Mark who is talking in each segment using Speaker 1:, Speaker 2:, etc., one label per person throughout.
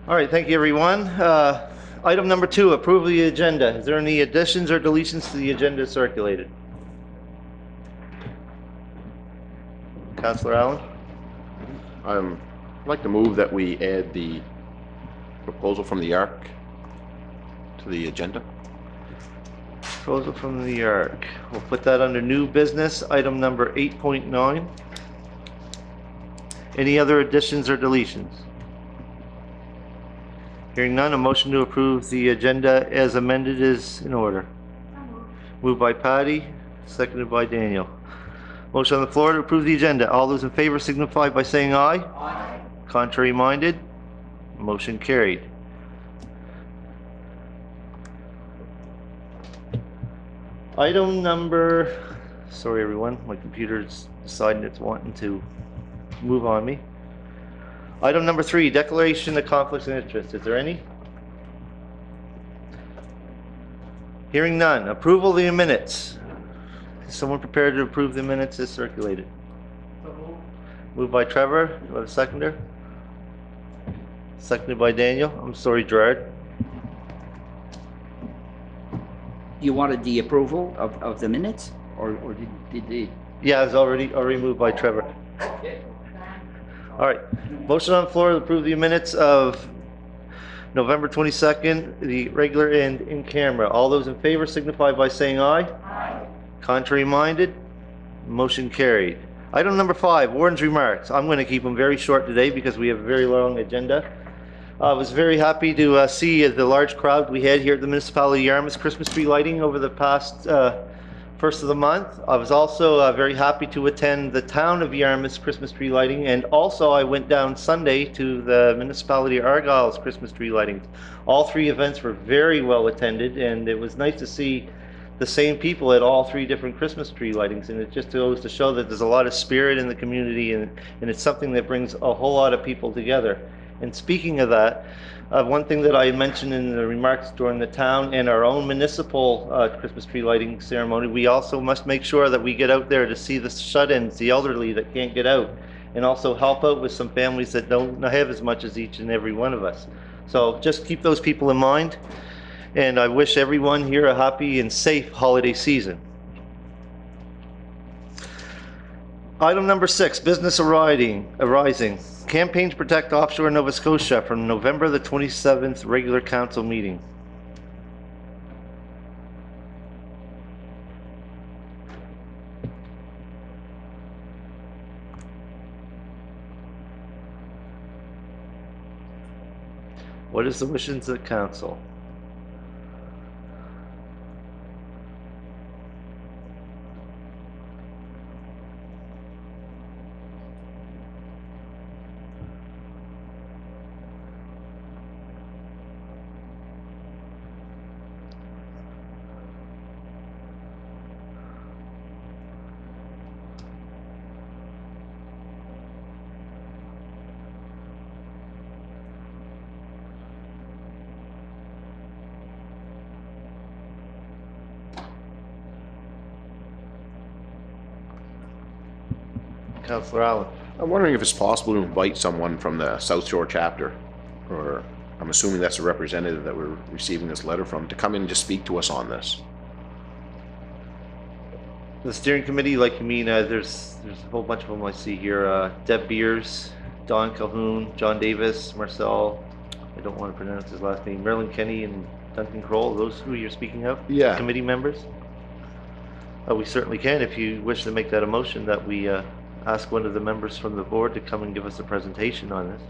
Speaker 1: All right, thank you, everyone. Item number 2, approve the agenda. Is there any additions or deletions to the agenda circulated? Councillor Allen?
Speaker 2: I'd like to move that we add the proposal from the ARC to the agenda.
Speaker 1: Proposal from the ARC. We'll put that under new business, item number 8.9. Any other additions or deletions? Hearing none, a motion to approve the agenda as amended is in order. Moved by Patty, seconded by Daniel. Motion on the floor to approve the agenda. All those in favor signify by saying aye. Aye. Contrary minded? Motion carried. Item number, sorry everyone, my computer's deciding it's wanting to move on me. Item number 3, declaration of conflicts of interest. Is there any? Hearing none. Approval of the minutes. Is someone prepared to approve the minutes as circulated? Moved by Trevor. Do I have a seconder? Seconded by Daniel. I'm sorry, Gerard.
Speaker 3: You wanted the approval of the minutes, or did they?
Speaker 1: Yeah, it was already moved by Trevor. All right. Motion on the floor to approve the minutes of November 22nd, the regular and in camera. All those in favor signify by saying aye. Aye. Contrary minded? Motion carried. Item number 5, Warden's remarks. I'm going to keep them very short today because we have a very long agenda. I was very happy to see the large crowd we had here at the Municipality of Yarmouth's Christmas tree lighting over the past first of the month. I was also very happy to attend the town of Yarmouth's Christmas tree lighting, and also I went down Sunday to the Municipality of Argyle's Christmas tree lighting. All 3 events were very well attended, and it was nice to see the same people at all 3 different Christmas tree lightings, and it just goes to show that there's a lot of spirit in the community, and it's something that brings a whole lot of people together. And speaking of that, one thing that I mentioned in the remarks during the town and our own municipal Christmas tree lighting ceremony, we also must make sure that we get out there to see the shut-ins, the elderly that can't get out, and also help out with some families that don't have as much as each and every one of us. So just keep those people in mind, and I wish everyone here a happy and safe holiday season. Item number 6, business arising. Campaign to protect offshore Nova Scotia from November the 27th regular council meeting. What is the wishes of the council? Councillor Allen.
Speaker 2: I'm wondering if it's possible to invite someone from the South Shore chapter, or I'm assuming that's a representative that we're receiving this letter from, to come in and just speak to us on this.
Speaker 1: The steering committee, like you mean, there's a whole bunch of them I see here. Deb Beers, Don Calhoun, John Davis, Marcel, I don't want to pronounce his last name, Marilyn Kenny and Duncan Kroll. Those who you're speaking of?
Speaker 2: Yeah.
Speaker 1: Committee members? We certainly can, if you wish to make that a motion, that we ask one of the members from the board to come and give us a presentation on this.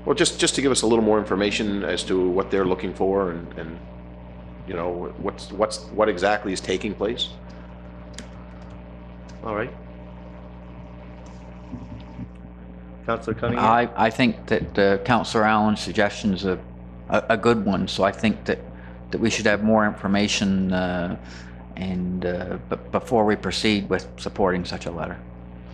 Speaker 2: Well, just to give us a little more information as to what they're looking for, and you know, what exactly is taking place.
Speaker 1: All right. Councillor Cunningham?
Speaker 3: I think that Councillor Allen's suggestion is a good one, so I think that we should have more information before we proceed with supporting such a letter.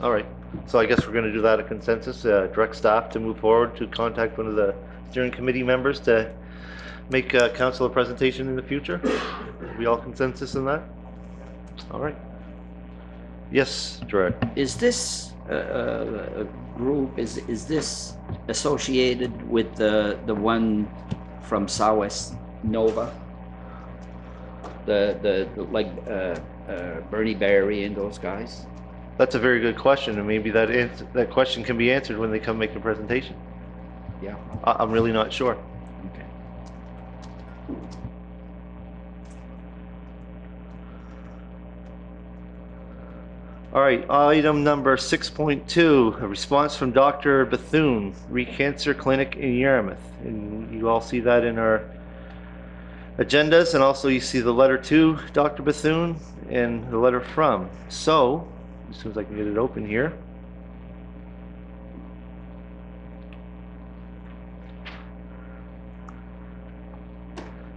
Speaker 1: All right. So I guess we're going to do that a consensus, direct staff to move forward to contact one of the steering committee members to make council a presentation in the future. We all consensus in that? All right. Yes, Gerard.
Speaker 3: Is this
Speaker 4: group, is this associated with the one from Southwest Nova? The like Bernie Barry and those guys?
Speaker 1: That's a very good question, and maybe that question can be answered when they come make a presentation.
Speaker 4: Yeah.
Speaker 1: I'm really not sure.
Speaker 4: Okay.
Speaker 1: All right, item number 6.2, a response from Dr. Bethune, Re-Cancer Clinic in Yarmouth. And you all see that in our agendas, and also you see the letter to Dr. Bethune and the letter from. So, as soon as I can get it open here.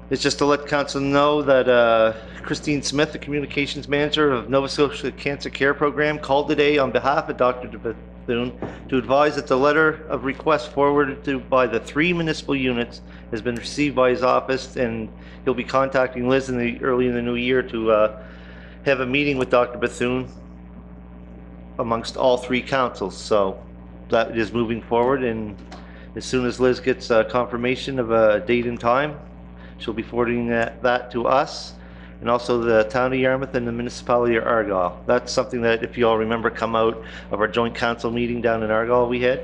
Speaker 1: It's just to let council know that Christine Smith, the communications manager of Nova Scotia Cancer Care Program, called today on behalf of Dr. Bethune to advise that the letter of request forwarded to by the 3 municipal units has been received by his office, and he'll be contacting Liz early in the new year to have a meeting with Dr. Bethune amongst all 3 councils. So that is moving forward, and as soon as Liz gets confirmation of a date and time, she'll be forwarding that to us, and also the town of Yarmouth and the municipality of Argyle. That's something that, if you all remember, come out of our joint council meeting down in Argyle we had.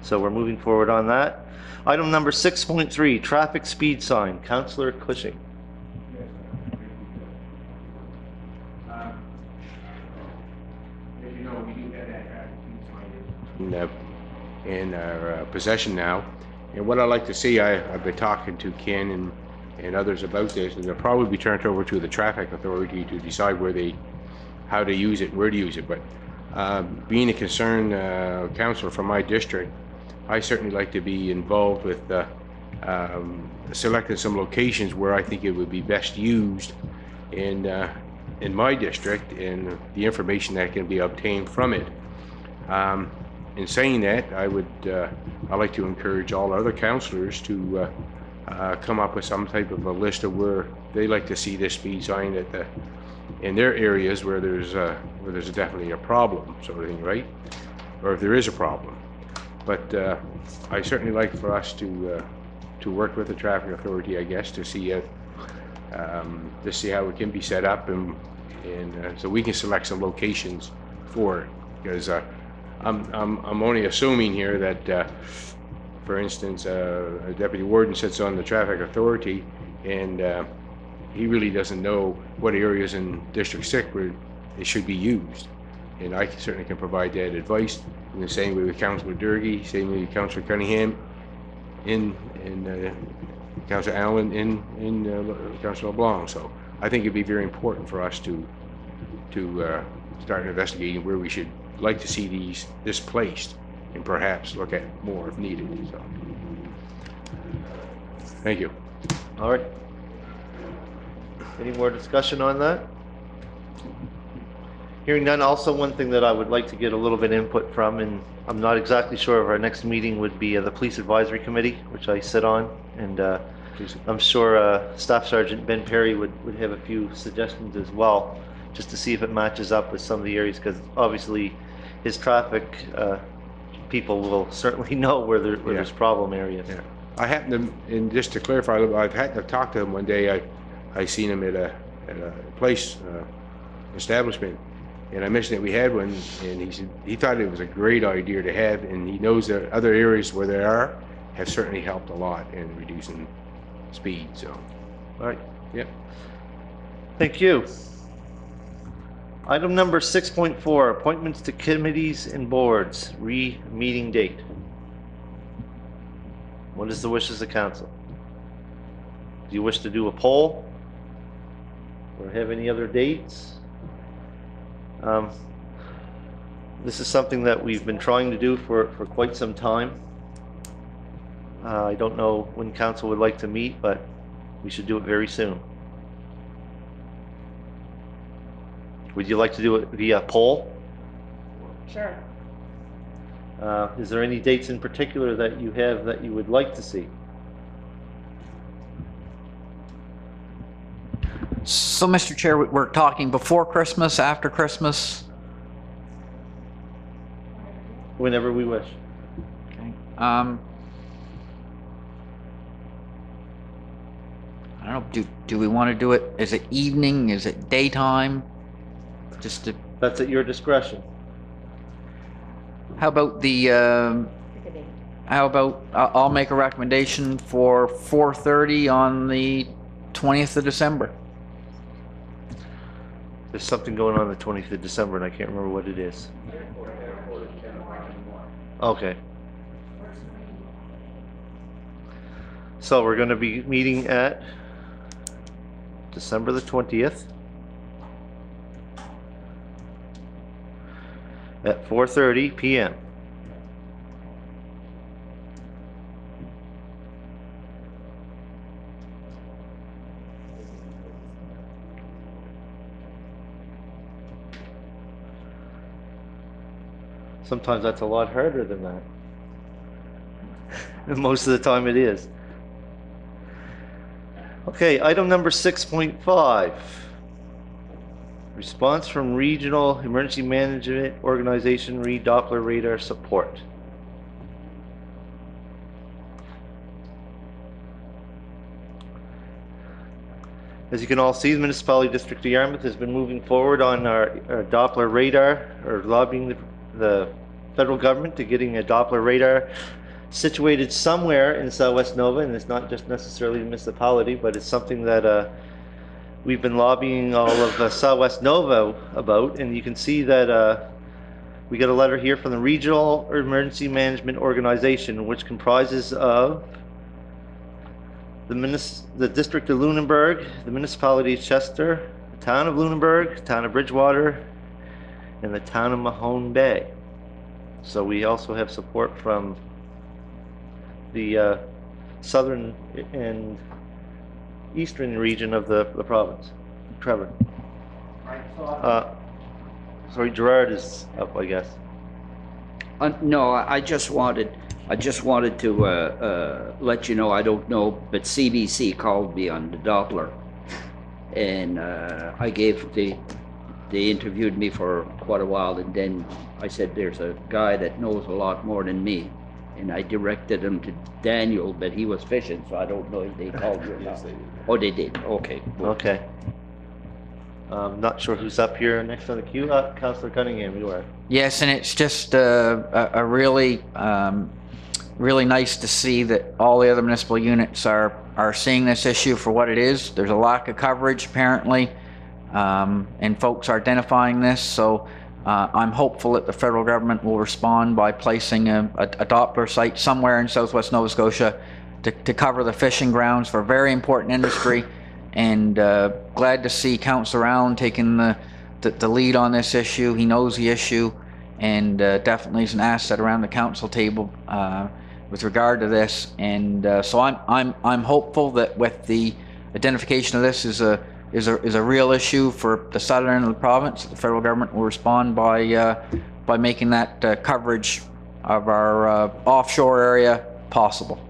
Speaker 1: So we're moving forward on that. Item number 6.3, traffic speed sign. Councillor Cushing.
Speaker 5: As you know, we do have that traffic speed sign in our possession now. And what I'd like to see, I've been talking to Ken and others about this, and they'll probably be turned over to the traffic authority to decide how to use it, where to use it. But being a concerned councillor from my district, I certainly like to be involved with selecting some locations where I think it would be best used in my district, and the information that can be obtained from it. In saying that, I'd like to encourage all other councillors to come up with some type of a list of where they like to see this speed sign in their areas where there's definitely a problem, sort of thing, right? Or if there is a problem. But I certainly like for us to work with the traffic authority, I guess, to see how it can be set up, and so we can select some locations for it, because I'm only assuming here that, for instance, a deputy warden sits on the traffic authority, and he really doesn't know what areas in District 6 where it should be used. And I certainly can provide that advice in the same way with Councillor Durkee, same way with Councillor Cunningham, and Councillor Allen, and Councillor LeBlanc. So I think it'd be very important for us to start investigating where we should like to see this placed, and perhaps look at more if needed. So, thank you.
Speaker 1: All right. Any more discussion on that? Hearing none, also one thing that I would like to get a little bit input from, and I'm not exactly sure if our next meeting would be the Police Advisory Committee, which I sit on, and I'm sure Staff Sergeant Ben Perry would have a few suggestions as well, just to see if it matches up with some of the areas, because obviously his traffic people will certainly know where there's problem areas.
Speaker 5: Yeah. I happened to, and just to clarify a little bit, I've had to talk to him one day. I seen him at a place, establishment, and I mentioned that we had one, and he said he thought it was a great idea to have, and he knows that other areas where there have certainly helped a lot in reducing speed. So,
Speaker 1: All right.
Speaker 5: yep.
Speaker 1: Thank you. Item number 6.4, appointments to committees and boards, meeting date. What is the wishes of council? Do you wish to do a poll? Or have any other dates? This is something that we've been trying to do for quite some time. I don't know when council would like to meet, but we should do it very soon. Would you like to do it via poll?
Speaker 6: Sure.
Speaker 1: Is there any dates in particular that you have that you would like to see?
Speaker 3: So, Mr. Chair, we're talking before Christmas, after Christmas?
Speaker 1: Whenever we wish.
Speaker 3: Okay. I don't know, do we want to do it, is it evening, is it daytime? Just to,
Speaker 1: That's at your discretion.
Speaker 3: how about I'll make a recommendation for 4:30 on the 20th of December.
Speaker 1: There's something going on the 20th of December, and I can't remember what it is. Okay. So we're going to be meeting at December the 20th at 4:30 p.m. Sometimes that's a lot harder than that. And most of the time it is. Okay, item number 6.5. Response from Regional Emergency Management Organization Doppler radar support. As you can all see, the Municipality District of Yarmouth has been moving forward on our Doppler radar, or lobbying the federal government to getting a Doppler radar situated somewhere in Southwest Nova, and it's not just necessarily the municipality, but it's something that we've been lobbying all of Southwest Nova about. And you can see that we got a letter here from the Regional Emergency Management Organization, which comprises of the District of Lunenburg, the Municipality of Chester, the Town of Lunenburg, the Town of Bridgewater, and the Town of Mahone Bay. So we also have support from the southern and eastern region of the province. Trevor. Sorry, Gerard is up, I guess.
Speaker 4: No, I just wanted to let you know, I don't know, but CBC called me on the Doppler, and they interviewed me for quite a while, and then I said, there's a guy that knows a lot more than me, and I directed him to Daniel, but he was fishing, so I don't know if they called you or not. Oh, they did, okay.
Speaker 1: Okay. Not sure who's up here next on the queue. Councillor Cunningham, you are.
Speaker 3: Yes, and it's just a really, really nice to see that all the other municipal units are seeing this issue for what it is. There's a lack of coverage apparently, and folks are identifying this. So I'm hopeful that the federal government will respond by placing a Doppler site somewhere in southwest Nova Scotia to cover the fishing grounds for a very important industry. And glad to see Councillor Allen taking the lead on this issue. He knows the issue, and definitely is an asset around the council table with regard to this. And so I'm hopeful that with the identification of this is a real issue for the southern end of the province, the federal government will respond by making that coverage of our offshore area possible.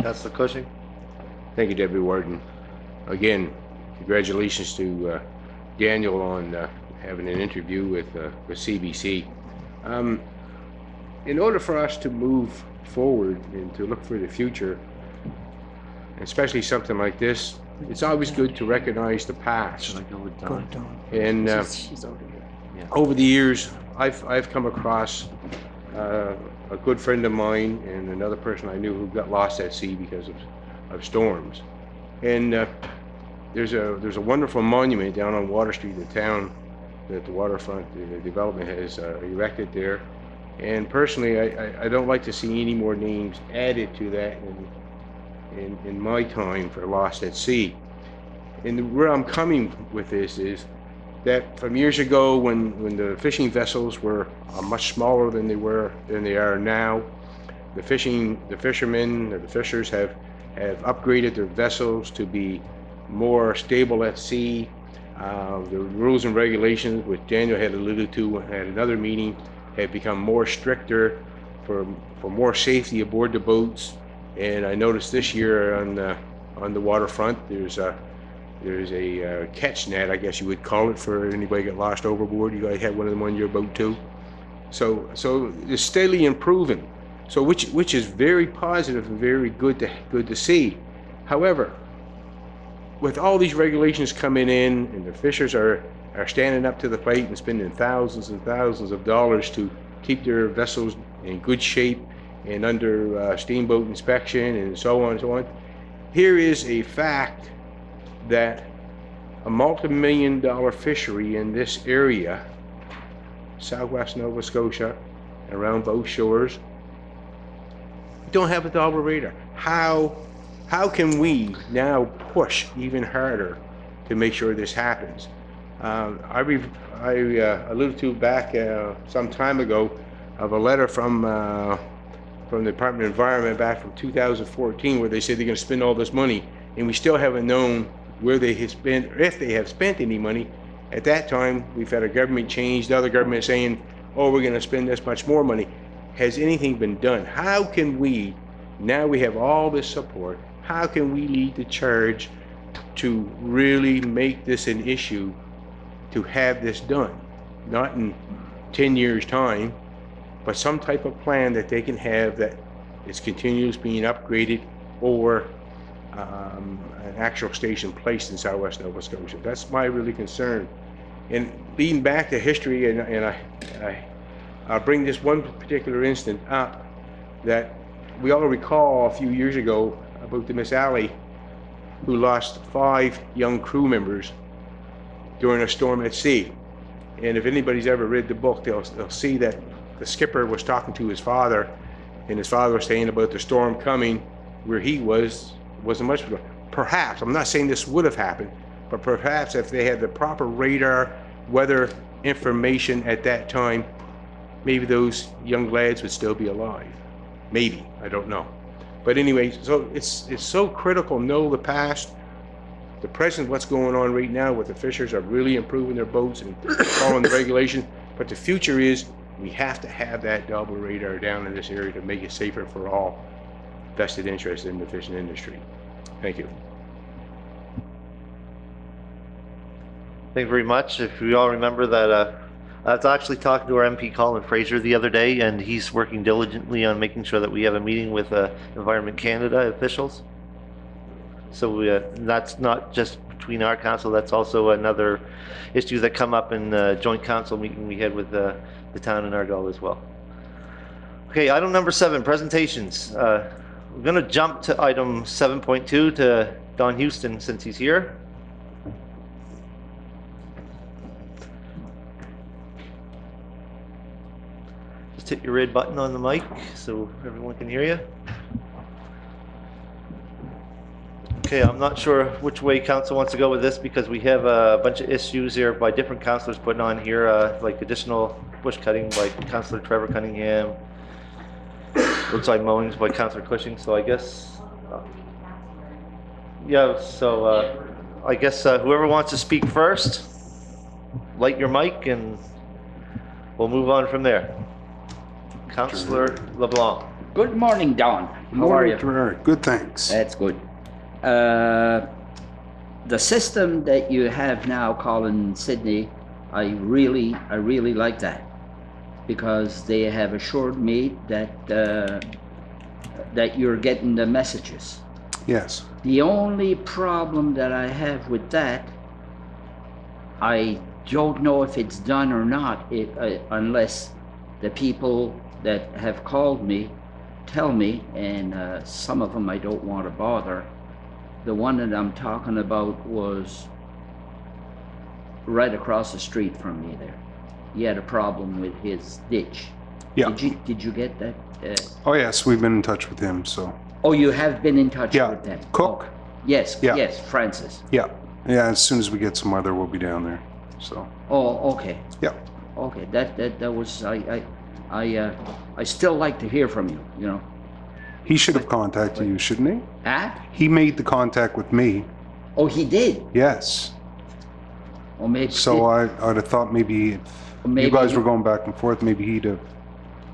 Speaker 1: Councillor Cushing.
Speaker 5: Thank you, Deputy Warden. Again, congratulations to Daniel on having an interview with CBC. In order for us to move forward and to look for the future, especially something like this, it's always good to recognize the past. And over the years, I've come across a good friend of mine and another person I knew who got lost at sea because of storms. And there's a wonderful monument down on Water Street in town that the waterfront the development has erected there. And personally, I don't like to see any more names added to that in my time for Lost at Sea. And where I'm coming with this is that from years ago, when the fishing vessels were much smaller than they are now, the fishermen or the fishers have upgraded their vessels to be more stable at sea. The rules and regulations, which Daniel had alluded to at another meeting, have become more stricter for more safety aboard the boats. And I noticed this year on the waterfront, there's a catch net, I guess you would call it, for anybody get lost overboard. You guys have one of them on your boat too. So it's steadily improving. So which is very positive and very good to see. However, with all these regulations coming in, and the fishers are standing up to the plate and spending thousands and thousands of dollars to keep their vessels in good shape and under steamboat inspection and so on and so on. Here is a fact that a multi-million-dollar fishery in this area, southwest Nova Scotia, around both shores, don't have a double radar. How can we now push even harder to make sure this happens? I alluded to back some time ago of a letter from the Department of Environment back from 2014 where they said they're going to spend all this money, and we still haven't known where they have spent, or if they have spent any money. At that time, we've had a government change, the other government saying, oh, we're going to spend this much more money. Has anything been done? How can we, now we have all this support, how can we lead the charge to really make this an issue to have this done? Not in 10 years' time, but some type of plan that they can have that is continuously being upgraded, or an actual station placed in southwest Nova Scotia. That's my really concern. And leading back to history, and I'll bring this one particular incident up that we all recall a few years ago about the Miss Alley, who lost 5 young crew members during a storm at sea. And if anybody's ever read the book, they'll see that the skipper was talking to his father, and his father was saying about the storm coming where he wasn't much. Perhaps, I'm not saying this would have happened, but perhaps if they had the proper radar, weather information at that time, maybe those young lads would still be alive. Maybe, I don't know. But anyway, so it's so critical to know the past, the present, what's going on right now with the fishers are really improving their boats and following the regulation. But the future is we have to have that double radar down in this area to make it safer for all vested interest in the fishing industry. Thank you.
Speaker 1: Thank you very much. If we all remember that, I was actually talking to our MP Colin Fraser the other day, and he's working diligently on making sure that we have a meeting with Environment Canada officials. So that's not just between our council, that's also another issue that come up in the joint council meeting we had with the town in Argyle as well. Okay, item number 7, presentations. We're going to jump to item 7.2 to Don Houston since he's here. Just hit your red button on the mic so everyone can hear you. Okay, I'm not sure which way council wants to go with this because we have a bunch of issues here by different councillors putting on here, like additional bush cutting by Councillor Trevor Cunningham, roadside mowings by Councillor Cushing. So I guess, yeah. So I guess whoever wants to speak first, light your mic, and we'll move on from there. Councillor LeBlanc.
Speaker 4: Good morning, Don. How are you?
Speaker 6: Gerard. Good, thanks.
Speaker 4: That's good. The system that you have now, Colin, Sydney, I really like that, because they have assured me that that you're getting the messages.
Speaker 6: Yes.
Speaker 4: The only problem that I have with that, I don't know if it's done or not, unless the people that have called me tell me, and some of them I don't want to bother. The one that I'm talking about was right across the street from me there. He had a problem with his ditch.
Speaker 6: Yeah.
Speaker 4: Did you get that?
Speaker 6: Oh, yes, we've been in touch with him, so.
Speaker 4: Oh, you have been in touch
Speaker 6: Yeah.
Speaker 4: with them?
Speaker 6: Cook?
Speaker 4: Oh, yes,
Speaker 6: Yeah.
Speaker 4: yes, Francis.
Speaker 6: Yeah. Yeah, as soon as we get some weather, we'll be down there, so.
Speaker 4: Oh, okay.
Speaker 6: Yeah.
Speaker 4: Okay, that was, I still like to hear from you, you know.
Speaker 6: He should have contacted you, shouldn't he?
Speaker 4: Huh?
Speaker 6: He made the contact with me,
Speaker 4: Oh, he did?
Speaker 6: yes.
Speaker 4: Or maybe.
Speaker 6: So I'd have thought maybe if
Speaker 4: Maybe
Speaker 6: you guys
Speaker 4: he-
Speaker 6: were going back and forth, maybe he'd have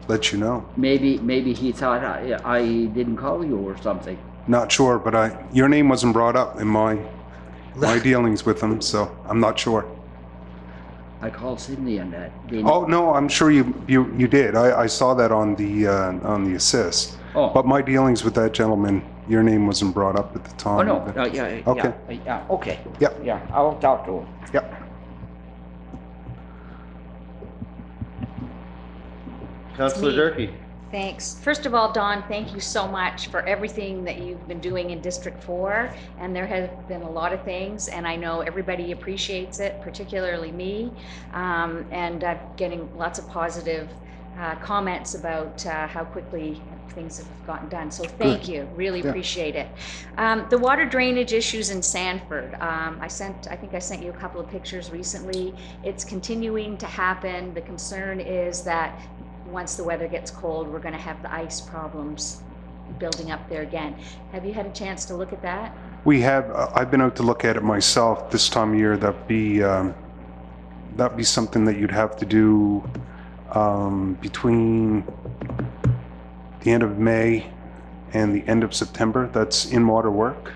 Speaker 6: let you know.
Speaker 4: Maybe he thought I didn't call you or something.
Speaker 6: Not sure, but your name wasn't brought up in my dealings with him, so I'm not sure.
Speaker 4: I called Sydney on that.
Speaker 6: Oh, no, I'm sure you did. I saw that on the assist.
Speaker 4: Oh.
Speaker 6: But my dealings with that gentleman, your name wasn't brought up at the time.
Speaker 4: Oh, no,
Speaker 6: but-
Speaker 4: no, yeah,
Speaker 6: Okay.
Speaker 4: yeah, okay.
Speaker 6: Yep.
Speaker 4: Yeah, I'll talk to him.
Speaker 6: Yep.
Speaker 1: Councillor
Speaker 7: me.
Speaker 1: Durkee.
Speaker 7: Thanks. First of all, Don, thank you so much for everything that you've been doing in District 4. And there have been a lot of things, and I know everybody appreciates it, particularly me. And I'm getting lots of positive comments about how quickly things have gotten done. So thank you, really appreciate it. The water drainage issues in Sanford, I think I sent you a couple of pictures recently. It's continuing to happen. The concern is that once the weather gets cold, we're going to have the ice problems building up there again. Have you had a chance to look at that?
Speaker 6: We have, I've been out to look at it myself this time of year. That'd be something that you'd have to do between the end of May and the end of September. That's in-water work.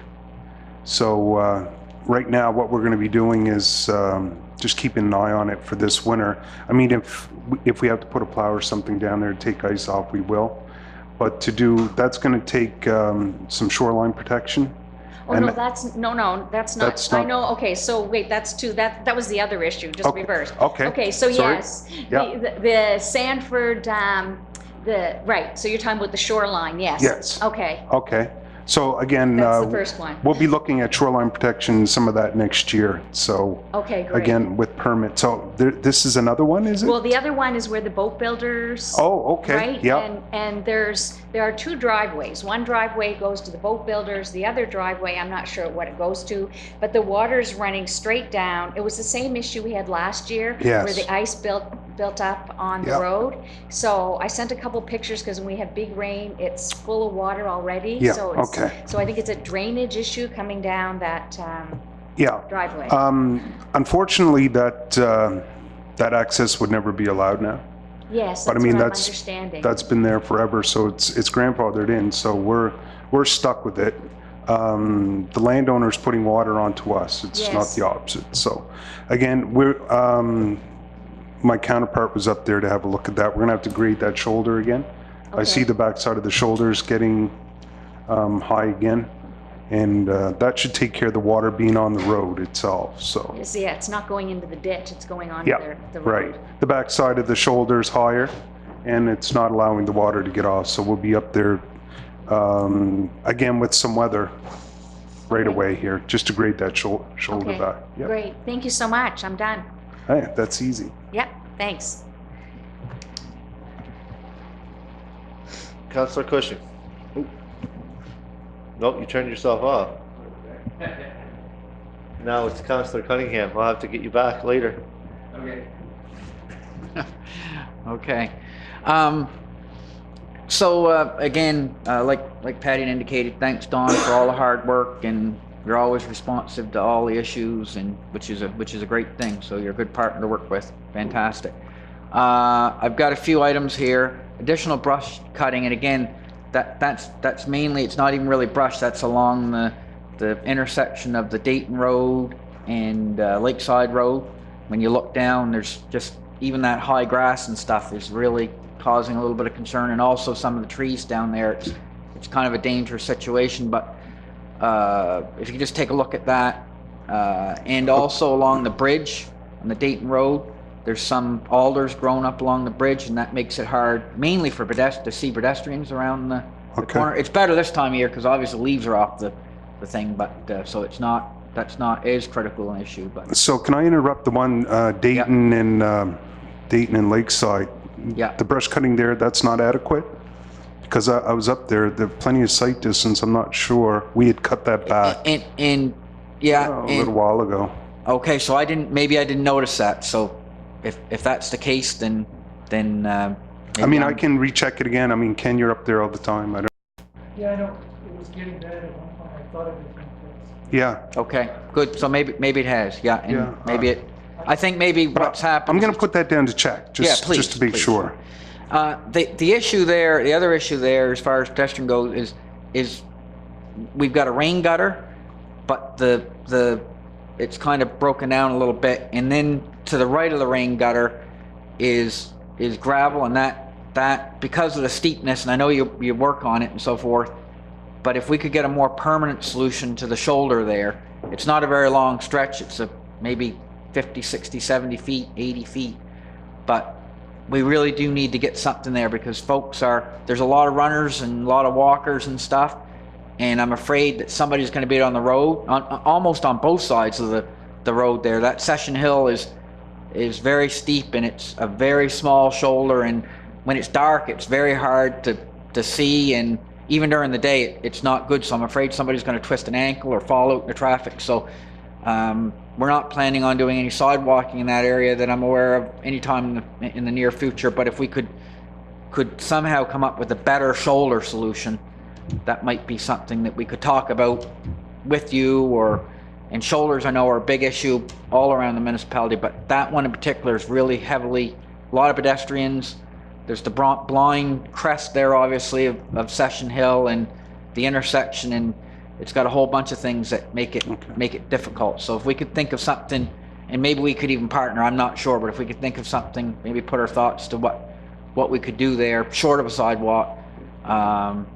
Speaker 6: So right now what we're going to be doing is just keeping an eye on it for this winter. I mean, if we have to put a plow or something down there to take ice off, we will. But that's going to take some shoreline protection.
Speaker 7: Oh,
Speaker 6: And
Speaker 7: no, that's not.
Speaker 6: That's
Speaker 7: I
Speaker 6: not-
Speaker 7: know, okay, so wait, that's two, that was the other issue, just
Speaker 6: Okay,
Speaker 7: reversed.
Speaker 6: okay,
Speaker 7: Okay, so
Speaker 6: sorry.
Speaker 7: yes,
Speaker 6: Yeah.
Speaker 7: the Sanford, right, so you're talking about the shoreline, yes?
Speaker 6: Yes.
Speaker 7: Okay,
Speaker 6: Okay. So again,
Speaker 7: that's the first one.
Speaker 6: we'll be looking at shoreline protection, some of that next year. So
Speaker 7: Okay, great.
Speaker 6: again, with permit. So this is another one, is it?
Speaker 7: Well, the other one is where the boat builders.
Speaker 6: Oh, okay.
Speaker 7: Right?
Speaker 6: Yeah.
Speaker 7: And there are two driveways. One driveway goes to the boat builders, the other driveway, I'm not sure what it goes to, but the water's running straight down. It was the same issue we had last year.
Speaker 6: Yes.
Speaker 7: Where the ice built up on the
Speaker 6: Yep.
Speaker 7: road. So I sent a couple pictures because when we have big rain, it's full of water already.
Speaker 6: Yeah,
Speaker 7: So it's,
Speaker 6: okay.
Speaker 7: so I think it's a drainage issue coming down that
Speaker 6: Yeah.
Speaker 7: driveway.
Speaker 6: Unfortunately, that access would never be allowed now.
Speaker 7: Yes,
Speaker 6: But I
Speaker 7: that's
Speaker 6: mean,
Speaker 7: what I'm
Speaker 6: that's
Speaker 7: understanding.
Speaker 6: been there forever, so it's grandfathered in. So we're stuck with it. The landowner's putting water onto us. It's not
Speaker 7: Yes.
Speaker 6: the opposite. So again, my counterpart was up there to have a look at that. We're gonna have to grade that shoulder again. I see
Speaker 7: Okay.
Speaker 6: the backside of the shoulders getting high again, and that should take care of the water being on the road itself. So
Speaker 7: Yeah, it's not going into the ditch, it's going on
Speaker 6: yeah,
Speaker 7: the road.
Speaker 6: right. The backside of the shoulder's higher, and it's not allowing the water to get off. So we'll be up there again with some weather right away here, just to grade that shoulder
Speaker 7: Okay,
Speaker 6: back. Yep.
Speaker 7: great. Thank you so much. I'm done.
Speaker 6: Hey, that's easy.
Speaker 7: Yep, thanks.
Speaker 1: Councillor Cushing. Nope, you turned yourself off. Now it's Councillor Cunningham. I'll have to get you back later.
Speaker 3: Okay. Again, like Patty had indicated, thanks Don for all the hard work, and you're always responsive to all the issues, and which is a great thing. So you're a good partner to work with. Fantastic. I've got a few items here. Additional brush cutting, and again, that's mainly, it's not even really brush. That's along the intersection of the Dayton Road and Lakeside Road. When you look down, there's just even that high grass and stuff is really causing a little bit of concern, and also some of the trees down there. It's kind of a dangerous situation, but if you could just take a look at that, and also along the bridge on the Dayton Road, there's some alders growing up along the bridge, and that makes it hard, mainly for to see pedestrians around the
Speaker 6: Okay.
Speaker 3: corner. It's better this time of year because obviously leaves are off the thing, but so that's not as critical an issue. But
Speaker 6: So can I interrupt the one Dayton and Lakeside?
Speaker 3: Yeah.
Speaker 6: The brush cutting there, that's not adequate? Because I was up there, there's plenty of sight distance, I'm not sure. We had cut that back
Speaker 3: and yeah,
Speaker 6: a little while ago.
Speaker 3: okay, so maybe I didn't notice that. So if that's the case, then
Speaker 6: I mean, I can recheck it again. I mean, Ken, you're up there all the time. I don't,
Speaker 8: Yeah, I know, it was getting bad at one point, I thought it was going to.
Speaker 6: yeah.
Speaker 3: Okay, good. So maybe it has. Yeah, and
Speaker 6: Yeah,
Speaker 3: maybe it. I think maybe what's happened.
Speaker 6: I'm going to put that down to check, just to be
Speaker 3: please.
Speaker 6: sure.
Speaker 3: The issue there, the other issue there, as far as pedestrian goes, is we've got a rain gutter, but it's kind of broken down a little bit, and then to the right of the rain gutter is gravel, and that because of the steepness, and I know you work on it and so forth, but if we could get a more permanent solution to the shoulder there, it's not a very long stretch, it's maybe 50, 60, 70 feet, 80 feet, but we really do need to get something there because there's a lot of runners and a lot of walkers and stuff, and I'm afraid that somebody's going to be on the road, almost on both sides of the road there. That Session Hill is very steep, and it's a very small shoulder, and when it's dark, it's very hard to see, and even during the day, it's not good, so I'm afraid somebody's going to twist an ankle or fall out in the traffic. So we're not planning on doing any sidewalking in that area that I'm aware of anytime in the near future, but if we could somehow come up with a better shoulder solution, that might be something that we could talk about with you. And shoulders, I know, are a big issue all around the municipality, but that one in particular is really heavily, a lot of pedestrians. There's the blind crest there, obviously, of Session Hill and the intersection, and it's got a whole bunch of things that make it difficult. So if we could think of something, and maybe we could even partner, I'm not sure, but if we could think of something, maybe put our thoughts to what we could do there, short of a sidewalk, in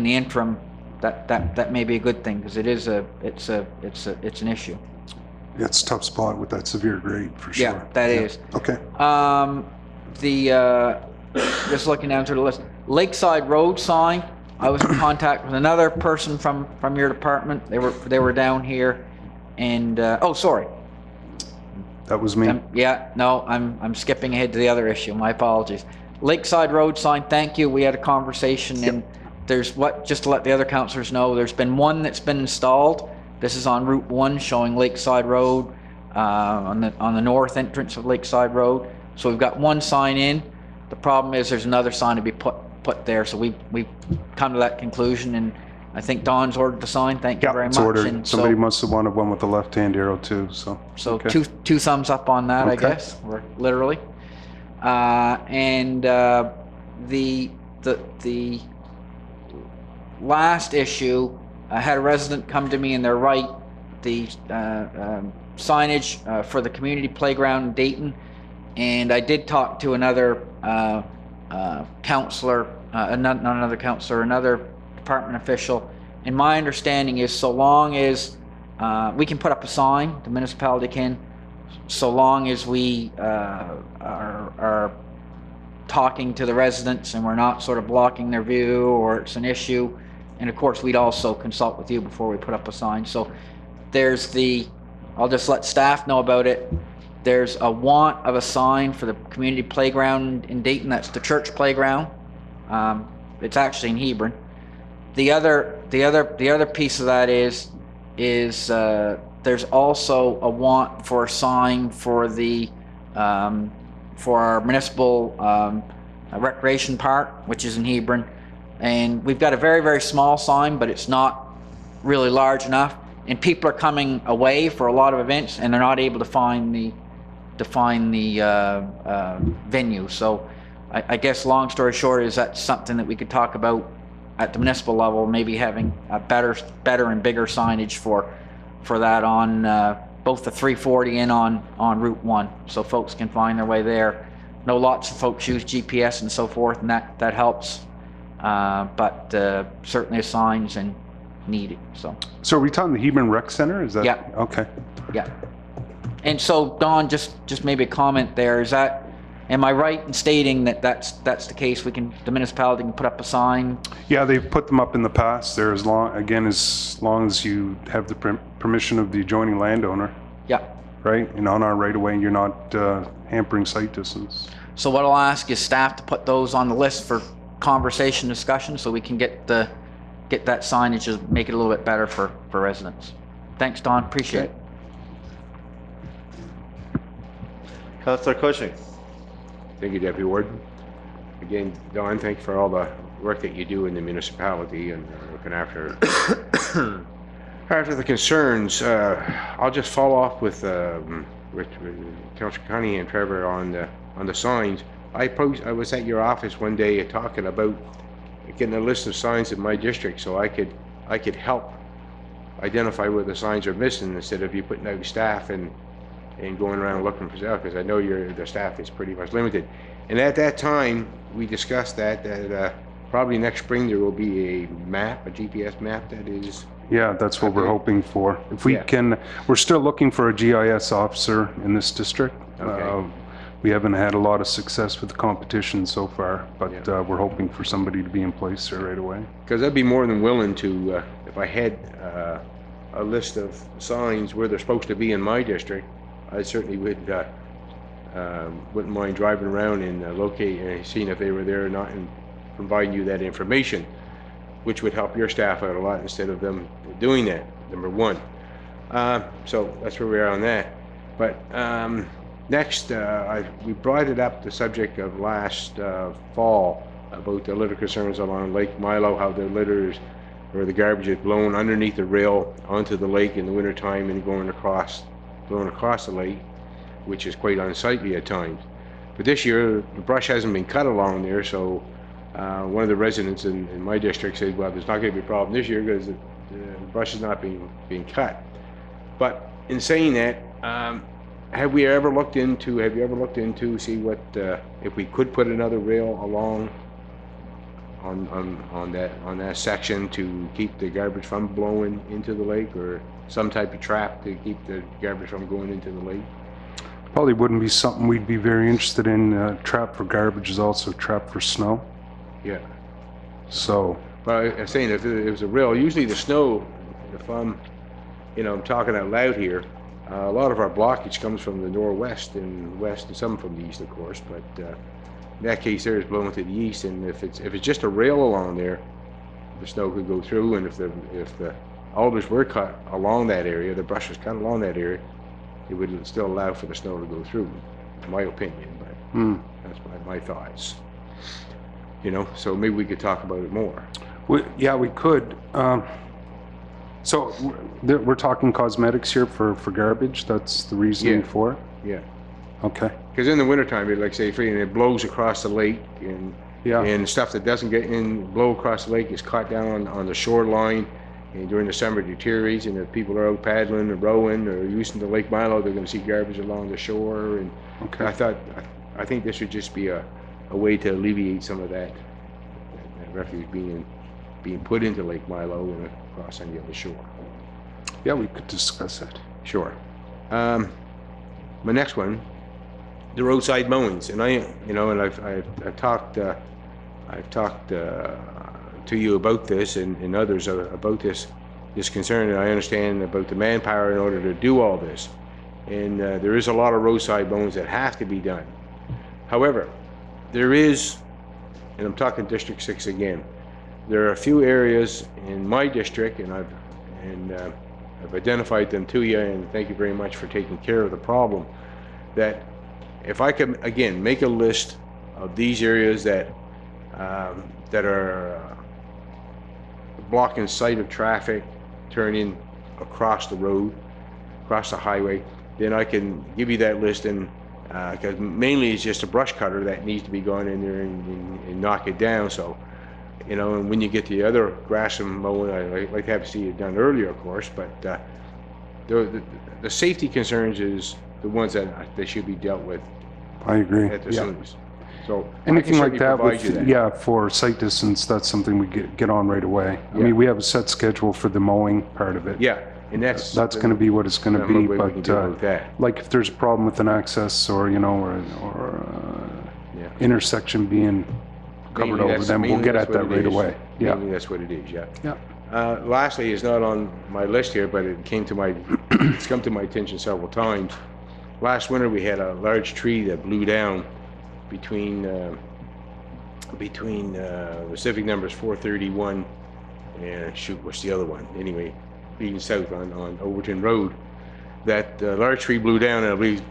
Speaker 3: the interim, that may be a good thing, because it's an issue.
Speaker 6: Yeah, it's a tough spot with that severe grade, for sure.
Speaker 3: Yeah, that is.
Speaker 6: Okay.
Speaker 3: Just looking down through the list, Lakeside Road sign, I was in contact with another person from your department. They were down here, and oh, sorry.
Speaker 6: That was me.
Speaker 3: Yeah, no, I'm skipping ahead to the other issue. My apologies. Lakeside Road sign, thank you. We had a conversation, and there's just to let the other councillors know, there's been one that's been installed. This is on Route 1 showing Lakeside Road, on the north entrance of Lakeside Road. So we've got one sign in. The problem is there's another sign to be put there. So we've come to that conclusion, and I think Don's ordered the sign. Thank you very
Speaker 6: It's
Speaker 3: much.
Speaker 6: ordered.
Speaker 3: And
Speaker 6: Somebody must have wanted one with the left-hand arrow too. So okay.
Speaker 3: two thumbs up on that, I
Speaker 6: Okay.
Speaker 3: guess, or literally. The last issue, I had a resident come to me and they're right. The signage for the community playground in Dayton, and I did talk to another counselor, not another counselor, another department official, and my understanding is so long as we can put up a sign, the municipality can, so long as we are talking to the residents and we're not sort of blocking their view or it's an issue. And of course, we'd also consult with you before we put up a sign. So there's I'll just let staff know about it. There's a want of a sign for the community playground in Dayton. That's the church playground. It's actually in Hebron. The other piece of that is there's also a want for a sign for for our municipal recreation park, which is in Hebron. And we've got a very, very small sign, but it's not really large enough. And people are coming away for a lot of events, and they're not able to find the venue. So I guess long story short is that's something that we could talk about at the municipal level, maybe having a better and bigger signage for that on both the 340 and on Route 1, so folks can find their way there. I know lots of folks use GPS and so forth, and that helps. But certainly a sign's and needed. So
Speaker 6: are we talking the Hebron Rec Center? Is that?
Speaker 3: Yeah.
Speaker 6: Okay.
Speaker 3: Yeah. And so Don, just maybe a comment there. Am I right in stating that that's the case? The municipality can put up a sign?
Speaker 6: Yeah, they've put them up in the past. They're as long as you have the permission of the adjoining landowner.
Speaker 3: Yeah.
Speaker 6: Right? And on our right of way, and you're not hampering sight distance.
Speaker 3: So what I'll ask is staff to put those on the list for conversation discussion, so we can get that signage, make it a little bit better for residents. Thanks, Don. Appreciate it.
Speaker 1: Councillor Cushing.
Speaker 5: Thank you, Deputy Warden. Again, Don, thank you for all the work that you do in the municipality and looking after the concerns. I'll just follow off with Councillor Cunningham and Trevor on the signs. I was at your office one day talking about getting a list of signs in my district so I could help identify where the signs are missing instead of you putting out staff and and going around looking for stuff, because I know the staff is pretty much limited. And at that time, we discussed that probably next spring there will be a map, a GPS map that is,
Speaker 6: Yeah, that's what we're
Speaker 5: Okay.
Speaker 6: hoping for. If we
Speaker 5: Yeah.
Speaker 6: can, we're still looking for a GIS officer in this district.
Speaker 5: Okay.
Speaker 6: We haven't had a lot of success with the competition so far, but
Speaker 5: Yeah.
Speaker 6: we're hoping for somebody to be in place there right away.
Speaker 5: because I'd be more than willing to, if I had a list of signs where they're supposed to be in my district, I certainly wouldn't mind driving around and seeing if they were there or not, and providing you that information, which would help your staff out a lot instead of them doing that, number one. So that's where we are on that. But next, we brought it up, the subject of last fall, about the litter concerns along Lake Milo, how the litters or the garbage is blown underneath the rail onto the lake in the wintertime and blown across the lake, which is quite unsightly at times. But this year, the brush hasn't been cut along there, so one of the residents in my district said, well, there's not going to be a problem this year because the brush is not being cut. But in saying that, have you ever looked into see what if we could put another rail along on that section to keep the garbage from blowing into the lake, or some type of trap to keep the garbage from going into the lake?
Speaker 6: Probably wouldn't be something we'd be very interested in. Trap for garbage is also trap for snow.
Speaker 5: Yeah.
Speaker 6: So,
Speaker 5: But I'm saying if it was a rail, usually the snow, if I'm talking out loud here, a lot of our blockage comes from the northwest and west, and some from the east, of course. But in that case, there is blowing to the east, and if it's just a rail along there, the snow could go through. And if the alders were cut along that area, the brush was cut along that area, it would still allow for the snow to go through, in my opinion. But that's my thoughts. So maybe we could talk about it more.
Speaker 6: yeah, we could. So we're talking cosmetics here for garbage. That's the reasoning
Speaker 5: Yeah.
Speaker 6: for it?
Speaker 5: Yeah.
Speaker 6: Okay.
Speaker 5: Because in the wintertime, like say, it blows across the lake, and
Speaker 6: Yeah.
Speaker 5: and stuff that doesn't blow across the lake is caught down on the shoreline, and during the summer it deteriorates, and if people are out paddling or rowing or using the Lake Milo, they're going to see garbage along the shore. And
Speaker 6: Okay.
Speaker 5: I think this would just be a way to alleviate some of that refuse being put into Lake Milo and across on the other shore.
Speaker 6: Yeah, we could discuss it.
Speaker 5: Sure. My next one, the roadside mowings, and I've talked to you about this and others about this concern, and I understand about the manpower in order to do all this, and there is a lot of roadside mowings that have to be done. However, there is, and I'm talking District 6 again, there are a few areas in my district, and I've identified them to you, and thank you very much for taking care of the problem, that if I could, again, make a list of these areas that are blocking sight of traffic turning across the road, across the highway, then I can give you that list, and because mainly it's just a brush cutter that needs to be going in there and knock it down. So, and when you get the other grass and mowing, I like to have see it done earlier, of course, but the safety concerns is the ones that they should be dealt with
Speaker 6: I agree.
Speaker 5: at the
Speaker 6: Yeah.
Speaker 5: soonest. So
Speaker 6: Anything
Speaker 5: I
Speaker 6: like
Speaker 5: can certainly
Speaker 6: that,
Speaker 5: provide you that.
Speaker 6: yeah, for sight distance, that's something we get on right away. I
Speaker 5: Yeah.
Speaker 6: mean, we have a set schedule for the mowing part of it.
Speaker 5: Yeah, and that's
Speaker 6: That's going to be what it's going to
Speaker 5: I'm
Speaker 6: be,
Speaker 5: hoping we can
Speaker 6: but
Speaker 5: do about that.
Speaker 6: like if there's a problem with an access or
Speaker 5: Yeah.
Speaker 6: intersection being covered
Speaker 5: Mainly
Speaker 6: over,
Speaker 5: that's-
Speaker 6: then we'll
Speaker 5: mainly
Speaker 6: get
Speaker 5: that's
Speaker 6: at that
Speaker 5: what it
Speaker 6: right
Speaker 5: is.
Speaker 6: away. Yeah,
Speaker 5: Mainly that's what it is, yeah.
Speaker 6: yeah.
Speaker 5: Lastly, it's not on my list here, but it's come to my attention several times. Last winter, we had a large tree that blew down between the Civic numbers 431 and shoot, what's the other one? Anyway, being south on Overton Road. That large tree blew down, and I believe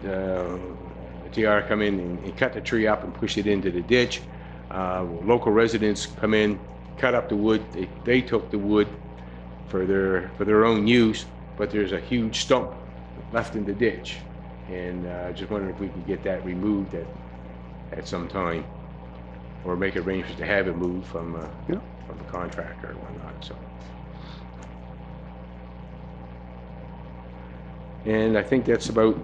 Speaker 5: TR come in and cut the tree up and push it into the ditch. Local residents come in, cut up the wood. They took the wood for their own use, but there's a huge stump left in the ditch, and just wondering if we could get that removed at some time, or make arrangements to have it moved from the contractor or whatnot. So, and I think that's about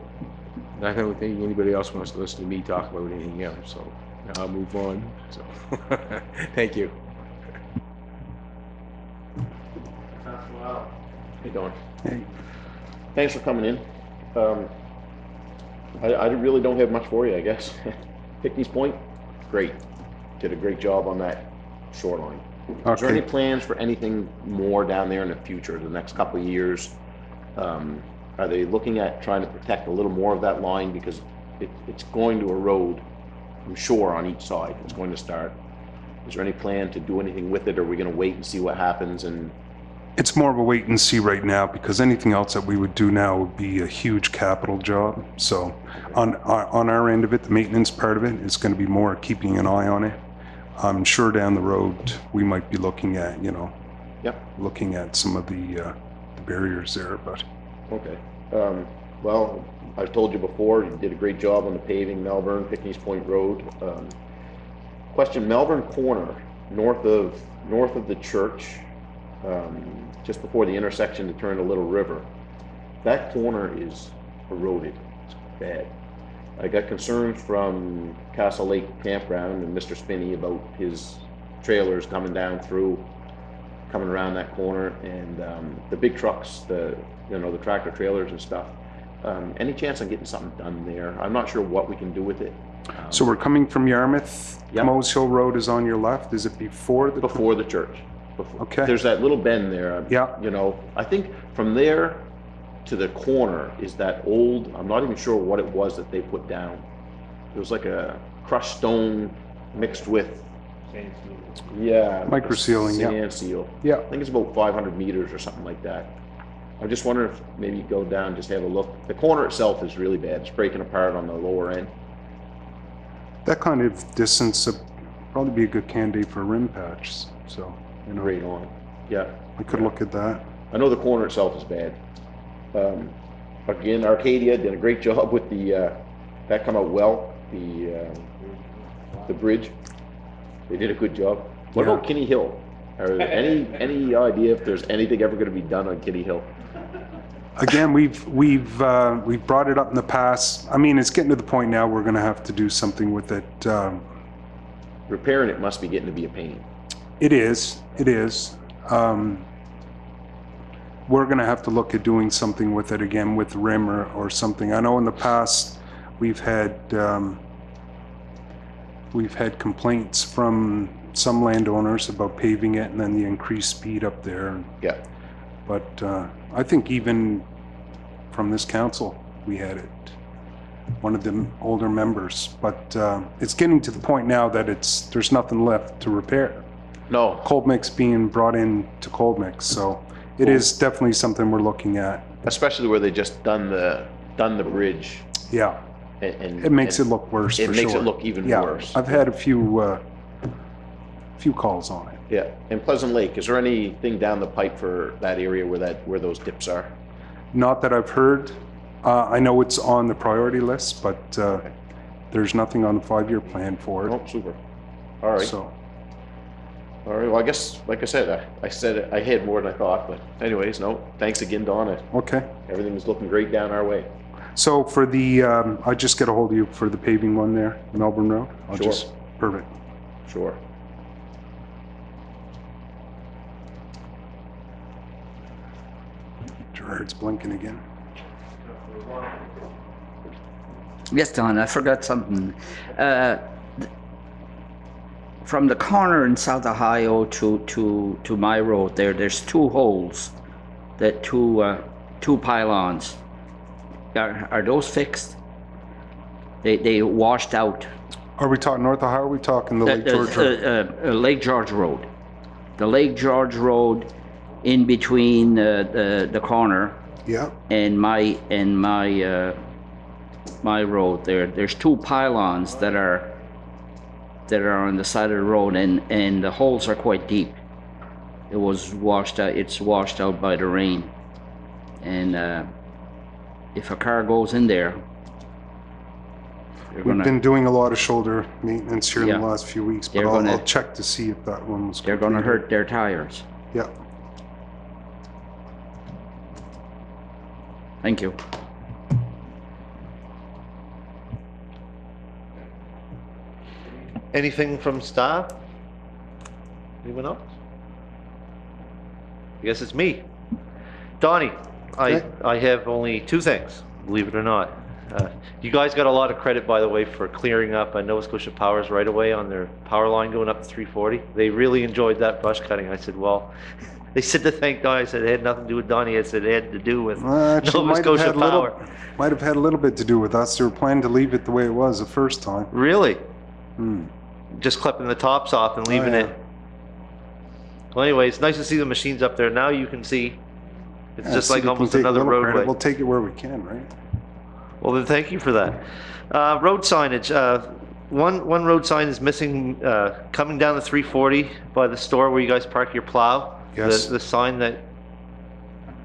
Speaker 5: I don't think anybody else wants to listen to me talk about anything else, so I'll move on. So, thank you.
Speaker 2: Hey, Don.
Speaker 6: Hey,
Speaker 2: Thanks for coming in. I really don't have much for you, I guess. Pickney's Point, great. Did a great job on that shoreline. Is there any
Speaker 6: okay.
Speaker 2: plans for anything more down there in the future, the next couple of years? Are they looking at trying to protect a little more of that line because it's going to erode from shore on each side? It's going to start. Is there any plan to do anything with it, or are we going to wait and see what happens? And
Speaker 6: It's more of a wait and see right now because anything else that we would do now would be a huge capital job. So on our end of it, the maintenance part of it is going to be more keeping an eye on it. I'm sure down the road we might be looking at,
Speaker 2: yep.
Speaker 6: looking at some of the barriers there, but
Speaker 2: Okay. Well, I've told you before, you did a great job on the paving, Melbourne, Pickney's Point Road. Question, Melbourne Corner, north of the church, just before the intersection to turn to Little River. That corner is eroded. It's bad. I got concerns from Castle Lake Campground and Mr. Spinney about his trailers coming around that corner, and the big trucks, the tractor trailers and stuff. Any chance on getting something done there? I'm not sure what we can do with it.
Speaker 6: so we're coming from Yarmouth.
Speaker 2: Yep.
Speaker 6: Mose Hill Road is on your left. Is it before the?
Speaker 2: Before the church.
Speaker 6: Okay.
Speaker 2: There's that little bend there.
Speaker 6: Yeah.
Speaker 2: I think from there to the corner is that old, I'm not even sure what it was that they put down. It was like a crushed stone mixed with, yeah.
Speaker 6: Microsealing, yeah.
Speaker 2: Sand seal.
Speaker 6: Yeah.
Speaker 2: I think it's about 500 meters or something like that. I'm just wondering if maybe you go down, just have a look. The corner itself is really bad. It's breaking apart on the lower end.
Speaker 6: That kind of distance would probably be a good candidate for a rim patch. So,
Speaker 2: Right on. Yeah.
Speaker 6: I could look at that.
Speaker 2: I know the corner itself is bad. Again, Arcadia did a great job with that come out well, the bridge. They did a good job. What about Kinney Hill? Are there any idea if there's anything ever going to be done on Kinney Hill?
Speaker 6: Again, we've brought it up in the past. I mean, it's getting to the point now we're going to have to do something with it.
Speaker 2: Repairing it must be getting to be a pain.
Speaker 6: It is. We're going to have to look at doing something with it again with rim or something. I know in the past we've had complaints from some landowners about paving it and then the increased speed up there.
Speaker 2: Yeah.
Speaker 6: But I think even from this council, we had it, one of the older members. But it's getting to the point now that there's nothing left to repair.
Speaker 2: No.
Speaker 6: Cold mix being brought in to cold mix, so it is definitely something we're looking at.
Speaker 2: Especially where they just done the bridge.
Speaker 6: Yeah,
Speaker 2: And
Speaker 6: it makes it look worse.
Speaker 2: It
Speaker 6: for
Speaker 2: makes
Speaker 6: sure.
Speaker 2: it look even
Speaker 6: Yeah,
Speaker 2: worse.
Speaker 6: I've had a few calls on it.
Speaker 2: Yeah. And Pleasant Lake, is there anything down the pipe for that area where those dips are?
Speaker 6: Not that I've heard. I know it's on the priority list, but there's nothing on the 5-year plan for it.
Speaker 2: Oh, super. All right.
Speaker 6: So,
Speaker 2: All right, well, I guess, like I said I had more than I thought, but anyways, no, thanks again, Donna.
Speaker 6: okay.
Speaker 2: Everything is looking great down our way.
Speaker 6: So for the, I just get a hold of you for the paving one there, Melbourne Road?
Speaker 2: Sure.
Speaker 6: Perfect.
Speaker 2: Sure.
Speaker 6: Gerard's blinking again.
Speaker 4: Yes, Don, I forgot something. From the corner in South Ohio to my road there's 2 holes, that two pylons. Are those fixed? They washed out.
Speaker 6: Are we talking North Ohio, or are we talking the Lake George Road?
Speaker 4: Lake George Road. The Lake George Road in between the corner
Speaker 6: Yeah,
Speaker 4: and my road there. There's 2 pylons that are on the side of the road, and the holes are quite deep. It was washed out. It's washed out by the rain, and if a car goes in there, they're
Speaker 6: we've
Speaker 4: gonna
Speaker 6: been doing a lot of shoulder maintenance here in
Speaker 4: Yeah.
Speaker 6: the last few weeks, but
Speaker 4: They're
Speaker 6: I'll
Speaker 4: gonna-
Speaker 6: check to see if that one was
Speaker 4: they're gonna
Speaker 6: completed.
Speaker 4: hurt their tires.
Speaker 6: Yeah.
Speaker 4: Thank you.
Speaker 1: Anything from staff? Anyone else? I guess it's me. Donnie, I have only two things, believe it or not. You guys got a lot of credit, by the way, for clearing up Nova Scotia Power's right away on their power line going up to 340. They really enjoyed that brush cutting. I said, well, they said to thank Donnie. I said it had nothing to do with Donnie. I said it had to do with
Speaker 6: Actually,
Speaker 1: Nova Scotia Power.
Speaker 6: might have had a little bit to do with us. They were planning to leave it the way it was the first time.
Speaker 1: Really?
Speaker 6: Hmm.
Speaker 1: Just clipping the tops off and leaving
Speaker 6: Oh, yeah.
Speaker 1: it. Well, anyway, it's nice to see the machines up there. Now you can see. It's
Speaker 6: Yeah,
Speaker 1: just
Speaker 6: so
Speaker 1: like
Speaker 6: we can
Speaker 1: almost
Speaker 6: take a
Speaker 1: another
Speaker 6: little credit.
Speaker 1: roadway.
Speaker 6: We'll take it where we can, right?
Speaker 1: Well, then thank you for that. Road signage. One road sign is missing coming down the 340 by the store where you guys park your plow.
Speaker 6: Yes.
Speaker 1: The sign that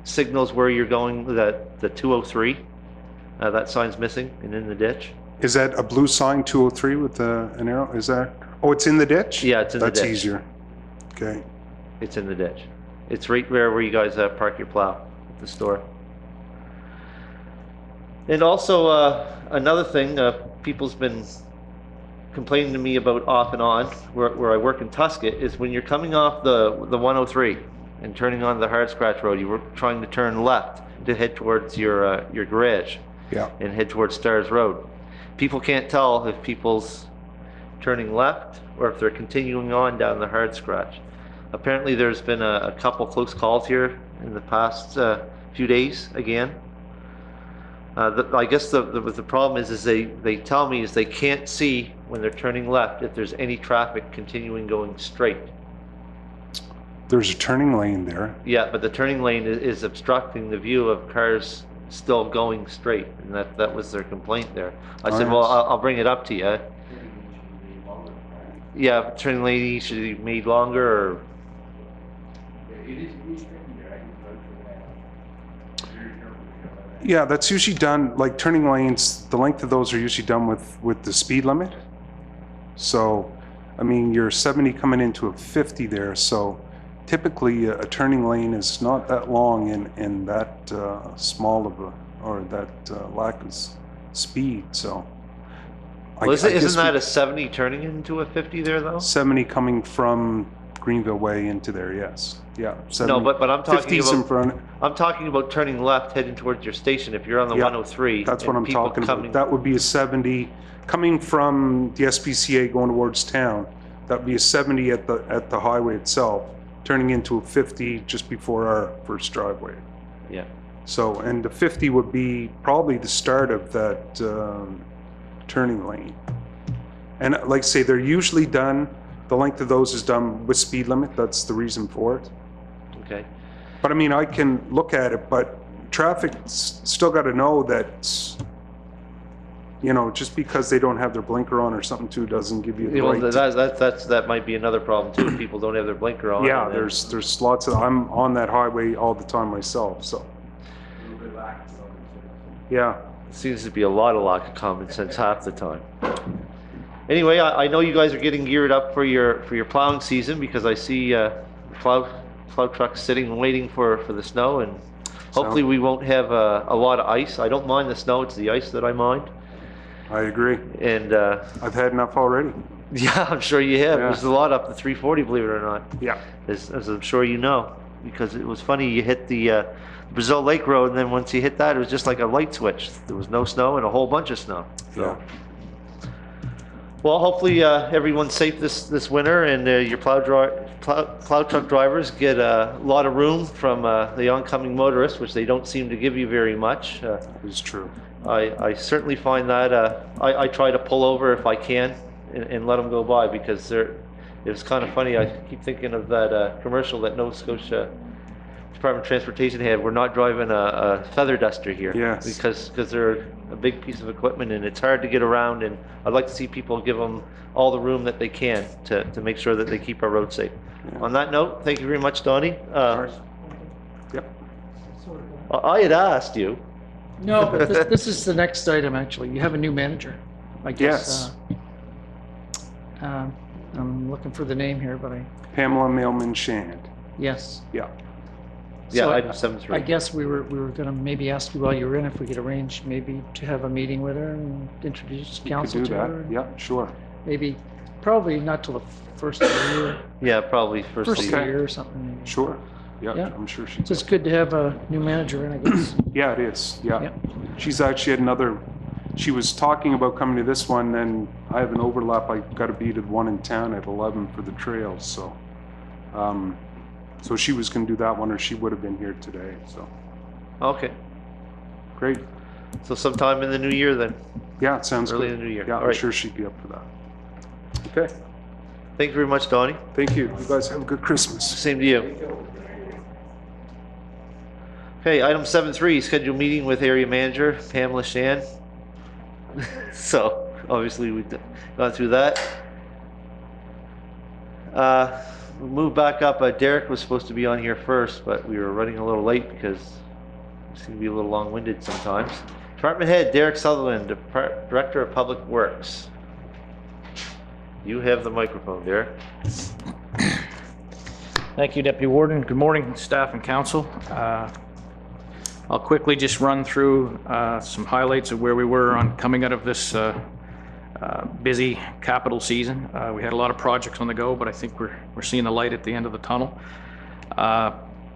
Speaker 1: signals where you're going, the 203. That sign's missing and in the ditch.
Speaker 6: Is that a blue sign, 203 with an arrow? Is that? Oh, it's in the ditch?
Speaker 1: Yeah, it's in the
Speaker 6: That's
Speaker 1: ditch.
Speaker 6: easier. Okay.
Speaker 1: It's in the ditch. It's right where you guys park your plow at the store. And also, another thing, people's been complaining to me about off and on, where I work in Tuscott, is when you're coming off the 103 and turning on the hard scratch road, you were trying to turn left to head towards your garage
Speaker 6: Yeah.
Speaker 1: and head towards Stars Road. People can't tell if people's turning left or if they're continuing on down the hard scratch. Apparently there's been a couple close calls here in the past few days again. I guess the problem is they tell me is they can't see when they're turning left if there's any traffic continuing going straight.
Speaker 6: There's a turning lane there.
Speaker 1: Yeah, but the turning lane is obstructing the view of cars still going straight, and that was their complaint there. I said, well, I'll bring it up to you. Yeah, turning lane should be made longer, or
Speaker 6: Yeah, that's usually done, like turning lanes, the length of those are usually done with the speed limit. So, I mean, you're 70 coming into a 50 there, so typically a turning lane is not that long in that small of a, or that lack of speed, so.
Speaker 1: well, isn't that a 70 turning into a 50 there though?
Speaker 6: 70 coming from Greenville Way into there, yes. Yeah. 70.
Speaker 1: No, but I'm talking
Speaker 6: 50's in
Speaker 1: about
Speaker 6: front.
Speaker 1: I'm talking about turning left heading towards your station. If you're on the
Speaker 6: Yeah,
Speaker 1: 103,
Speaker 6: That's what
Speaker 1: and
Speaker 6: I'm
Speaker 1: people
Speaker 6: talking
Speaker 1: coming,
Speaker 6: about. That would be a 70, coming from the SPCA going towards town. That would be a 70 at the highway itself, turning into a 50 just before our first driveway.
Speaker 1: Yeah.
Speaker 6: So, and the 50 would be probably the start of that turning lane. And like I say, they're usually done, the length of those is done with speed limit. That's the reason for it.
Speaker 1: Okay.
Speaker 6: But I mean, I can look at it, but traffic's still got to know that, you know, just because they don't have their blinker on or something too doesn't give you the
Speaker 1: Well,
Speaker 6: right to-
Speaker 1: that might be another problem too. People don't have their blinker on.
Speaker 6: Yeah,
Speaker 1: and then-
Speaker 6: there's lots of, I'm on that highway all the time myself, so. Yeah,
Speaker 1: seems to be a lot of lack of common sense half the time. Anyway, I know you guys are getting geared up for your plowing season because I see plow trucks sitting and waiting for the snow, and hopefully we won't have a lot of ice. I don't mind the snow; it's the ice that I mind.
Speaker 6: I agree.
Speaker 1: And
Speaker 6: I've had enough already.
Speaker 1: yeah, I'm sure you have.
Speaker 6: Yeah.
Speaker 1: There's a lot up to 340, believe it or not.
Speaker 6: Yeah.
Speaker 1: As I'm sure you know, because it was funny. You hit the Brazil Lake Road, and then once you hit that, it was just like a light switch. There was no snow and a whole bunch of snow. So.
Speaker 6: Yeah.
Speaker 1: Well, hopefully everyone's safe this winter, and your plow truck drivers get a lot of room from the oncoming motorists, which they don't seem to give you very much.
Speaker 6: It's true.
Speaker 1: I certainly find that I try to pull over if I can and let them go by, because it's kind of funny. I keep thinking of that commercial that Nova Scotia Department of Transportation had. We're not driving a feather duster here.
Speaker 6: Yes.
Speaker 1: Because they're a big piece of equipment and it's hard to get around, and I'd like to see people give them all the room that they can to make sure that they keep our roads safe.
Speaker 6: Yeah.
Speaker 1: On that note, thank you very much, Donnie.
Speaker 6: Yep.
Speaker 1: I had asked you.
Speaker 8: No, but this is the next item, actually. You have a new manager, I guess. I'm looking for the name here, but
Speaker 6: Pamela Mailman Shand.
Speaker 8: yes.
Speaker 6: Yeah.
Speaker 1: Yeah,
Speaker 8: So
Speaker 1: item
Speaker 8: I
Speaker 1: 7.3.
Speaker 8: guess we were gonna maybe ask you while you were in if we could arrange maybe to have a meeting with her and introduce
Speaker 6: You
Speaker 8: council
Speaker 6: could do
Speaker 8: to
Speaker 6: that.
Speaker 8: her.
Speaker 6: Yeah, sure.
Speaker 8: Maybe probably not till the first of the year,
Speaker 1: Yeah, probably first of
Speaker 8: first
Speaker 1: the
Speaker 8: of the
Speaker 1: year.
Speaker 8: year or something.
Speaker 6: Sure. Yeah,
Speaker 8: Yeah.
Speaker 6: I'm sure she
Speaker 8: So it's good to have a new manager in, I guess.
Speaker 6: Yeah, it is. Yeah.
Speaker 8: Yeah.
Speaker 6: She's actually had another, she was talking about coming to this one, and I have an overlap. I got to be to the one in town at 11 for the trails. So, so she was going to do that one, or she would have been here today. So,
Speaker 1: Okay,
Speaker 6: great.
Speaker 1: so sometime in the new year then.
Speaker 6: Yeah, it sounds
Speaker 1: Early
Speaker 6: good.
Speaker 1: in the new year.
Speaker 6: Yeah,
Speaker 1: All
Speaker 6: I'm
Speaker 1: right.
Speaker 6: sure she'd be up for that. Okay.
Speaker 1: Thank you very much, Donnie.
Speaker 6: Thank you. You guys have a good Christmas.
Speaker 1: Same to you. Okay, item 7.3, schedule meeting with area manager Pamela Shan. So, obviously, we've gone through that. We'll move back up. Derek was supposed to be on here first, but we were running a little late because we seem to be a little long-winded sometimes. Department Head Derek Sutherland, Director of Public Works. You have the microphone, Derek.
Speaker 9: Thank you, Deputy Warden. Good morning, staff and council. I'll quickly just run through some highlights of where we were on coming out of this busy capital season. We had a lot of projects on the go, but I think we're seeing the light at the end of the tunnel.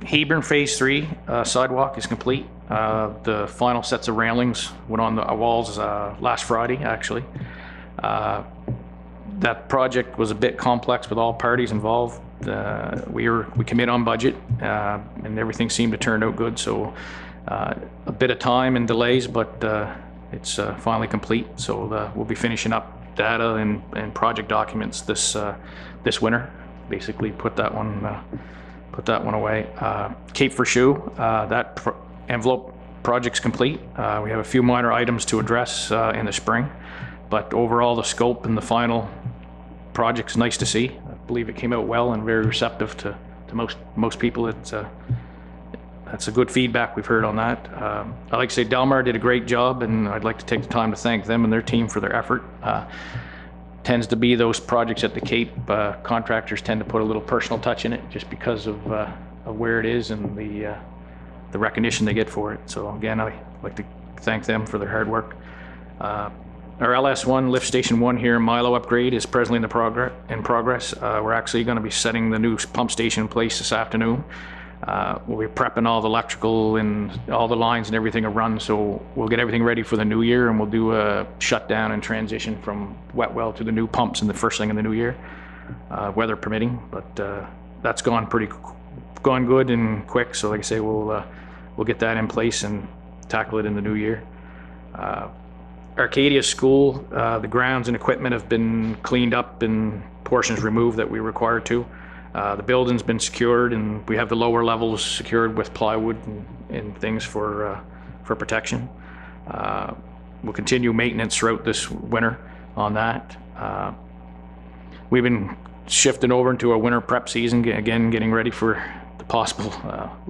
Speaker 9: Hebron Phase 3 sidewalk is complete. The final sets of railings went on the walls last Friday, actually. That project was a bit complex with all parties involved. We commit on budget, and everything seemed to turn out good. So a bit of time and delays, but it's finally complete. So we'll be finishing up data and project documents this winter. Basically, put that one away. Cape for Shoe, that envelope project's complete. We have a few minor items to address in the spring, but overall the scope and the final project's nice to see. I believe it came out well and very receptive to most people. That's a good feedback we've heard on that. I'd like to say Delmar did a great job, and I'd like to take the time to thank them and their team for their effort. Tends to be those projects at the Cape, contractors tend to put a little personal touch in it just because of where it is and the recognition they get for it. So again, I'd like to thank them for their hard work. Our LS1 lift station 1 here in Milo upgrade is presently in progress. We're actually going to be setting the new pump station in place this afternoon. We'll be prepping all the electrical and all the lines and everything to run, so we'll get everything ready for the new year, and we'll do a shutdown and transition from wet well to the new pumps in the first thing in the new year, weather permitting. But that's gone good and quick. So like I say, we'll get that in place and tackle it in the new year. Arcadia School, the grounds and equipment have been cleaned up and portions removed that we required to. The building's been secured, and we have the lower levels secured with plywood and things for protection. We'll continue maintenance throughout this winter on that. We've been shifting over into a winter prep season, again getting ready for the possible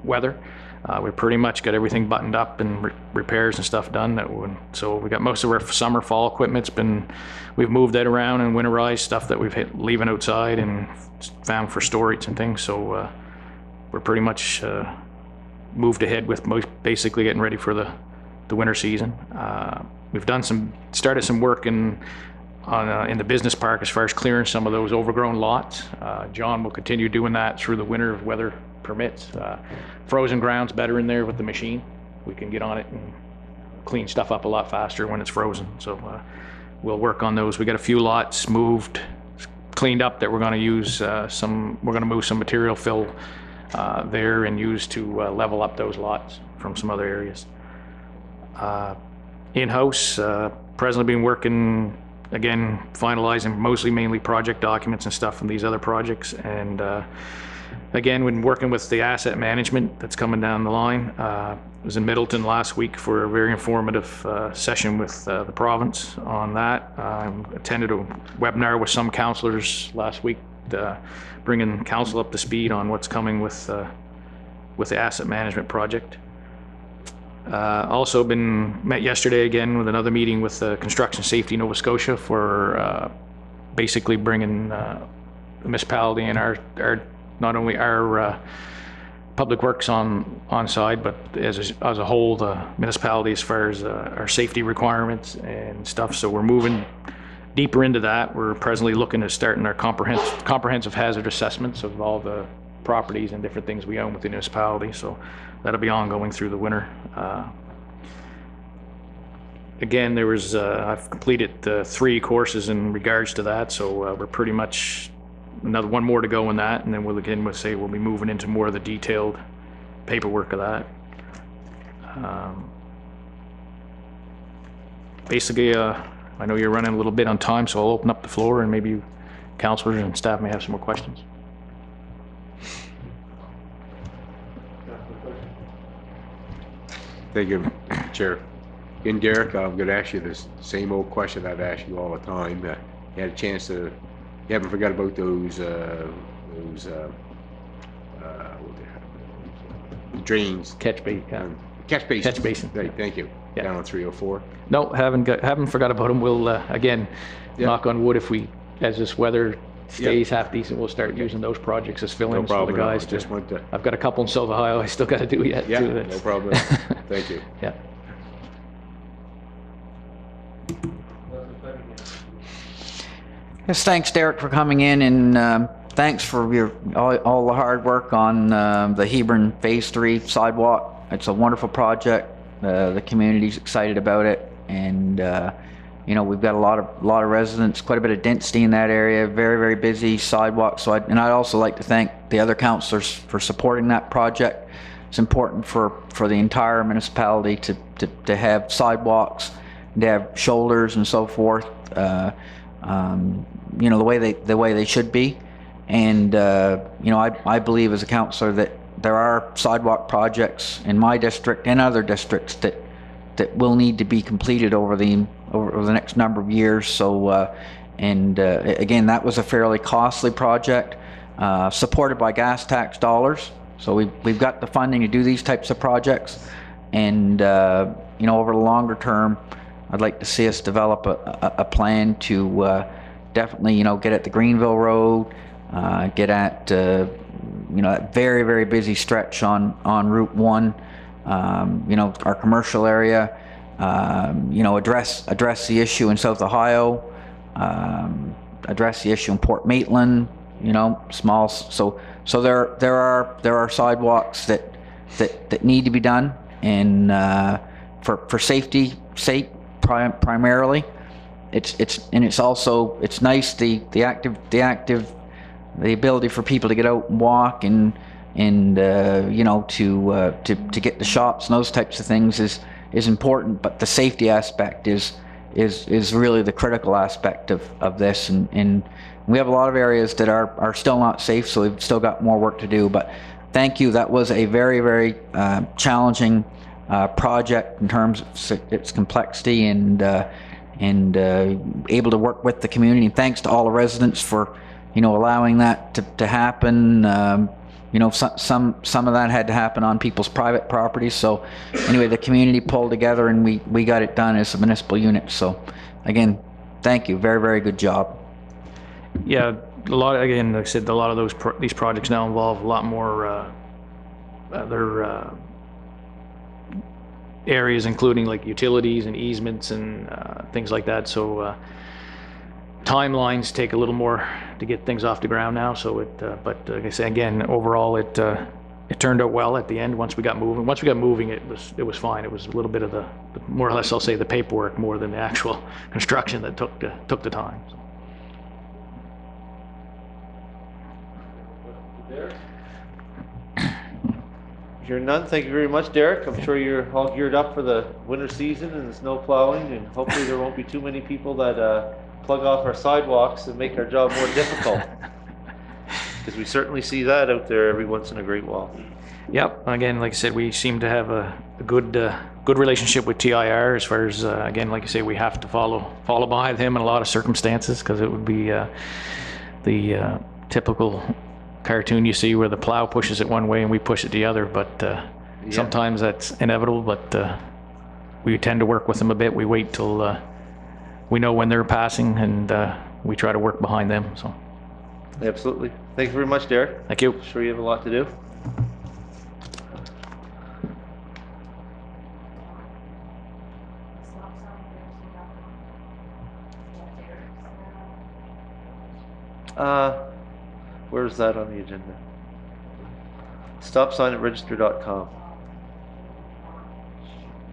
Speaker 9: weather. We pretty much got everything buttoned up and repairs and stuff done. So we got most of our summer, fall equipment's we've moved that around and winterized stuff that we've leaving outside and found for storage and things. So we're pretty much moved ahead with basically getting ready for the winter season. We've started some work in the business park as far as clearing some of those overgrown lots. John will continue doing that through the winter if weather permits. Frozen ground's better in there with the machine. We can get on it and clean stuff up a lot faster when it's frozen. So we'll work on those. We got a few lots cleaned up that we're going to use we're going to move some material fill there and use to level up those lots from some other areas. In-house, presently been working, again, finalizing mainly project documents and stuff from these other projects. And again, when working with the asset management that's coming down the line, I was in Middleton last week for a very informative session with the province on that. Attended a webinar with some councillors last week, bringing council up to speed on what's coming with the asset management project. Also met yesterday again with another meeting with Construction Safety Nova Scotia for basically bringing the municipality and not only our public works on side, but as a whole, the municipality as far as our safety requirements and stuff. So we're moving deeper into that. We're presently looking at starting our comprehensive hazard assessments of all the properties and different things we own within the municipality. So that'll be ongoing through the winter. Again, there was, I've completed 3 courses in regards to that, so we're pretty much another one more to go in that, and then we'll be moving into more of the detailed paperwork of that. Basically, I know you're running a little bit on time, so I'll open up the floor and maybe councilors and staff may have some more questions.
Speaker 5: Thank you, Chair. And Derek, I'm going to ask you this same old question I've asked you all the time. You had a chance to, you haven't forgot about those drains.
Speaker 9: Catch bait, yeah.
Speaker 5: Catch basin.
Speaker 9: Catch basin.
Speaker 5: Right, thank you.
Speaker 9: Yeah.
Speaker 5: Down on 304.
Speaker 9: No, haven't forgot about them. We'll, again, knock on wood, as this weather stays half decent, we'll start using those projects as fill-ins for the guys.
Speaker 5: Just want to.
Speaker 9: I've got a couple in South Ohio I still got to do yet.
Speaker 5: Yeah,
Speaker 9: too.
Speaker 5: no problem. Thank you.
Speaker 9: Yeah.
Speaker 3: Yes, thanks, Derek, for coming in, and thanks for your all the hard work on the Hebron Phase 3 sidewalk. It's a wonderful project. The community's excited about it, and you know, we've got a lot of residents, quite a bit of density in that area. Very, very busy sidewalk. So I'd also like to thank the other councillors for supporting that project. It's important for the entire municipality to have sidewalks, to have shoulders and so forth. You know, the way they should be. And you know, I believe as a councillor that there are sidewalk projects in my district and other districts that will need to be completed over the next number of years. So again, that was a fairly costly project, supported by gas tax dollars. So we've got the funding to do these types of projects, and you know, over the longer term, I'd like to see us develop a plan to definitely, you know, get at the Greenville Road, get at you know, that very, very busy stretch on Route 1, you know, our commercial area, you know, address the issue in South Ohio, address the issue in Port Maitland, you know, small. So there are sidewalks that need to be done, and for safety sake primarily. It's also nice the ability for people to get out and walk and you know, to get the shops and those types of things is important, but the safety aspect is really the critical aspect of this, and we have a lot of areas that are still not safe, so we've still got more work to do. But thank you. That was a very, very challenging project in terms of its complexity, and able to work with the community. And thanks to all the residents for, you know, allowing that to happen. You know, some of that had to happen on people's private properties. So anyway, the community pulled together and we got it done as a municipal unit. So again, thank you. Very, very good job.
Speaker 9: Yeah, again, like I said, a lot of these projects now involve a lot more other areas, including like utilities and easements and things like that. So timelines take a little more to get things off the ground now. So but like I say again, overall it turned out well at the end. Once we got moving, it was fine. It was a little bit of the more or less, I'll say, the paperwork more than the actual construction that took the time. So.
Speaker 1: Hearing none, thank you very much, Derek. I'm sure you're all geared up for the winter season and the snow plowing, and hopefully there won't be too many people that plug off our sidewalks and make our job more difficult. Because we certainly see that out there every once in a great while.
Speaker 9: Yep. Again, like I said, we seem to have a good relationship with TIR as far as again, like I say, we have to follow behind him in a lot of circumstances, because it would be the typical cartoon you see where the plow pushes it one way and we push it the other, but sometimes that's inevitable. But we tend to work with them a bit. We wait till we know when they're passing, and we try to work behind them. So
Speaker 1: absolutely. Thank you very much, Derek.
Speaker 9: Thank you.
Speaker 1: I'm sure you have a lot to do. Where's that on the agenda? Stop sign at register.com.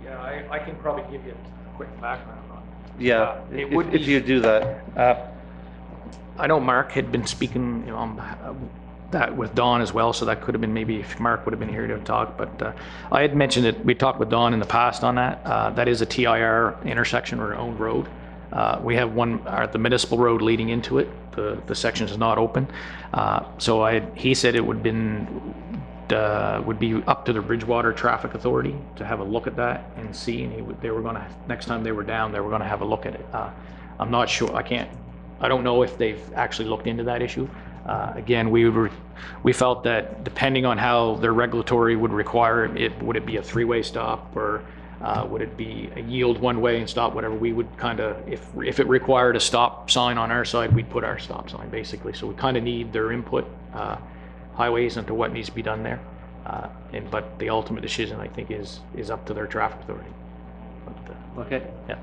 Speaker 9: Yeah, I can probably give you a quick background on it.
Speaker 1: Yeah,
Speaker 9: It would
Speaker 1: if
Speaker 9: be-
Speaker 1: you do that.
Speaker 9: I know Mark had been speaking, that with Don as well, so that could have been maybe if Mark would have been here to talk, but I had mentioned it, we talked with Don in the past on that. That is a TIR intersection or owned road. We have one at the municipal road leading into it. The section is not open. So he said it would be up to the Bridgewater Traffic Authority to have a look at that and see, and they were gonna, next time they were down, they were gonna have a look at it. I'm not sure, I don't know if they've actually looked into that issue. Again, we felt that depending on how their regulatory would require it, would it be a three-way stop, or would it be a yield one way and stop, whatever, we would kind of, if it required a stop sign on our side, we'd put our stop sign basically. So we kind of need their input, highways, into what needs to be done there. But the ultimate decision, I think, is up to their traffic authority. But,
Speaker 1: Okay,
Speaker 9: yeah.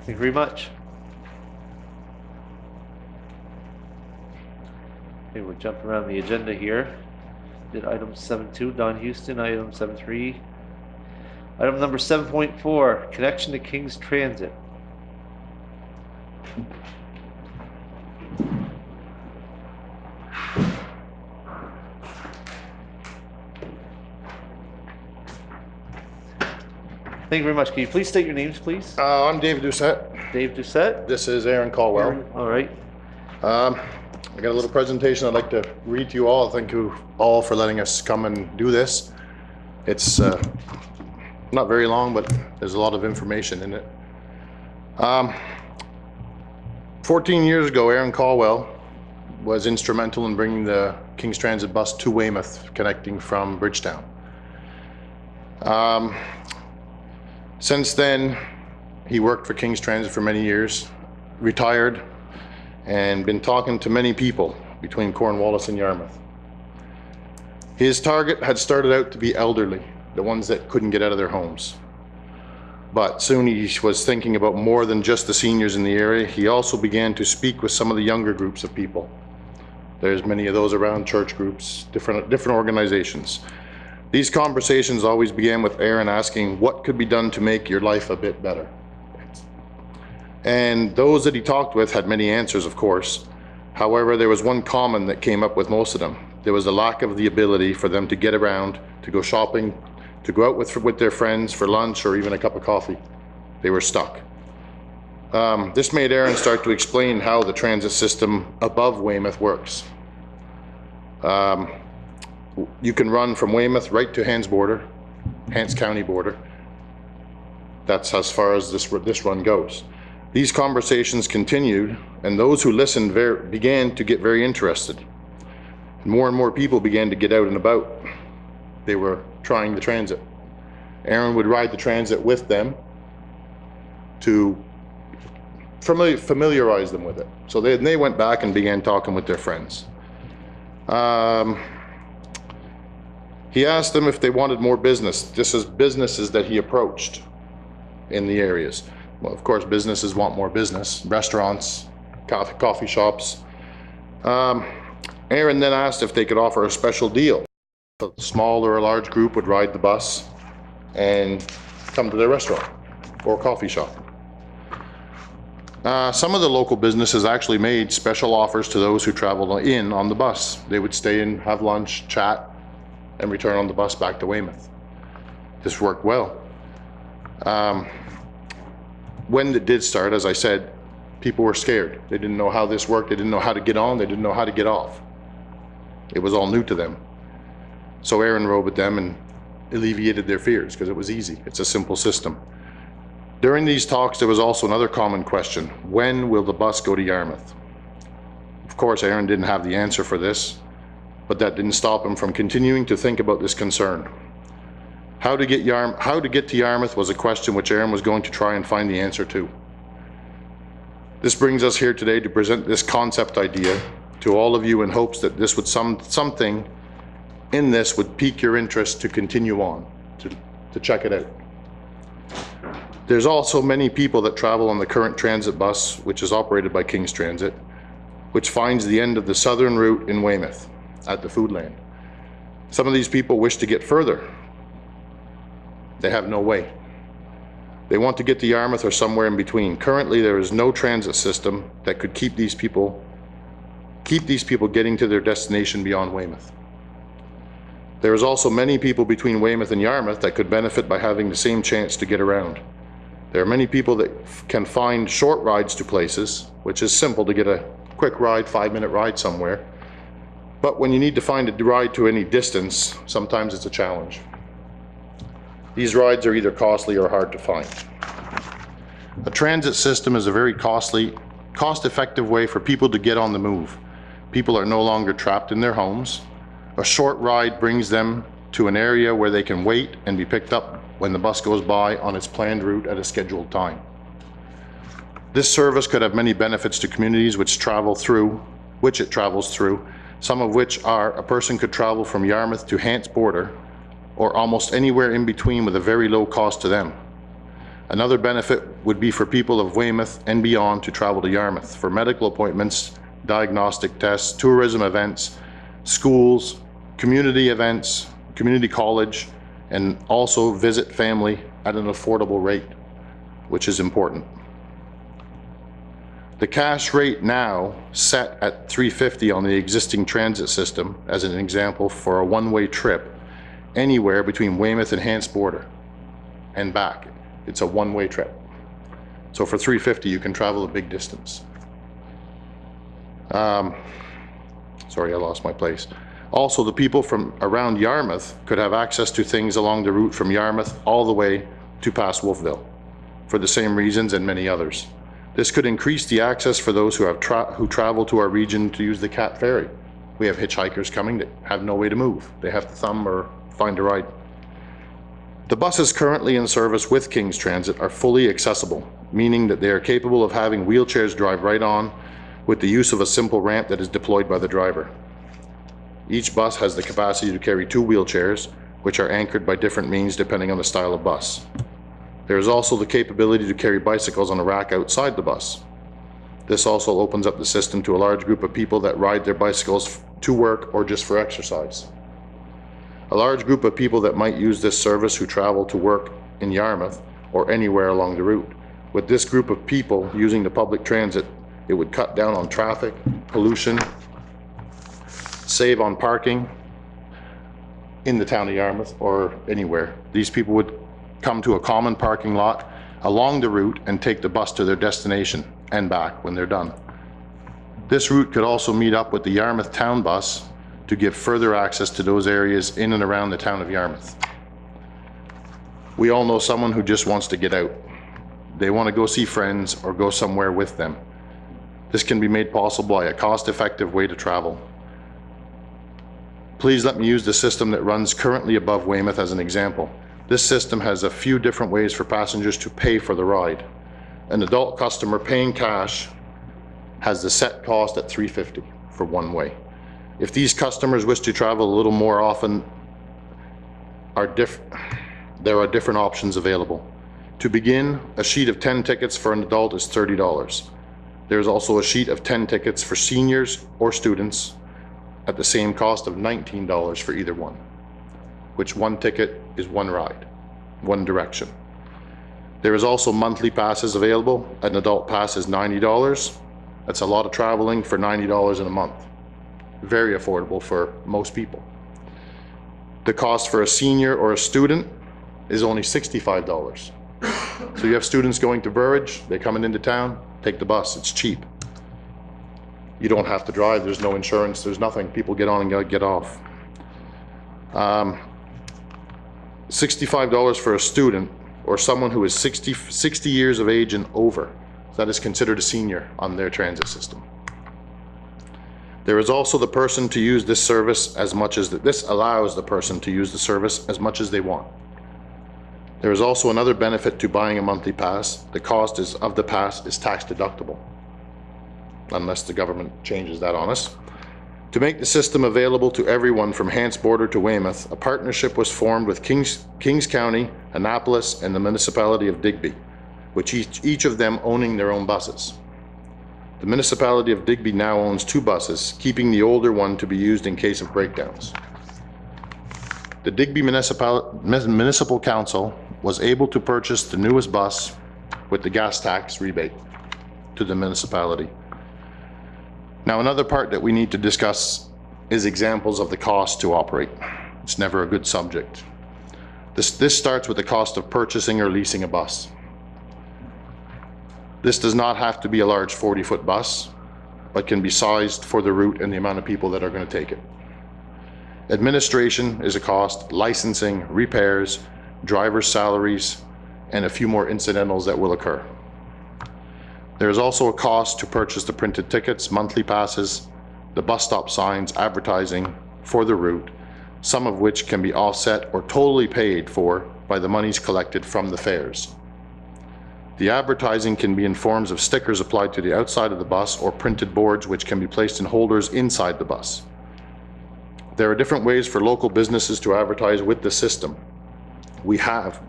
Speaker 1: thank you very much. Okay, we'll jump around the agenda here. Did item 7.2, Don Houston, item 7.3. Item number 7.4, connection to King's Transit. Thank you very much. Can you please state your names, please?
Speaker 10: I'm David Doucette.
Speaker 1: Dave Doucette?
Speaker 10: This is Aaron Caldwell.
Speaker 1: All right.
Speaker 10: I got a little presentation I'd like to read to you all. Thank you all for letting us come and do this. It's not very long, but there's a lot of information in it. 14 years ago, Aaron Caldwell was instrumental in bringing the King's Transit bus to Weymouth, connecting from Bridgetown. Since then, he worked for King's Transit for many years, retired, and been talking to many people between Cornwallis and Yarmouth. His target had started out to be elderly, the ones that couldn't get out of their homes. But soon he was thinking about more than just the seniors in the area. He also began to speak with some of the younger groups of people. There's many of those around, church groups, different organizations. These conversations always began with Aaron asking what could be done to make your life a bit better. And those that he talked with had many answers, of course. However, there was one common that came up with most of them. There was a lack of the ability for them to get around, to go shopping, to go out with their friends for lunch or even a cup of coffee. They were stuck. This made Aaron start to explain how the transit system above Weymouth works. You can run from Weymouth right to Hants County border. That's as far as this run goes. These conversations continued, and those who listened began to get very interested. More and more people began to get out and about. They were trying the transit. Aaron would ride the transit with them to familiarize them with it. So they went back and began talking with their friends. He asked them if they wanted more business. This is businesses that he approached in the areas. Well, of course, businesses want more business. Restaurants, coffee shops. Aaron then asked if they could offer a special deal. A small or a large group would ride the bus and come to their restaurant or coffee shop. Some of the local businesses actually made special offers to those who traveled in on the bus. They would stay and have lunch, chat, and return on the bus back to Weymouth. This worked well. When it did start, as I said, people were scared. They didn't know how this worked. They didn't know how to get on. They didn't know how to get off. It was all new to them. So Aaron rode with them and alleviated their fears because it was easy. It's a simple system. During these talks, there was also another common question. When will the bus go to Yarmouth? Of course, Aaron didn't have the answer for this, but that didn't stop him from continuing to think about this concern. How to get to Yarmouth was a question which Aaron was going to try and find the answer to. This brings us here today to present this concept idea to all of you in hopes that this would something in this would pique your interest to continue on, to check it out. There's also many people that travel on the current transit bus, which is operated by King's Transit, which finds the end of the southern route in Weymouth at the Foodland. Some of these people wish to get further. They have no way. They want to get to Yarmouth or somewhere in between. Currently, there is no transit system that could keep these people getting to their destination beyond Weymouth. There is also many people between Weymouth and Yarmouth that could benefit by having the same chance to get around. There are many people that can find short rides to places, which is simple to get a quick ride, 5-minute ride somewhere. But when you need to find a ride to any distance, sometimes it's a challenge. These rides are either costly or hard to find. A transit system is a very costly, cost-effective way for people to get on the move. People are no longer trapped in their homes. A short ride brings them to an area where they can wait and be picked up when the bus goes by on its planned route at a scheduled time. This service could have many benefits to communities which it travels through, some of which are a person could travel from Yarmouth to Hants border or almost anywhere in between with a very low cost to them. Another benefit would be for people of Weymouth and beyond to travel to Yarmouth for medical appointments, diagnostic tests, tourism events, schools, community events, community college, and also visit family at an affordable rate, which is important. The cash rate now set at $3.50 on the existing transit system, as an example, for a one-way trip anywhere between Weymouth and Hants border and back. It's a one-way trip. So for $3.50 you can travel a big distance. Sorry, I lost my place. Also, the people from around Yarmouth could have access to things along the route from Yarmouth all the way to past Wolfville for the same reasons and many others. This could increase the access for those who travel to our region to use the Cat Ferry. We have hitchhikers coming that have no way to move. They have to thumb or find a ride. The buses currently in service with King's Transit are fully accessible, meaning that they are capable of having wheelchairs drive right on with the use of a simple ramp that is deployed by the driver. Each bus has the capacity to carry 2 wheelchairs, which are anchored by different means depending on the style of bus. There is also the capability to carry bicycles on a rack outside the bus. This also opens up the system to a large group of people that ride their bicycles to work or just for exercise. A large group of people that might use this service who travel to work in Yarmouth or anywhere along the route. With this group of people using the public transit, it would cut down on traffic, pollution, save on parking in the town of Yarmouth or anywhere. These people would come to a common parking lot along the route and take the bus to their destination and back when they're done. This route could also meet up with the Yarmouth town bus to give further access to those areas in and around the town of Yarmouth. We all know someone who just wants to get out. They want to go see friends or go somewhere with them. This can be made possible by a cost-effective way to travel. Please let me use the system that runs currently above Weymouth as an example. This system has a few different ways for passengers to pay for the ride. An adult customer paying cash has the set cost at $3.50 for one way. If these customers wish to travel a little more often, there are different options available. To begin, a sheet of 10 tickets for an adult is $30. There's also a sheet of 10 tickets for seniors or students at the same cost of $19 for either one, which one ticket is one ride, one direction. There is also monthly passes available. An adult pass is $90. That's a lot of traveling for $90 in a month. Very affordable for most people. The cost for a senior or a student is only $65. So you have students going to Burridge, they're coming into town, take the bus, it's cheap. You don't have to drive, there's no insurance, there's nothing. People get on and get off. $65 for a student or someone who is 60 years of age and over. That is considered a senior on their transit system. There is also the person to use this service as much as this allows the person to use the service as much as they want. There is also another benefit to buying a monthly pass. The cost of the pass is tax deductible, unless the government changes that on us. To make the system available to everyone from Hants border to Weymouth, a partnership was formed with Kings County, Annapolis, and the municipality of Digby which each of them owning their own buses. The municipality of Digby now owns 2 buses, keeping the older one to be used in case of breakdowns. The Digby Municipal Council was able to purchase the newest bus with the gas tax rebate to the municipality. Now, another part that we need to discuss is examples of the cost to operate. It's never a good subject. This starts with the cost of purchasing or leasing a bus. This does not have to be a large 40-foot bus, but can be sized for the route and the amount of people that are going to take it. Administration is a cost, licensing, repairs, driver salaries, and a few more incidentals that will occur. There is also a cost to purchase the printed tickets, monthly passes, the bus stop signs, advertising for the route, some of which can be offset or totally paid for by the monies collected from the fares. The advertising can be in forms of stickers applied to the outside of the bus or printed boards which can be placed in holders inside the bus. There are different ways for local businesses to advertise with the system. We have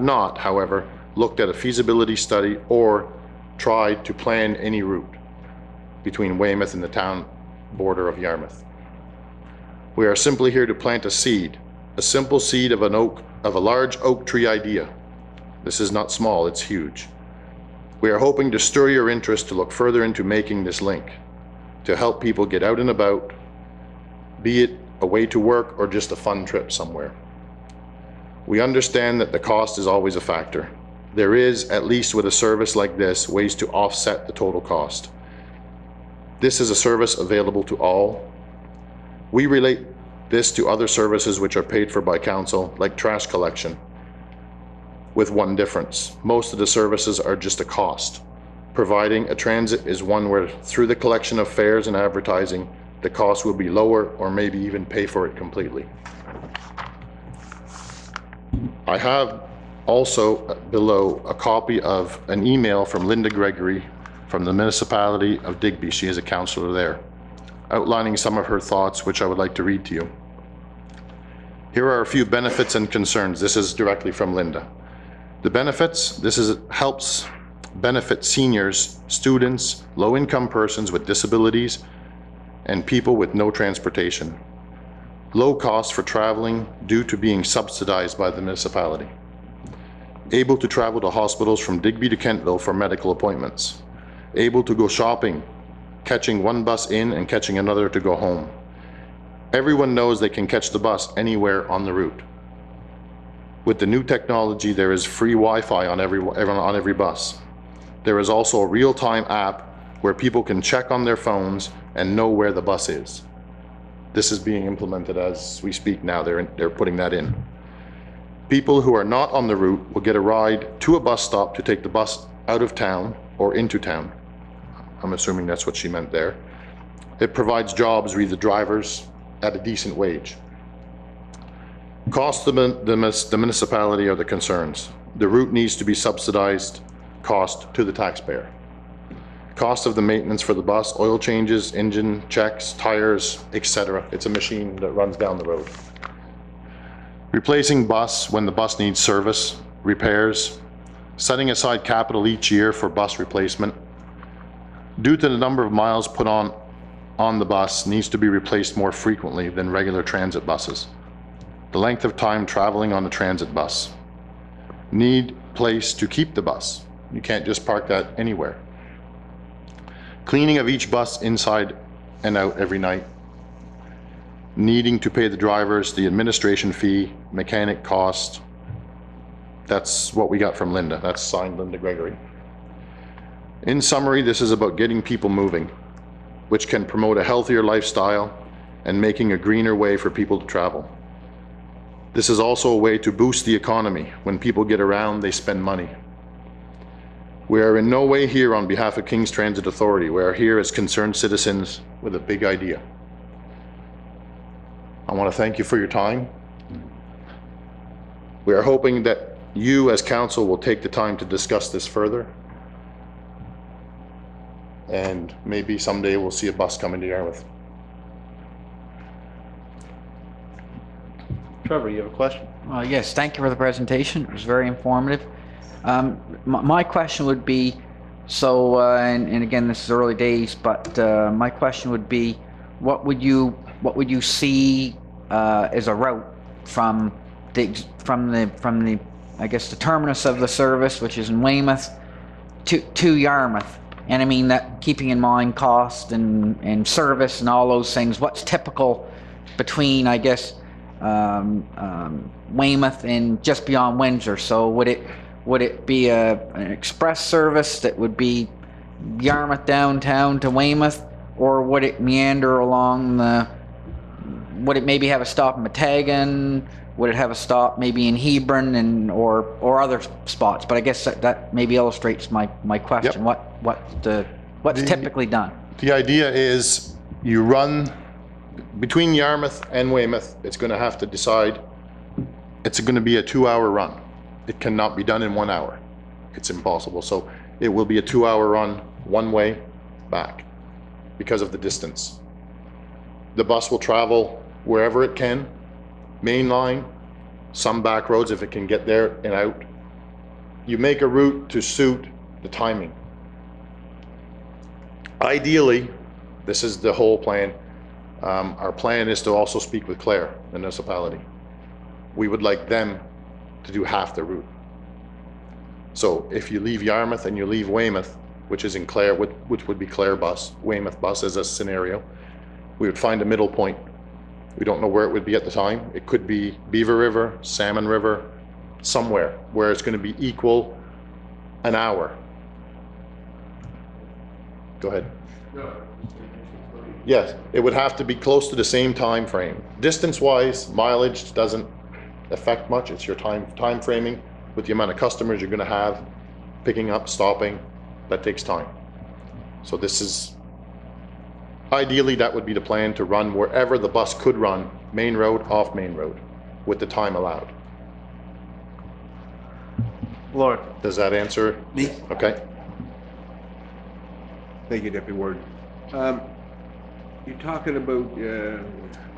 Speaker 10: not, however, looked at a feasibility study or tried to plan any route between Weymouth and the town border of Yarmouth. We are simply here to plant a seed, a simple seed of a large oak tree idea. This is not small, it's huge. We are hoping to stir your interest to look further into making this link, to help people get out and about, be it a way to work or just a fun trip somewhere. We understand that the cost is always a factor. There is, at least with a service like this, ways to offset the total cost. This is a service available to all. We relate this to other services which are paid for by council, like trash collection, with one difference. Most of the services are just a cost. Providing a transit is one where, through the collection of fares and advertising, the cost will be lower or maybe even pay for it completely. I have also below a copy of an email from Linda Gregory from the municipality of Digby. She is a councillor there, outlining some of her thoughts, which I would like to read to you. Here are a few benefits and concerns. This is directly from Linda. The benefits, helps benefit seniors, students, low-income persons with disabilities, and people with no transportation. Low cost for traveling due to being subsidized by the municipality. Able to travel to hospitals from Digby to Kentville for medical appointments. Able to go shopping, catching one bus in and catching another to go home. Everyone knows they can catch the bus anywhere on the route. With the new technology, there is free Wi-Fi on every bus. There is also a real-time app where people can check on their phones and know where the bus is. This is being implemented as we speak now. They're putting that in. People who are not on the route will get a ride to a bus stop to take the bus out of town or into town. I'm assuming that's what she meant there. It provides jobs for the drivers at a decent wage. Cost to the municipality are the concerns. The route needs to be subsidized cost to the taxpayer. Cost of the maintenance for the bus, oil changes, engine checks, tires, etc. It's a machine that runs down the road. Replacing bus when the bus needs service, repairs, setting aside capital each year for bus replacement. Due to the number of miles put on the bus needs to be replaced more frequently than regular transit buses. The length of time traveling on the transit bus. Need place to keep the bus. You can't just park that anywhere. Cleaning of each bus inside and out every night. Needing to pay the drivers the administration fee, mechanic cost. That's what we got from Linda. That's signed Linda Gregory. In summary, this is about getting people moving, which can promote a healthier lifestyle and making a greener way for people to travel. This is also a way to boost the economy. When people get around, they spend money. We are in no way here on behalf of King's Transit Authority. We are here as concerned citizens with a big idea. I want to thank you for your time. We are hoping that you as council will take the time to discuss this further. And maybe someday we'll see a bus coming to Yarmouth.
Speaker 1: Trevor, you have a question?
Speaker 3: Yes, thank you for the presentation. It was very informative. My question would be, so, and again, this is early days, but my question would be, what would you see as a route from the I guess the terminus of the service, which is in Weymouth, to Yarmouth? And I mean that keeping in mind cost and service and all those things. What's typical between, I guess, Weymouth and just beyond Windsor? So would it be an express service that would be Yarmouth downtown to Weymouth, or would it meander along would it maybe have a stop in Metagan? Would it have a stop maybe in Hebron or other spots? But I guess that maybe illustrates my question.
Speaker 10: Yep.
Speaker 3: What's typically done?
Speaker 10: The idea is you run between Yarmouth and Weymouth. It's going to have to decide. It's going to be a 2-hour run. It cannot be done in 1 hour. It's impossible. So it will be a 2-hour run, one way back, because of the distance. The bus will travel wherever it can, main line, some back roads if it can get there and out. You make a route to suit the timing. Ideally, this is the whole plan. Our plan is to also speak with Clare, the municipality. We would like them to do half the route. So if you leave Yarmouth and you leave Weymouth, which is in Clare, which would be Clare bus, Weymouth bus as a scenario, we would find a middle point. We don't know where it would be at the time. It could be Beaver River, Salmon River, somewhere where it's going to be equal an hour. Go ahead. Yes, it would have to be close to the same time frame. Distance-wise, mileage doesn't affect much. It's your time framing with the amount of customers you're going to have, picking up, stopping. That takes time. So this is, ideally, that would be the plan, to run wherever the bus could run, main road, off main road, with the time allowed.
Speaker 1: Lauren?
Speaker 10: Does that answer?
Speaker 5: Me?
Speaker 10: Okay.
Speaker 5: Thank you, Deputy Warden. You're talking about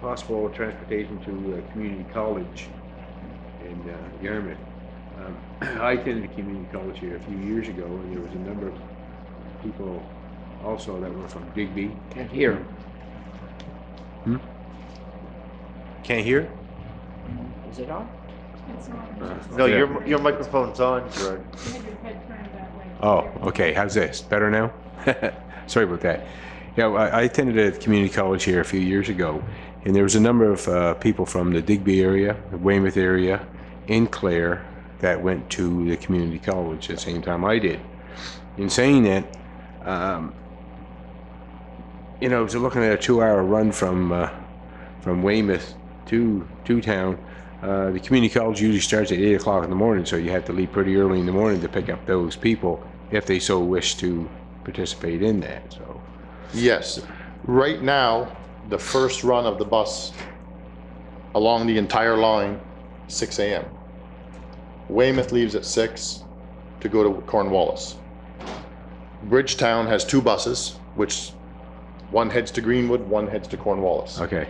Speaker 5: possible transportation to community college in Yarmouth. I attended a community college here a few years ago, and there was a number of people also that were from Digby.
Speaker 4: Can't hear him.
Speaker 5: Can't hear?
Speaker 4: Is it on?
Speaker 1: No, your microphone's on, Gerard.
Speaker 5: Oh, okay. How's this? Better now? Sorry about that. Yeah, I attended a community college here a few years ago, and there was a number of people from the Digby area, the Weymouth area, in Clare that went to the community college at the same time I did. In saying that, you know, so looking at a 2-hour run from Weymouth to town, the community college usually starts at 8 o'clock in the morning, so you have to leave pretty early in the morning to pick up those people if they so wish to participate in that. So
Speaker 10: Yes. Right now, the first run of the bus along the entire line, 6 a.m. Weymouth leaves at 6 to go to Cornwallis. Bridgetown has 2 buses, which one heads to Greenwood, one heads to Cornwallis.
Speaker 5: okay,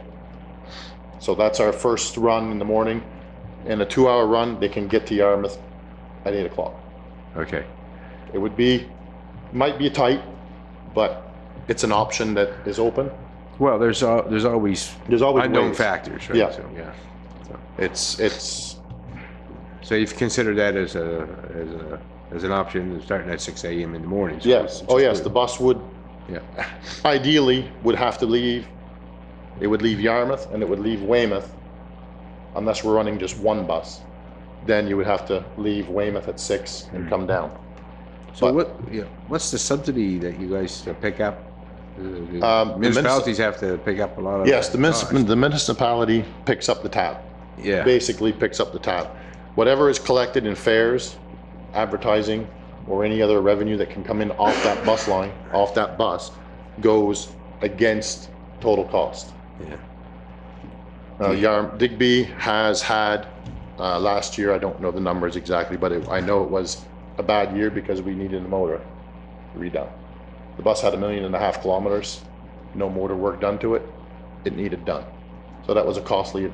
Speaker 10: So that's our first run in the morning. In a 2-hour run, they can get to Yarmouth at 8 o'clock.
Speaker 5: okay.
Speaker 10: It would be, might be tight, but it's an option that is open.
Speaker 5: Well, there's always
Speaker 10: There's always
Speaker 5: unknown
Speaker 10: ways.
Speaker 5: factors, right?
Speaker 10: Yeah.
Speaker 5: So, yeah.
Speaker 10: It's
Speaker 5: So you've considered that as an option, starting at 6 a.m. in the morning? So
Speaker 10: yes.
Speaker 5: it's
Speaker 10: Oh yes,
Speaker 5: good.
Speaker 10: the bus would
Speaker 5: Yeah.
Speaker 10: ideally would have to leave. It would leave Yarmouth and it would leave Weymouth, unless we're running just one bus. Then you would have to leave Weymouth at 6 and come down.
Speaker 5: So
Speaker 10: But-
Speaker 5: what's the subsidy that you guys pick up? The
Speaker 10: the
Speaker 5: municipalities have to pick up a lot of.
Speaker 10: Yes,
Speaker 5: that
Speaker 10: the municipality picks up the tab.
Speaker 5: cost. Yeah.
Speaker 10: Basically picks up the tab. Whatever is collected in fares, advertising, or any other revenue that can come in off that bus line, off that bus, goes against total cost.
Speaker 5: Yeah.
Speaker 10: Digby has had, last year, I don't know the numbers exactly, but I know it was a bad year because we needed the motor redone. The bus had 1.5 million kilometers, no motor work done to it. It needed done. So that was a costly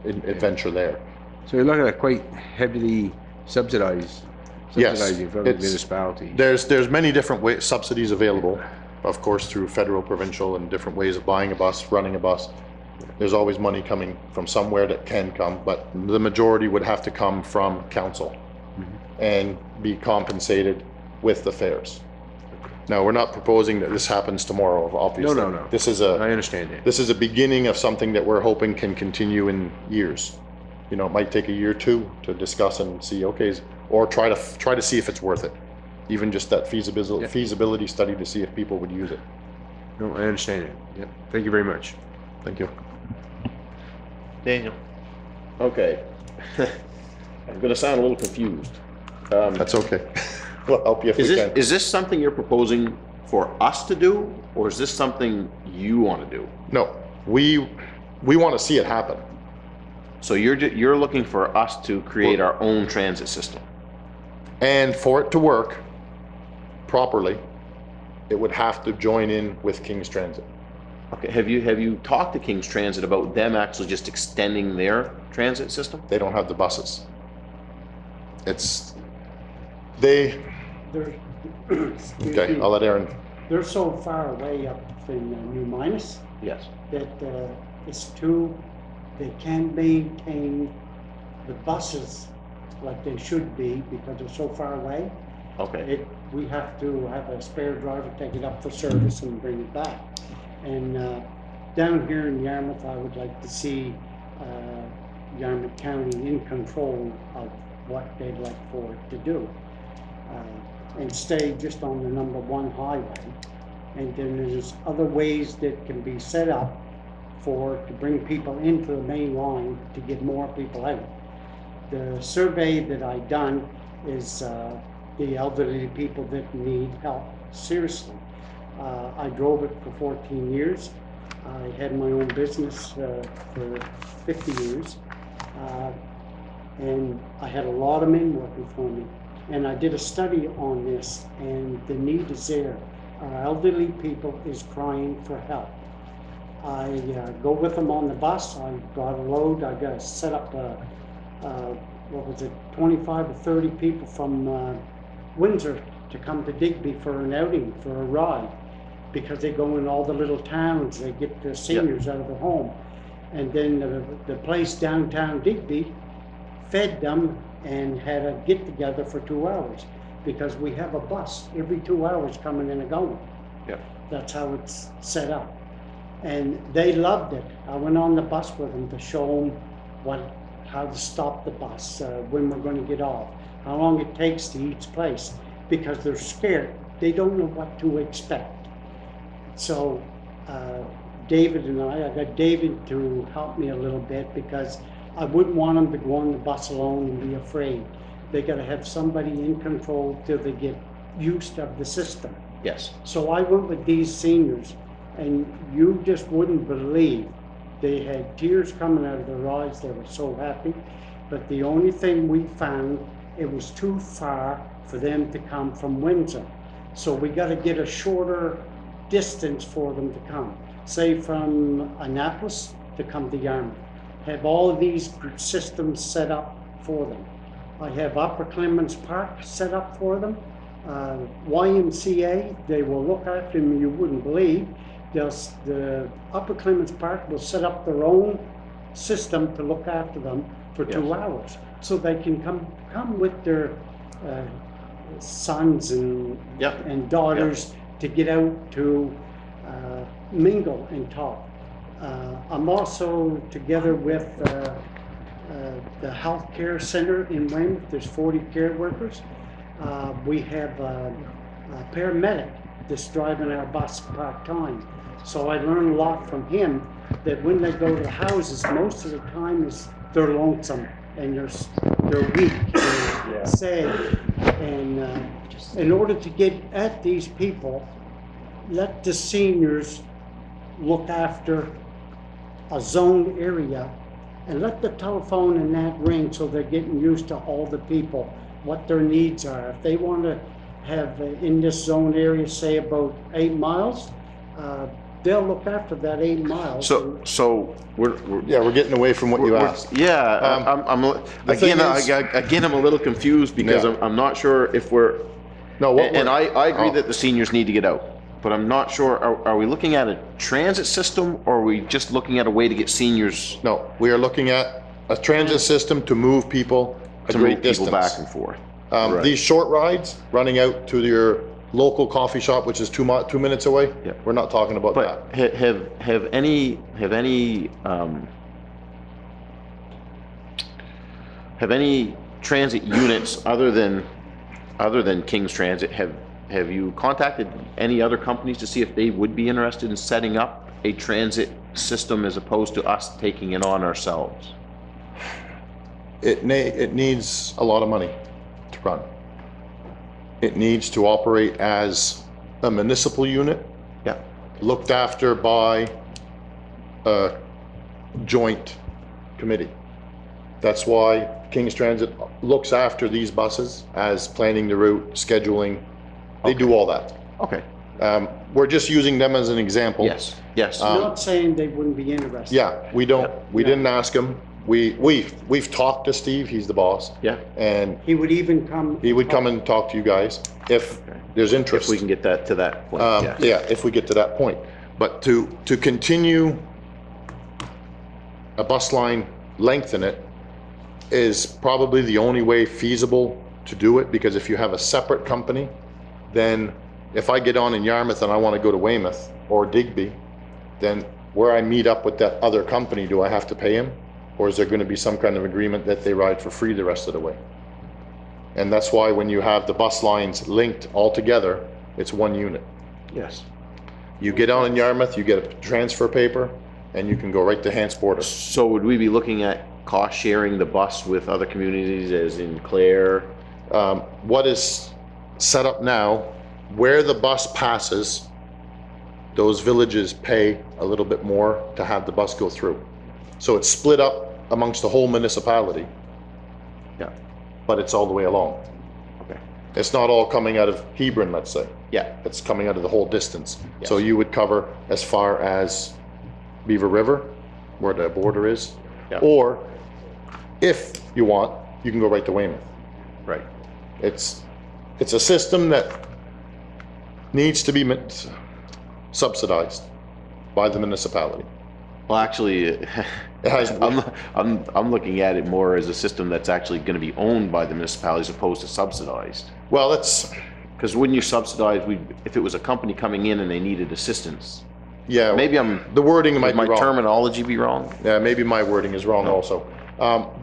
Speaker 10: adventure there.
Speaker 5: So you're looking at quite heavily subsidized
Speaker 10: Yes,
Speaker 5: subsidizing from the
Speaker 10: it's-
Speaker 5: municipality.
Speaker 10: There's many different subsidies available, of course, through federal, provincial, and different ways of buying a bus, running a bus. There's always money coming from somewhere that can come, but the majority would have to come from council and be compensated with the fares. Now, we're not proposing that this happens tomorrow, obviously.
Speaker 5: No.
Speaker 10: This is
Speaker 5: I understand that.
Speaker 10: this is a beginning of something that we're hoping can continue in years. You know, it might take a year or two to discuss and see, okay, or try to see if it's worth it. Even just that feasibility study to see if people would use it.
Speaker 5: No, I understand it. Yep. Thank you very much.
Speaker 10: Thank you.
Speaker 1: Daniel?
Speaker 2: Okay. I'm gonna sound a little confused.
Speaker 10: That's okay. We'll help you if we can.
Speaker 2: Is this something you're proposing for us to do, or is this something you want to do?
Speaker 10: No, we want to see it happen.
Speaker 2: So you're looking for us to create our own transit system?
Speaker 10: And for it to work properly, it would have to join in with King's Transit.
Speaker 2: Okay, have you talked to King's Transit about them actually just extending their transit system?
Speaker 10: They don't have the buses. They're, okay, I'll let Aaron.
Speaker 8: They're so far away up in New Minas
Speaker 2: Yes.
Speaker 8: that they can't maintain the buses like they should be because they're so far away.
Speaker 2: Okay.
Speaker 8: We have to have a spare driver take it up for service and bring it back. And down here in Yarmouth, I would like to see Yarmouth County in control of what they'd like for it to do. And stay just on the number 1 highway. And then there's other ways that can be set up to bring people into the main line to get more people out. The survey that I done is the elderly people that need help, seriously. I drove it for 14 years. I had my own business for 50 years. And I had a lot of men working for me. And I did a study on this, and the need is there. Our elderly people is crying for help. I go with them on the bus. I got a load. I got to set up 25 or 30 people from Windsor to come to Digby for an outing, for a ride, because they go in all the little towns. They get the seniors out of their home. And then the place downtown Digby fed them and had a get together for 2 hours, because we have a bus every 2 hours coming and going.
Speaker 2: Yeah.
Speaker 8: That's how it's set up. And they loved it. I went on the bus with them to show them how to stop the bus, when we're going to get off, how long it takes to each place, because they're scared. They don't know what to expect. So David and I got David to help me a little bit, because I wouldn't want them to go on the bus alone and be afraid. They got to have somebody in control till they get used of the system.
Speaker 2: Yes.
Speaker 8: So I went with these seniors, and you just wouldn't believe. They had tears coming out of their eyes. They were so happy. But the only thing we found, it was too far for them to come from Windsor. So we got to get a shorter distance for them to come. Say from Annapolis to come to Yarmouth. Have all of these systems set up for them. I have Upper Clements Park set up for them. YMCA, they will look after them, you wouldn't believe. The Upper Clements Park will set up their own system to look after them for 2 hours. So they can come with their sons and daughters to get out to mingle and talk. I'm also together with the health care center in Weymouth. There's 40 care workers. We have a paramedic that's driving our bus part-time. So I learned a lot from him, that when they go to houses, most of the time they're lonesome and they're weak, they're sad. And in order to get at these people, let the seniors look after a zoned area, and let the telephone and that ring, so they're getting used to all the people, what their needs are. If they want to have in this zoned area, say about 8 miles, they'll look after that 8 miles.
Speaker 2: So
Speaker 10: Yeah, we're getting away from what you
Speaker 2: We're-
Speaker 10: asked.
Speaker 2: Yeah,
Speaker 10: the thing
Speaker 2: again, I'm a little confused because
Speaker 10: Yeah.
Speaker 2: I'm not sure if we're,
Speaker 10: No, what
Speaker 2: and
Speaker 10: we're-
Speaker 2: I agree
Speaker 10: oh.
Speaker 2: that the seniors need to get out, but I'm not sure, are we looking at a transit system or are we just looking at a way to get seniors
Speaker 10: No, we are looking at a transit system to move people a
Speaker 2: to
Speaker 10: great
Speaker 2: move people back
Speaker 10: distance.
Speaker 2: and forth?
Speaker 10: Right. These short rides, running out to your local coffee shop, which is 2 minutes away,
Speaker 2: Yeah.
Speaker 10: we're not talking about that.
Speaker 2: But have any transit units other than King's Transit, have you contacted any other companies to see if they would be interested in setting up a transit system as opposed to us taking it on ourselves?
Speaker 10: It needs a lot of money to run. It needs to operate as a municipal unit,
Speaker 2: Yeah.
Speaker 10: looked after by a joint committee. That's why King's Transit looks after these buses as planning the route, scheduling. They do all that.
Speaker 2: Okay.
Speaker 10: We're just using them as an example.
Speaker 2: Yes.
Speaker 8: Not saying they wouldn't be interested.
Speaker 10: Yeah, we didn't ask them. We've talked to Steve, he's the boss.
Speaker 2: Yeah.
Speaker 10: And
Speaker 8: He would even come.
Speaker 10: he would come and talk to you guys if there's interest.
Speaker 2: If we can get that to that point, yes.
Speaker 10: Yeah, if we get to that point. But to continue a bus line, lengthen it, is probably the only way feasible to do it, because if you have a separate company, then if I get on in Yarmouth and I want to go to Weymouth or Digby, then where I meet up with that other company, do I have to pay him? Or is there going to be some kind of agreement that they ride for free the rest of the way? And that's why when you have the bus lines linked all together, it's one unit.
Speaker 2: Yes.
Speaker 10: You get on in Yarmouth, you get a transfer paper, and you can go right to Hants Border.
Speaker 2: So would we be looking at cost sharing the bus with other communities as in Clare?
Speaker 10: What is set up now, where the bus passes, those villages pay a little bit more to have the bus go through. So it's split up amongst the whole municipality,
Speaker 2: Yeah.
Speaker 10: but it's all the way along.
Speaker 2: Okay.
Speaker 10: It's not all coming out of Hebron, let's say.
Speaker 2: Yeah.
Speaker 10: It's coming out of the whole distance.
Speaker 2: Yes.
Speaker 10: So you would cover as far as Beaver River, where the border is.
Speaker 2: Yeah.
Speaker 10: Or if you want, you can go right to Weymouth.
Speaker 2: Right.
Speaker 10: It's a system that needs to be subsidized by the municipality.
Speaker 2: Well, actually,
Speaker 10: It has,
Speaker 2: I'm looking at it more as a system that's actually going to be owned by the municipality as opposed to subsidized.
Speaker 10: well, that's,
Speaker 2: Because wouldn't you subsidize, if it was a company coming in and they needed assistance?
Speaker 10: yeah.
Speaker 2: Maybe
Speaker 10: The wording
Speaker 2: would
Speaker 10: might
Speaker 2: my
Speaker 10: be wrong.
Speaker 2: terminology be wrong?
Speaker 10: Yeah, maybe my wording is wrong also.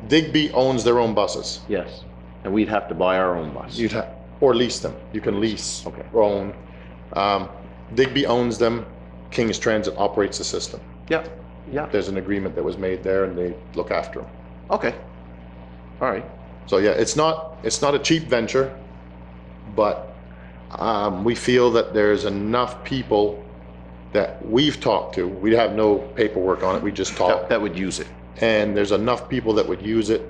Speaker 10: Digby owns their own buses.
Speaker 2: Yes. And we'd have to buy our own bus.
Speaker 10: Or lease them. You can lease
Speaker 2: Okay.
Speaker 10: or own. Digby owns them. King's Transit operates the system.
Speaker 2: Yeah. Yeah.
Speaker 10: There's an agreement that was made there and they look after them.
Speaker 2: Okay. All right.
Speaker 10: So yeah, it's not a cheap venture, but we feel that there's enough people that we've talked to. We have no paperwork on it. We just talk.
Speaker 2: That would use it.
Speaker 10: And there's enough people that would use it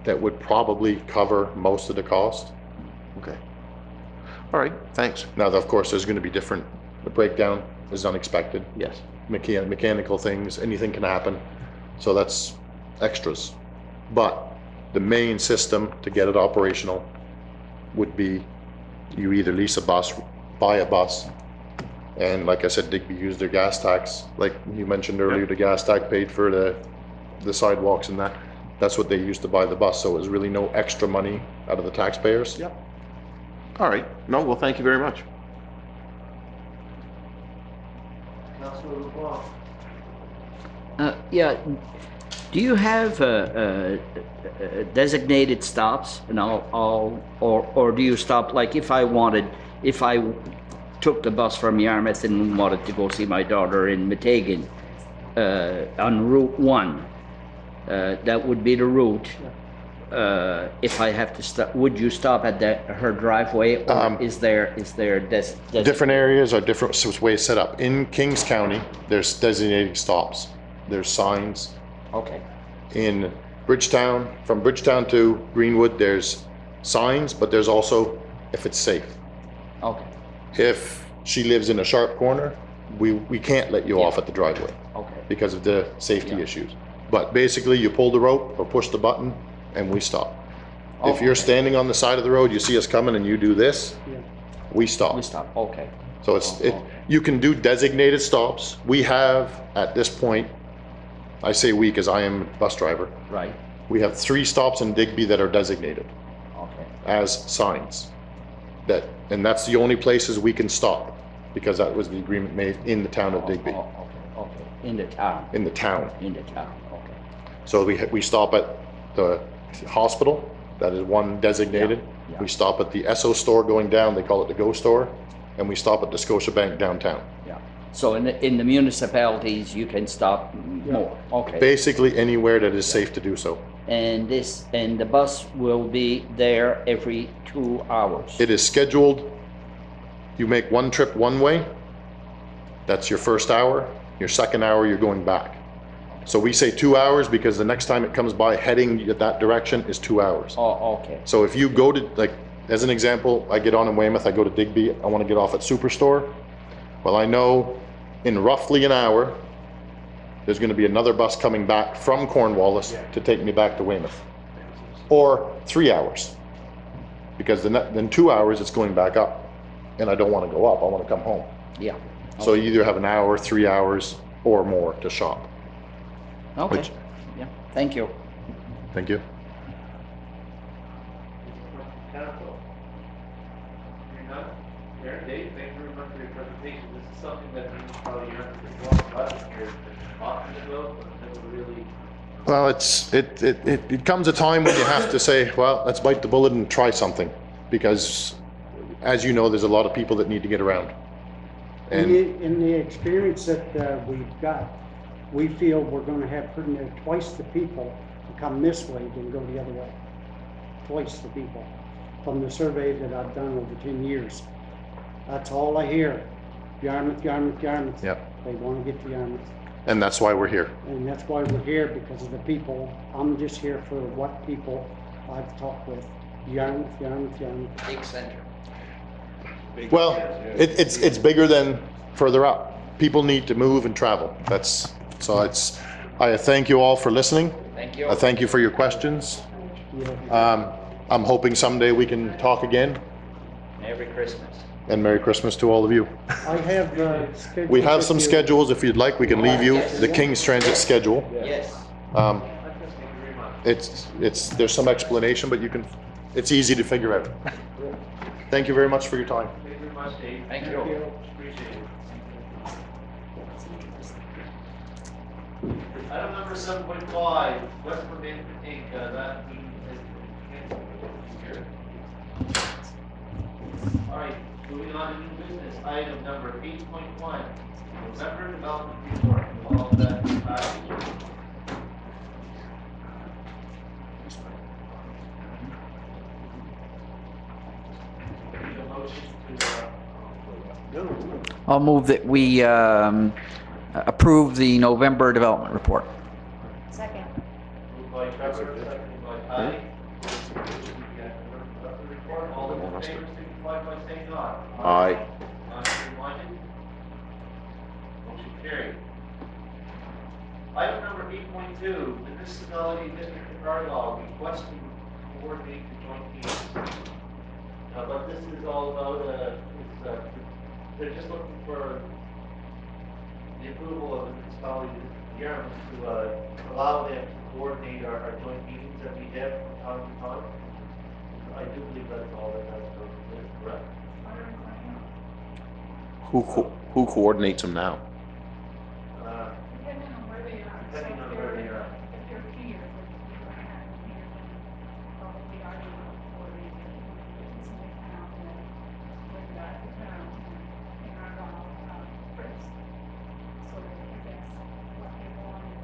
Speaker 10: that would probably cover most of the cost.
Speaker 2: Okay. All right. Thanks.
Speaker 10: Now, of course, there's going to be different, the breakdown is unexpected.
Speaker 2: Yes.
Speaker 10: Mechanical things, anything can happen. So that's extras. But the main system to get it operational would be you either lease a bus, buy a bus, and like I said, Digby used their gas tax. Like you mentioned earlier, the gas tax paid for the sidewalks and that. That's what they used to buy the bus, so it was really no extra money out of the taxpayers.
Speaker 2: Yep. All right. No, well, thank you very much.
Speaker 4: Yeah, do you have designated stops and or do you stop, like if I took the bus from Yarmouth and wanted to go see my daughter in Meteghan, on Route 1, that would be the route. If I have to stop, would you stop at her driveway, or is there
Speaker 10: Different areas are different ways set up. In Kings County, there's designated stops. There's signs.
Speaker 4: Okay.
Speaker 10: In Bridgetown, from Bridgetown to Greenwood, there's signs, but there's also if it's safe.
Speaker 4: Okay.
Speaker 10: If she lives in a sharp corner, we can't let you off at the driveway.
Speaker 4: Okay.
Speaker 10: because of the safety
Speaker 4: Yeah.
Speaker 10: issues. But basically, you pull the rope or push the button and we stop. If
Speaker 4: Okay.
Speaker 10: you're standing on the side of the road, you see us coming and you do this,
Speaker 8: Yeah.
Speaker 10: we stop.
Speaker 4: We stop, okay.
Speaker 10: So you can do designated stops. We have, at this point, I say we because I am a bus driver,
Speaker 4: Right,
Speaker 10: we have 3 stops in Digby that are designated
Speaker 4: okay.
Speaker 10: as signs. And that's the only places we can stop, because that was the agreement made in the town of Digby,
Speaker 4: Oh, okay, okay. In the town,
Speaker 10: in the town.
Speaker 4: okay.
Speaker 10: So we stop at the hospital, that is one designated.
Speaker 4: Yeah, yeah.
Speaker 10: We stop at the Esso store going down, they call it the Go Store, and we stop at the Scotiabank downtown.
Speaker 4: Yeah. So in the municipalities, you can stop more, okay.
Speaker 10: Basically anywhere that is safe to do so.
Speaker 4: And the bus will be there every 2 hours?
Speaker 10: It is scheduled, you make one trip one way, that's your first hour, your second hour you're going back. So we say 2 hours because the next time it comes by heading that direction is 2 hours.
Speaker 4: Oh, okay,
Speaker 10: So if you go to, like, as an example, I get on in Weymouth, I go to Digby, I want to get off at Superstore. Well, I know in roughly an hour, there's going to be another bus coming back from Cornwallis to take me back to Weymouth. Or 3 hours. Because then 2 hours, it's going back up. And I don't want to go up, I want to come home.
Speaker 4: yeah.
Speaker 10: So you either have an hour, 3 hours, or more to shop.
Speaker 4: Okay,
Speaker 10: Which-
Speaker 4: yeah, thank you.
Speaker 10: Thank you.
Speaker 1: Council. Hearing none. Aaron, Dave, thank you very much for your presentation. This is something that you probably heard before, but here often ago, but never really.
Speaker 10: Well, it comes a time when you have to say, well, let's bite the bullet and try something. Because, as you know, there's a lot of people that need to get around. And
Speaker 8: In the experience that we've got, we feel we're gonna have pretty near twice the people to come this way than go the other way. Twice the people, from the survey that I've done over 10 years. That's all I hear. Yarmouth, Yarmouth, Yarmouth.
Speaker 10: Yep.
Speaker 8: They wanna get to Yarmouth.
Speaker 10: and that's why we're here.
Speaker 8: And that's why we're here, because of the people. I'm just here for what people I've talked with. Yarmouth, Yarmouth, Yarmouth.
Speaker 3: Big center.
Speaker 10: Well, it's bigger than further up. People need to move and travel. I thank you all for listening.
Speaker 3: Thank you.
Speaker 10: I thank you for your questions.
Speaker 8: Yeah.
Speaker 10: I'm hoping someday we can talk again,
Speaker 3: Merry Christmas.
Speaker 10: and Merry Christmas to all of you.
Speaker 8: I have schedules.
Speaker 10: We have some
Speaker 8: with you.
Speaker 10: schedules, if you'd like, we can leave you the King's Transit schedule.
Speaker 3: Yes.
Speaker 10: There's some explanation, but it's easy to figure out. Thank you very much for your time.
Speaker 1: Thank you very much, Dave.
Speaker 3: Thank you.
Speaker 1: Appreciate it. Item number 7.5, Westport Management Inc., that meeting has been canceled here. All right, moving on to new business, item number 8.1, November Development Report, all of that package. Need a motion to,
Speaker 3: I'll move that we approve the November development report.
Speaker 7: Second.
Speaker 1: moved by Trevor, seconded by Patty. Report, all those in favor, signify by saying aye.
Speaker 2: Aye.
Speaker 1: Contrary minded? Motion carried. Item number 8.2, the Municipality District of Carlisle requesting to coordinate the joint meetings. What this is all about, they're just looking for the approval of the municipality of Yarmouth to allow them to coordinate our joint meetings that we have from time to time. I do believe that's all that has to go with, correct?
Speaker 2: Who coordinates them now?
Speaker 11: Depending on where they are.
Speaker 1: Depending
Speaker 11: So
Speaker 1: on
Speaker 11: if
Speaker 1: where
Speaker 11: they're-
Speaker 1: they are.
Speaker 11: If they're here, but if you're gonna have them here, then probably are you coordinating in Smith Town and Linda at the town and Argyle, first. So that I guess what they want is,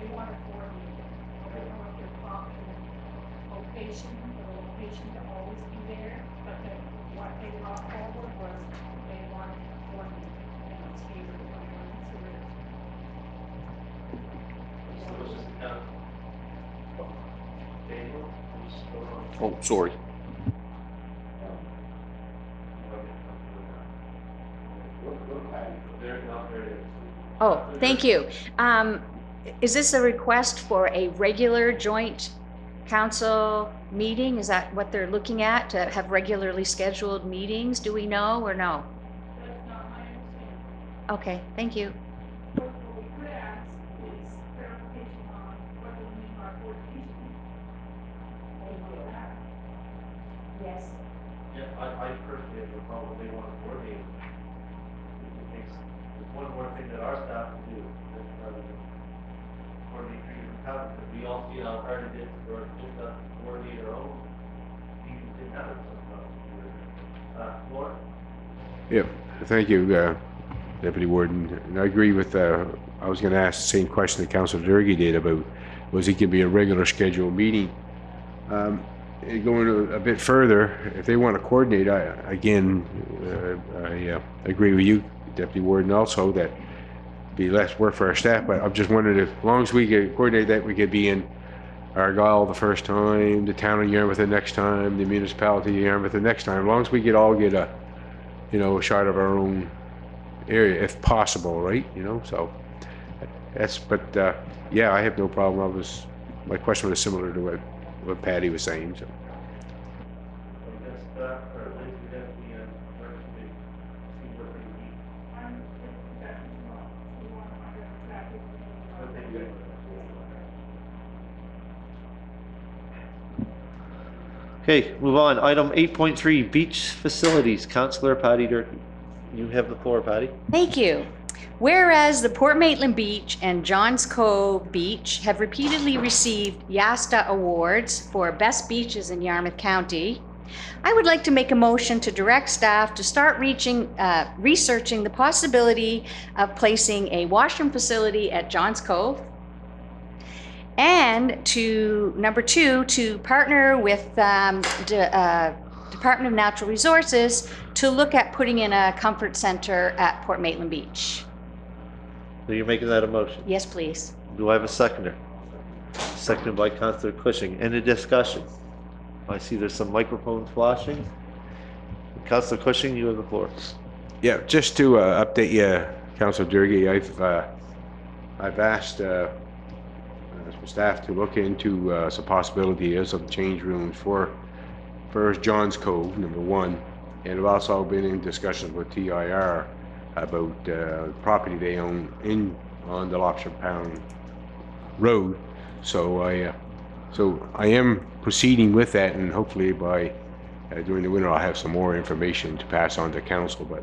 Speaker 11: they want to coordinate it. I don't know if they're talking location, the location to always be there, but that what they brought forward was they wanted to coordinate and it's here to consider it.
Speaker 1: So it's just kind of. Daniel, what's going on?
Speaker 2: Oh, sorry.
Speaker 1: They're not there.
Speaker 7: Oh, thank you. Is this a request for a regular joint council meeting? Is that what they're looking at, to have regularly scheduled meetings? Do we know or no?
Speaker 11: That's not my understanding.
Speaker 7: Okay, thank you.
Speaker 11: What we could ask is clarification on what we mean by coordination.
Speaker 7: Yes.
Speaker 1: Yeah, I personally have no problem, they want to coordinate. It takes, it's one more thing that our staff can do, rather than coordinate for your town, because we all see how hard it is for just us to coordinate our own meetings in town sometimes. Laura?
Speaker 5: Yeah, thank you, Deputy Warden. And I agree with, I was going to ask the same question that Councillor Durkee did about, was it could be a regular scheduled meeting? Going a bit further, if they want to coordinate, I agree with you, Deputy Warden, also that be less work for our staff, but I'm just wondering if, as long as we could coordinate that, we could be in Argyle the first time, the town of Yarmouth the next time, the municipality of Yarmouth the next time, as long as we could all get a, a shot of our own area, if possible, right? So that's, but yeah, I have no problem. My question was similar to what Patty was saying, so.
Speaker 1: Okay, move on. Item 8.3, beach facilities. Councillor Patty Durkee. You have the floor, Patty.
Speaker 7: Thank you. Whereas the Port Maitland Beach and Johns Cove Beach have repeatedly received YASTA awards for best beaches in Yarmouth County, I would like to make a motion to direct staff to start researching the possibility of placing a washroom facility at Johns Cove, and to, number two, to partner with Department of Natural Resources to look at putting in a comfort center at Port Maitland Beach.
Speaker 1: So you're making that a motion.
Speaker 7: Yes, please.
Speaker 1: Do I have a seconder? Seconded by Councillor Cushing. Any discussion? I see there's some microphones flashing. Councillor Cushing, you have the floor.
Speaker 5: Yeah, just to update you, Councillor Durkee, I've asked some staff to look into some possibilities of change rooms for first Johns Cove, number one, and I've also been in discussions with TIR about property they own on the Lobster Pound Road. So I am proceeding with that, and hopefully by during the winter I'll have some more information to pass on to council. But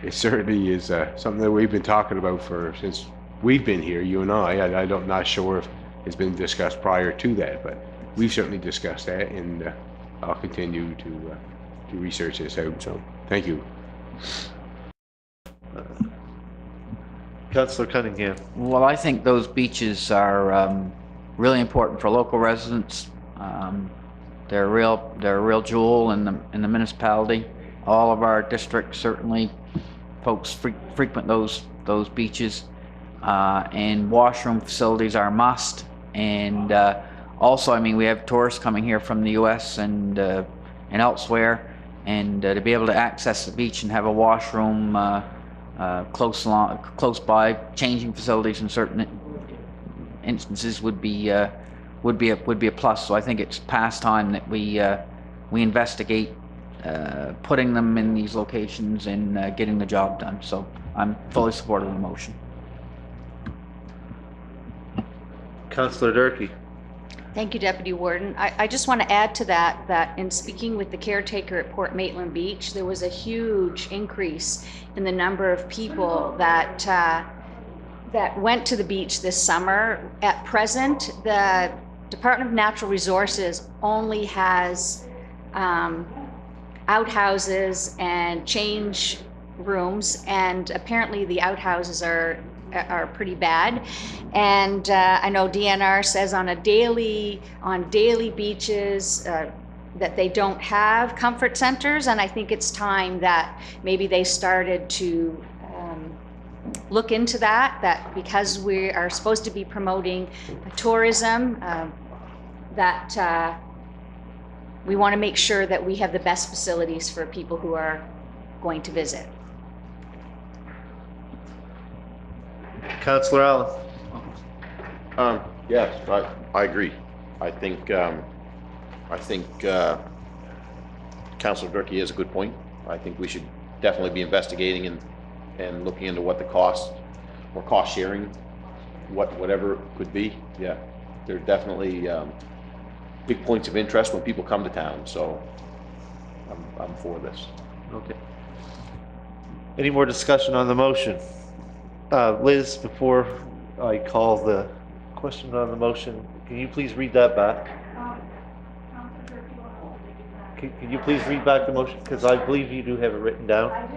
Speaker 5: it certainly is something that we've been talking about since we've been here, you and I. I'm not sure if it's been discussed prior to that, but we've certainly discussed that, and I'll continue to research this out. So thank you.
Speaker 1: Councillor Cunningham.
Speaker 3: Well, I think those beaches are really important for local residents. They're a real jewel in the municipality. All of our districts, certainly, folks frequent those beaches, and washroom facilities are a must. And also, I mean, we have tourists coming here from the U.S. and elsewhere, and to be able to access the beach and have a washroom close by, changing facilities in certain instances would be a plus. So I think it's past time that we investigate putting them in these locations and getting the job done. So I'm fully supportive of the motion.
Speaker 1: Councillor Durkee.
Speaker 7: Thank you, Deputy Warden. I just want to add to that in speaking with the caretaker at Port Maitland Beach, there was a huge increase in the number of people that went to the beach this summer. At present, the Department of Natural Resources only has outhouses and change rooms, and apparently the outhouses are pretty bad. And I know DNR says on daily beaches that they don't have comfort centers, and I think it's time that maybe they started to look into that because we are supposed to be promoting tourism, that we want to make sure that we have the best facilities for people who are going to visit.
Speaker 1: Counselor Allen?
Speaker 2: Yes, I agree. I think Councilor Durkee has a good point. I think we should definitely be investigating and looking into what the cost or cost sharing, whatever it could be. Yeah, there are definitely big points of interest when people come to town, so I'm for this.
Speaker 1: Okay. Any more discussion on the motion? Liz, before I call the question on the motion, can you please read that back?
Speaker 11: Councilor Durkee will hold it.
Speaker 1: Can you please read back the motion? Because I believe you do have it written down.
Speaker 11: I do.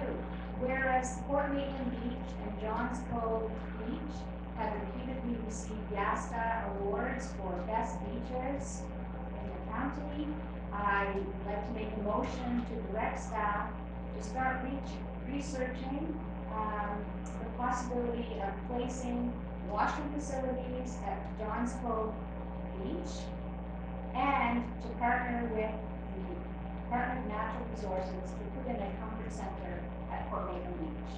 Speaker 11: Whereas Port Maitland Beach and Johns Cove Beach have repeatedly received YASTA awards for best beaches in the county, I'd like to make a motion to direct staff to start researching the possibility of placing washroom facilities at Johns Cove Beach and to partner with the Department of Natural Resources to put in a comfort center at Port Maitland Beach.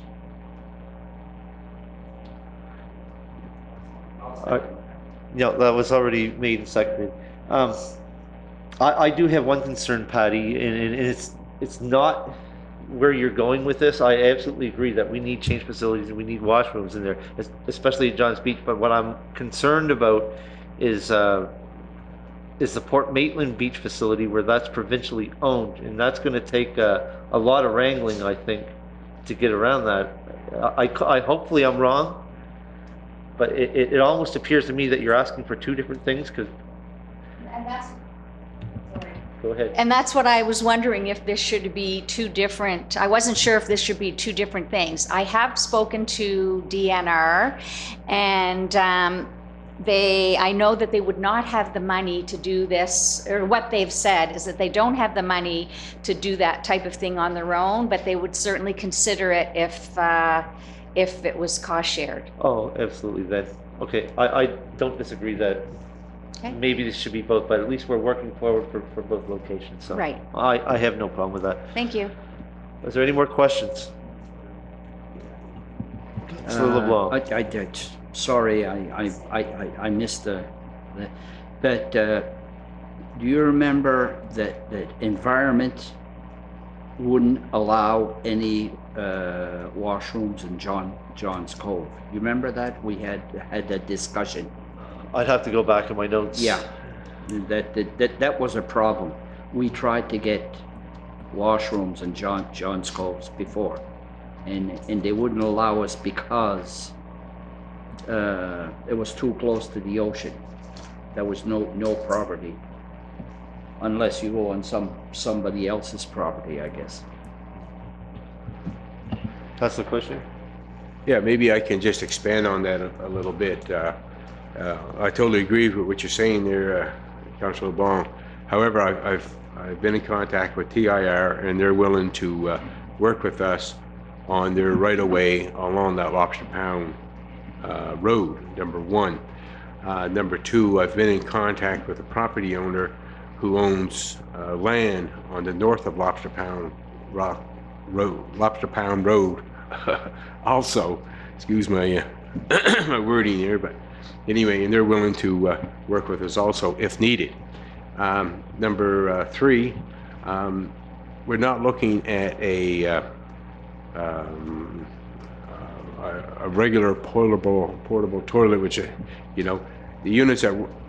Speaker 1: Yeah, that was already made and seconded. I do have one concern, Patty, and it's not where you're going with this. I absolutely agree that we need change facilities and we need washrooms in there, especially at Johns Beach. But what I'm concerned about is the Port Maitland Beach facility, where that's provincially owned, and that's going to take a lot of wrangling, I think, to get around that. I hopefully I'm wrong, but it almost appears to me that you're asking for two different things. Because
Speaker 11: And that's, sorry.
Speaker 1: go ahead.
Speaker 7: And that's what I was wondering, if this should be two different, I wasn't sure if this should be two different things. I have spoken to DNR, and I know that they would not have the money to do this, or what they've said is that they don't have the money to do that type of thing on their own, but they would certainly consider it if it was cost shared.
Speaker 1: Oh, absolutely. Then, okay, I don't disagree that
Speaker 7: Okay.
Speaker 1: maybe this should be both, but at least we're working forward for both locations. So
Speaker 7: Right.
Speaker 1: I have no problem with that.
Speaker 7: Thank you.
Speaker 1: Is there any more questions? Councilor LeBlanc.
Speaker 4: Sorry, I missed but do you remember that environment wouldn't allow any washrooms in Johns Cove? You remember that? We had that discussion.
Speaker 1: I'd have to go back in my notes.
Speaker 4: Yeah, that was a problem. We tried to get washrooms in Johns Cove before, and they wouldn't allow us because it was too close to the ocean. There was no property, unless you go on somebody else's property, I guess.
Speaker 1: That's the question.
Speaker 5: Yeah, maybe I can just expand on that a little bit. I totally agree with what you're saying there, Councilor LeBlanc. However, I've been in contact with TIR, and they're willing to work with us on their right-of-way along that Lobster Pound road, number one. Number two, I've been in contact with a property owner who owns land on the north of Lobster Pound Road. Also, excuse my my wording here, but anyway, and they're willing to work with us also if needed. Number three, we're not looking at a regular portable toilet, which the units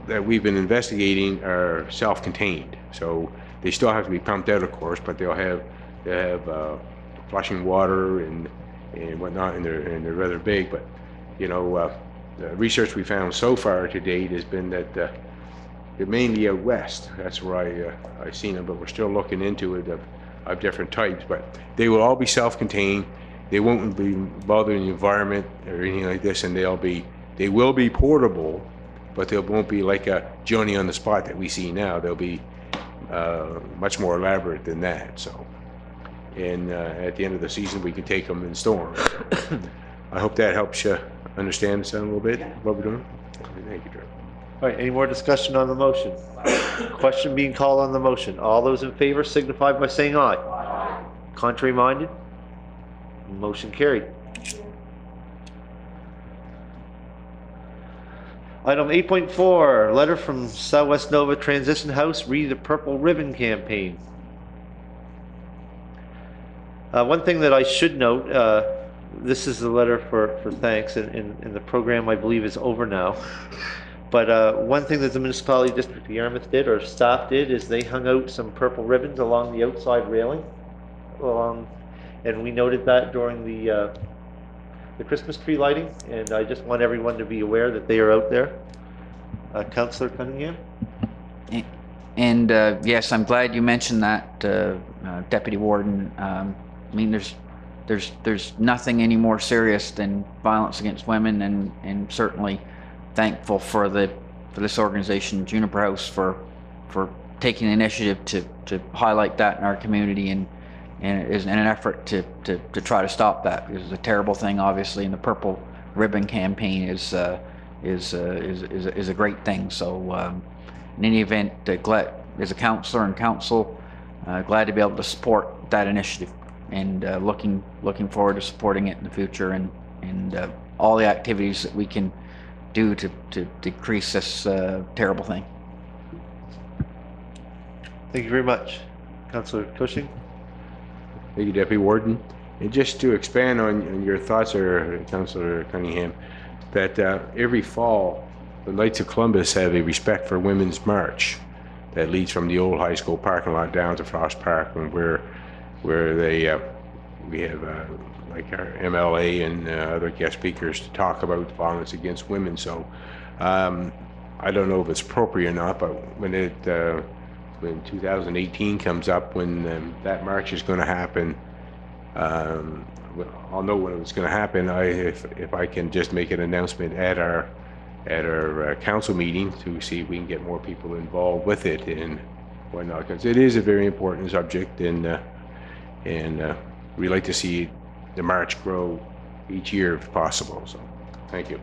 Speaker 5: that we've been investigating are self-contained, so they still have to be pumped out, of course, but they have flushing water and whatnot, and they're rather big. But the research we found so far to date has been that they're mainly out west. That's where I seen them, but we're still looking into it of different types. But they will all be self-contained. They won't be bothering the environment or anything like this, and they will be portable, but they won't be like a Johnny on the spot that we see now. They'll be much more elaborate than that. So, and at the end of the season, we can take them and store them. I hope that helps you understand this a little bit, what we're doing. Thank you, Drew.
Speaker 1: All right, any more discussion on the motion? Question being called on the motion. All those in favor signify by saying aye. Aye. Contrary minded? Motion carried. Item 8.4, letter from Southwest Nova Transition House, Read the Purple Ribbon Campaign. One thing that I should note, this is the letter for thanks, and the program, I believe, is over now. But one thing that the municipality district of Yarmouth did, or staff did, is they hung out some purple ribbons along the outside railing. And we noted that during the Christmas tree lighting, and I just want everyone to be aware that they are out there. Councillor Cunningham?
Speaker 3: And yes, I'm glad you mentioned that, Deputy Warden. I mean, there's nothing any more serious than violence against women, and certainly thankful for this organization, Juniper House, for taking the initiative to highlight that in our community, and it is in an effort to try to stop that. It's a terrible thing, obviously, and the Purple Ribbon Campaign is a great thing. So in any event, glad as a councillor and council, glad to be able to support that initiative, and looking forward to supporting it in the future, and all the activities that we can do to decrease this terrible thing.
Speaker 1: Thank you very much. Councillor Cushing?
Speaker 5: Thank you, Deputy Warden. And just to expand on your thoughts, Councillor Cunningham, that every fall, the Knights of Columbus have a Respect for Women's March that leads from the old high school parking lot down to Frost Park, and where they we have like our MLA and other guest speakers to talk about violence against women. So I don't know if it's appropriate or not, but when 2018 comes up, when that march is going to happen, I'll know when it's going to happen. If I can just make an announcement at our council meeting to see if we can get more people involved with it and whatnot, because it is a very important subject, and we like to see the march grow each year if possible. So, thank you.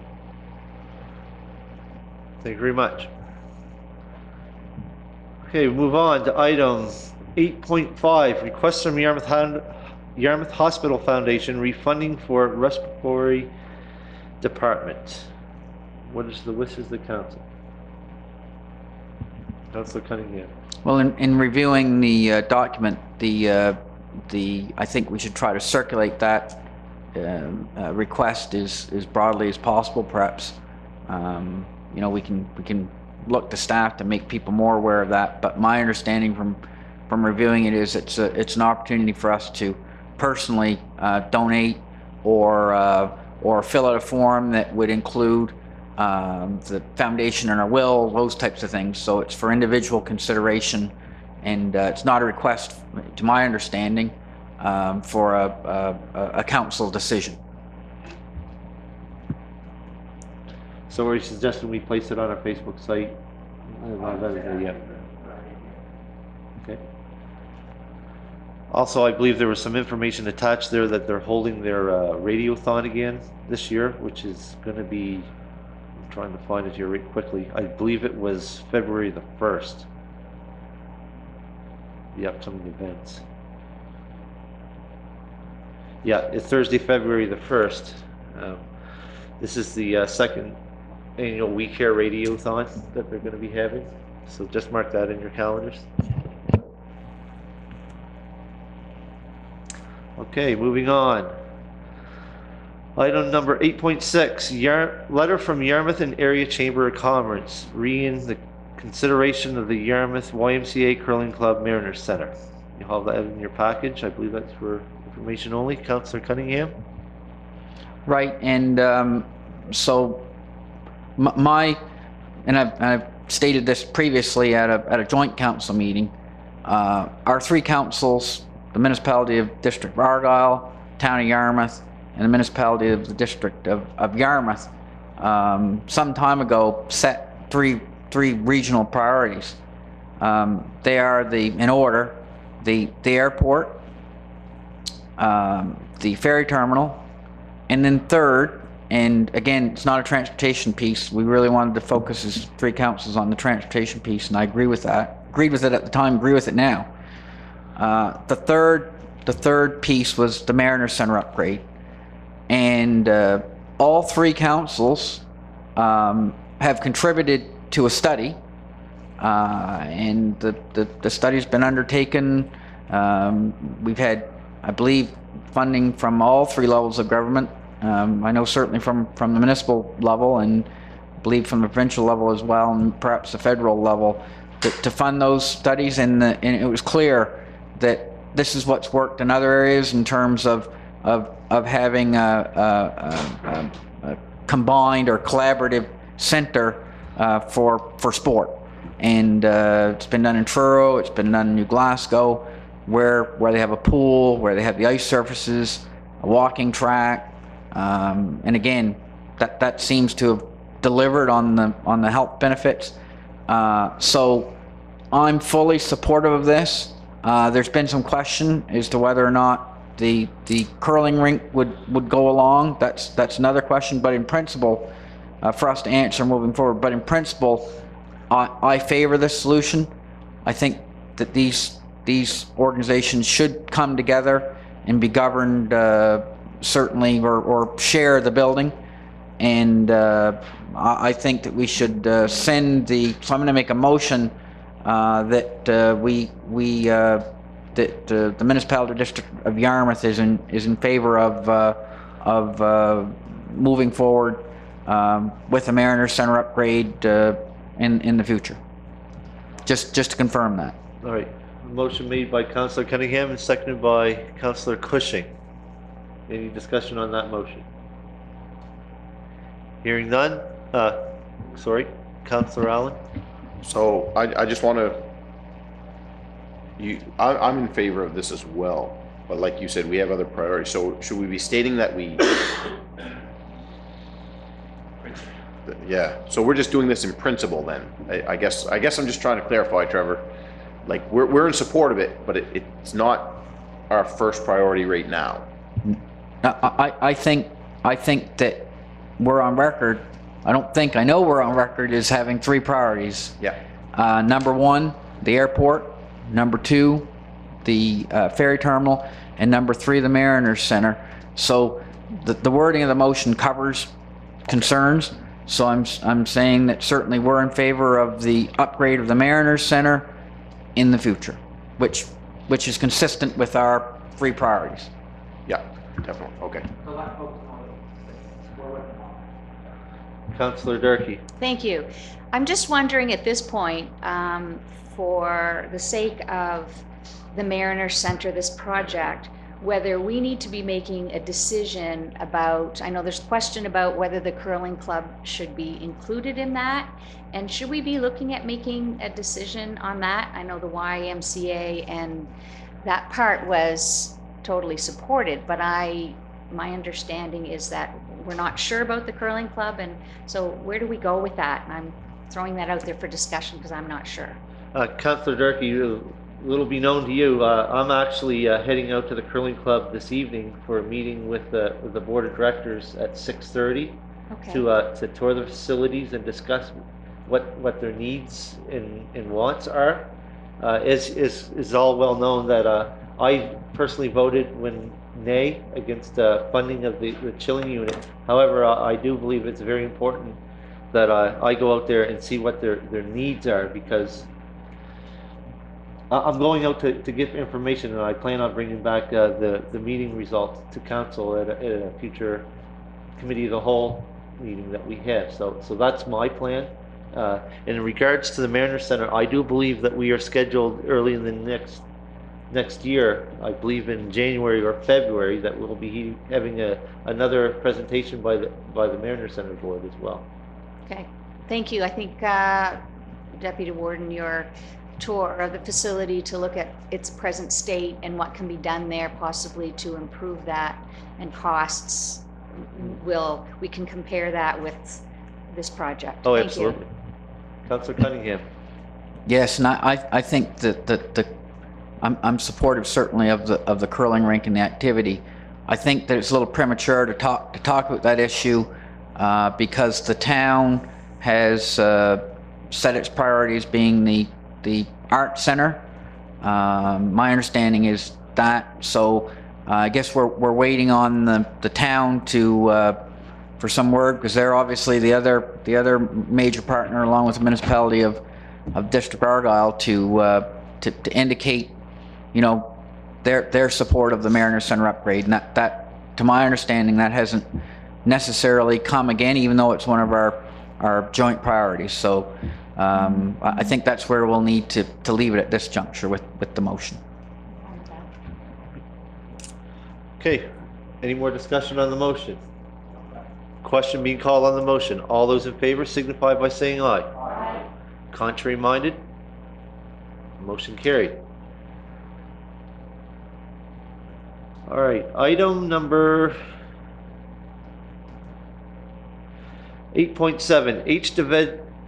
Speaker 1: Thank you very much. Okay, we move on to item 8.5, requests from Yarmouth Hospital Foundation refunding for respiratory department. What is the wishes of the council? Councillor Cunningham.
Speaker 3: Well, in reviewing the document, I think we should try to circulate that request as broadly as possible. Perhaps, you know, we can look to staff to make people more aware of that. But my understanding from reviewing it is it's an opportunity for us to personally donate or fill out a form that would include the foundation and our will, those types of things. So it's for individual consideration, and it's not a request, to my understanding, for a council decision.
Speaker 1: So are you suggesting we place it on our Facebook site? Yeah. Okay. Also, I believe there was some information attached there that they're holding their radiothon again this year, which is going to be, I'm trying to find it here right quickly. I believe it was February the 1st. The upcoming events. Yeah, it's Thursday, February the 1st. This is the second annual We Care Radiothon that they're going to be having. So just mark that in your calendars. Okay, moving on. Item number 8.6, letter from Yarmouth and Area Chamber of Commerce, re the consideration of the Yarmouth YMCA Curling Club Mariners Center. You have that in your package. I believe that's for information only. Councillor Cunningham?
Speaker 3: Right, and so I've stated this previously at a joint council meeting. Our three councils, the municipality of District of Argyll, Town of Yarmouth, and the municipality of the District of Yarmouth, some time ago set three regional priorities. They are in order, the airport, the ferry terminal, and then third, and again, it's not a transportation piece. We really wanted to focus as three councils on the transportation piece, and I agree with that. Agreed with it at the time, agree with it now. The third piece was the Mariners Center upgrade, and all three councils have contributed to a study, and the study's been undertaken. We've had, I believe, funding from all three levels of government. I know certainly from the municipal level, and I believe from the provincial level as well, and perhaps the federal level, to fund those studies. And it was clear that this is what's worked in other areas in terms of having a combined or collaborative center for sport. And it's been done in Truro, it's been done in New Glasgow, where they have a pool, where they have the ice surfaces, a walking track, and again, that seems to have delivered on the health benefits. So I'm fully supportive of this. There's been some question as to whether or not the curling rink would go along. That's another question, but in principle, for us to answer moving forward, but in principle, I favor this solution. I think that these organizations should come together and be governed certainly, or share the building. And I think that we should send so I'm going to make a motion that that the municipality district of Yarmouth is in favor of moving forward with a Mariners Center upgrade in the future. Just to confirm that.
Speaker 1: All right. Motion made by Councillor Cunningham and seconded by Councillor Cushing. Any discussion on that motion? Hearing none. Sorry, Councillor Allen.
Speaker 2: So I just want to, I'm in favor of this as well, but like you said, we have other priorities. So should we be stating that we, yeah, so we're just doing this in principle then? I guess I'm just trying to clarify, Trevor. Like, we're in support of it, but it's not our first priority right now.
Speaker 3: I think that we're on record. I know we're on record as having three priorities.
Speaker 2: Yeah.
Speaker 3: Number one, the airport. Number two, the ferry terminal. And number three, the Mariners Center. So the wording of the motion covers concerns. So I'm saying that certainly we're in favor of the upgrade of the Mariners Center in the future, which is consistent with our three priorities.
Speaker 2: Yeah, definitely. Okay.
Speaker 1: Councillor Durkee.
Speaker 7: Thank you. I'm just wondering at this point, for the sake of the Mariners Center, this project, whether we need to be making a decision about, I know there's a question about whether the curling club should be included in that, and should we be looking at making a decision on that? I know the YMCA and that part was totally supported, but my understanding is that we're not sure about the curling club, and so where do we go with that? And I'm throwing that out there for discussion because I'm not sure.
Speaker 1: Councillor Durkee, little be known to you, I'm actually heading out to the curling club this evening for a meeting with the board of directors at 6:30
Speaker 7: Okay.
Speaker 1: to tour the facilities and discuss what their needs and wants are. Is all well known that I personally voted nay against funding of the chilling unit. However, I do believe it's very important that I go out there and see what their needs are, because I'm going out to give information, and I plan on bringing back the meeting results to council at a future committee of the whole meeting that we have. So that's my plan. And in regards to the Mariners Center, I do believe that we are scheduled early in the next year, I believe in January or February, that we'll be having another presentation by the Mariners Center board as well.
Speaker 7: Okay, thank you. I think Deputy Warden, your tour of the facility to look at its present state and what can be done there possibly to improve that, and costs, we can compare that with this project.
Speaker 1: Oh,
Speaker 7: Thank
Speaker 1: absolutely.
Speaker 7: You.
Speaker 1: Councillor Cunningham.
Speaker 3: Yes, and I think that I'm supportive certainly of the curling rink and the activity. I think that it's a little premature to talk about that issue because the town has set its priorities being the art center. My understanding is that, so I guess we're waiting on the town to for some word, because they're obviously the other major partner, along with the municipality of District Argyle, to indicate, you know, their support of the Mariner Center upgrade. And that, to my understanding, that hasn't necessarily come again, even though it's one of our joint priorities. So I think that's where we'll need to leave it at this juncture with the motion.
Speaker 1: Okay, any more discussion on the motion? Question being called on the motion. All those in favor signify by saying aye. Aye. Contrary minded? Motion carried. All right, item number 8.7,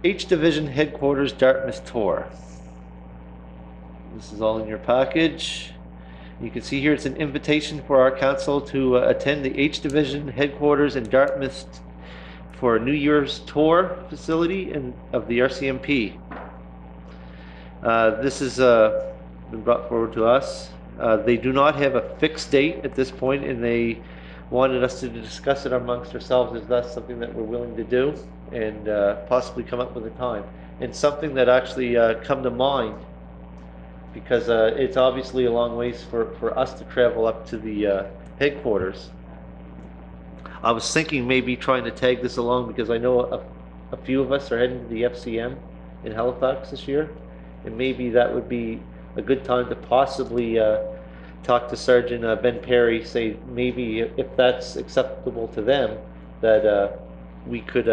Speaker 1: H Division Headquarters Dartmouth Tour. This is all in your package. You can see here it's an invitation for our council to attend the H Division Headquarters in Dartmouth for a New Year's tour facility of the RCMP. This has been brought forward to us. They do not have a fixed date at this point, and they wanted us to discuss it amongst ourselves. Is that something that we're willing to do, and possibly come up with a time? And something that actually come to mind, because it's obviously a long ways for us to travel up to the headquarters. I was thinking maybe trying to tag this along, because I know a few of us are heading to the FCM in Halifax this year, and maybe that would be a good time to possibly talk to Sergeant Ben Perry, say maybe if that's acceptable to them, that we could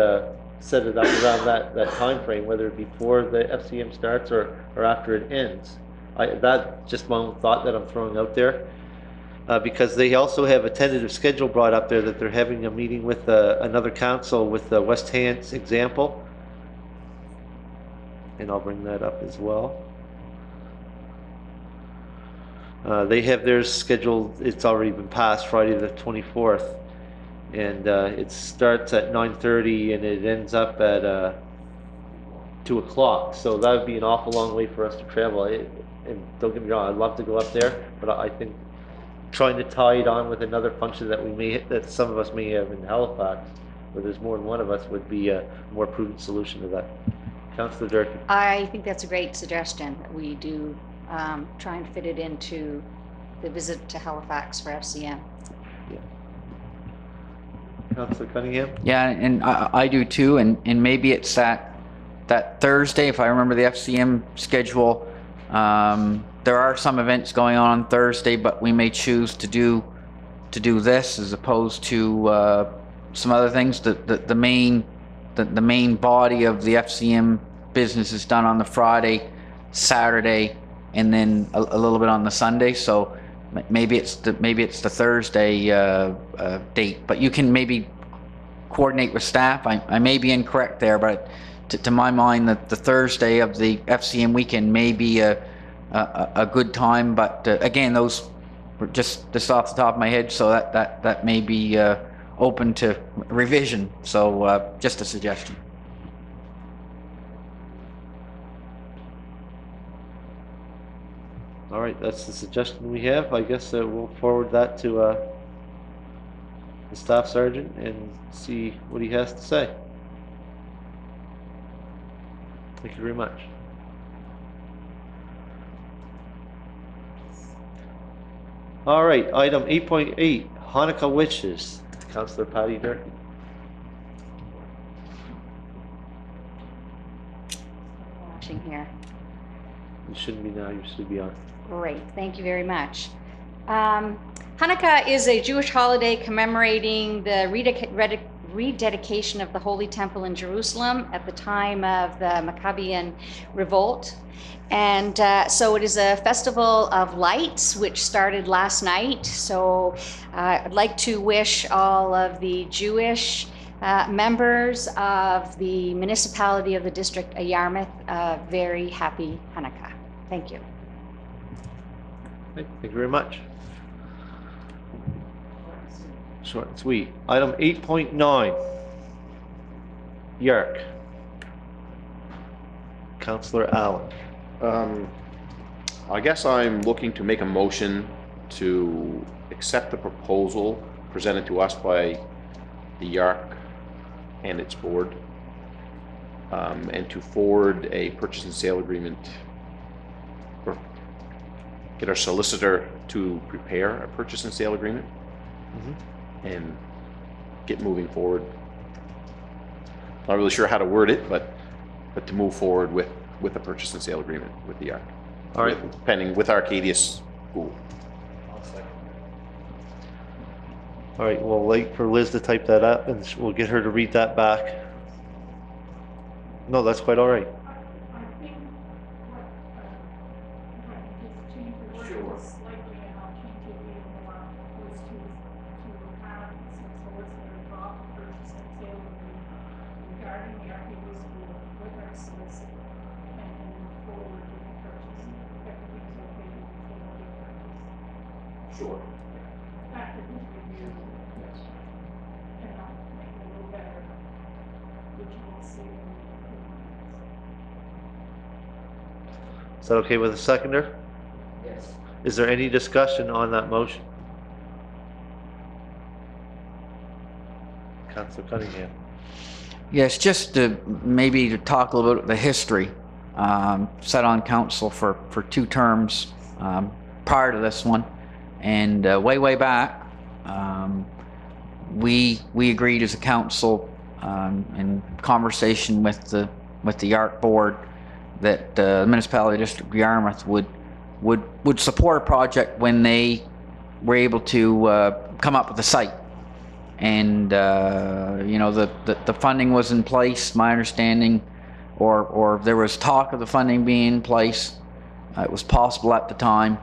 Speaker 1: set it up around that time frame, whether it be before the FCM starts or after it ends. That's just my own thought that I'm throwing out there, because they also have a tentative schedule brought up there that they're having a meeting with another council with the West Hants example, and I'll bring that up as well. They have theirs scheduled, it's already been passed, Friday the 24th, and it starts at 9:30 and it ends up at 2 o'clock, so that would be an awful long way for us to travel. And don't get me wrong, I'd love to go up there, but I think trying to tie it on with another function that some of us may have in Halifax, where there's more than one of us, would be a more prudent solution to that. Councillor Durkee.
Speaker 7: I think that's a great suggestion. We do try and fit it into the visit to Halifax for FCM.
Speaker 1: Yeah. Councillor Cunningham?
Speaker 3: Yeah, and I do too, and maybe it's that Thursday, if I remember the FCM schedule. There are some events going on Thursday, but we may choose to do this as opposed to some other things. The main body of the FCM business is done on the Friday, Saturday, and then a little bit on the Sunday. So maybe it's the Thursday date, but you can maybe coordinate with staff. I may be incorrect there, but to my mind, that the Thursday of the FCM weekend may be a good time. But again, those were just off the top of my head, so that may be open to revision. So just a suggestion.
Speaker 1: All right, that's the suggestion we have. I guess we'll forward that to the staff sergeant and see what he has to say. Thank you very much. All right, item 8.8, Hanukkah wishes. Councillor Patty Durkee.
Speaker 7: Watching here.
Speaker 1: You shouldn't be now, you should be on.
Speaker 7: Great, thank you very much. Hanukkah is a Jewish holiday commemorating the rededication of the Holy Temple in Jerusalem at the time of the Maccabean revolt. And so it is a festival of lights, which started last night. So I'd like to wish all of the Jewish members of the municipality of the District of Yarmouth a very happy Hanukkah. Thank you.
Speaker 1: Thank you very much. Short and sweet. Item 8.9, Yerk. Councillor Allen.
Speaker 2: I guess I'm looking to make a motion to accept the proposal presented to us by the Yark and its board, and to forward a purchase and sale agreement, or get our solicitor to prepare a purchase and sale agreement and get moving forward. Not really sure how to word it, but to move forward with a purchase and sale agreement with the ARC.
Speaker 1: All right.
Speaker 2: Pending with Arcadia School.
Speaker 1: All right, we'll wait for Liz to type that up and we'll get her to read that back. No, that's quite all right.
Speaker 11: I think what, if I can just change the word slightly and I'll change it even more, was to have some solicitor draw a purchase and sale agreement regarding the Arcadia School with our solicitor and then move forward with the purchase. If everything's okay with the table of purchase.
Speaker 2: Sure.
Speaker 11: After his review. And I'll make it a little better, which you will see in the minutes.
Speaker 1: Is that okay with the seconder?
Speaker 4: Yes.
Speaker 1: Is there any discussion on that motion? Councillor Cunningham.
Speaker 3: Yes, just to maybe to talk a little bit about the history. Sat on council for 2 terms prior to this one, and way back, we agreed as a council in conversation with the ARC board that the municipality district of Yarmouth would support a project when they were able to come up with a site. And you know, the funding was in place, my understanding, or there was talk of the funding being in place. It was possible at the time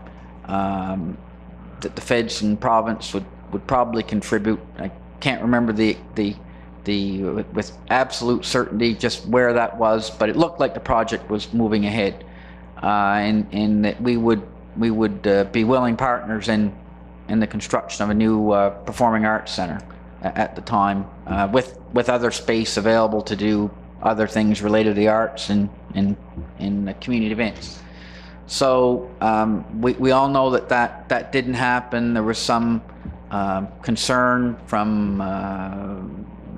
Speaker 3: that the feds and province would probably contribute. I can't remember with absolute certainty just where that was, but it looked like the project was moving ahead, and that we would be willing partners in the construction of a new performing arts center at the time, with other space available to do other things related to the arts and community events. So we all know that didn't happen. There was some concern from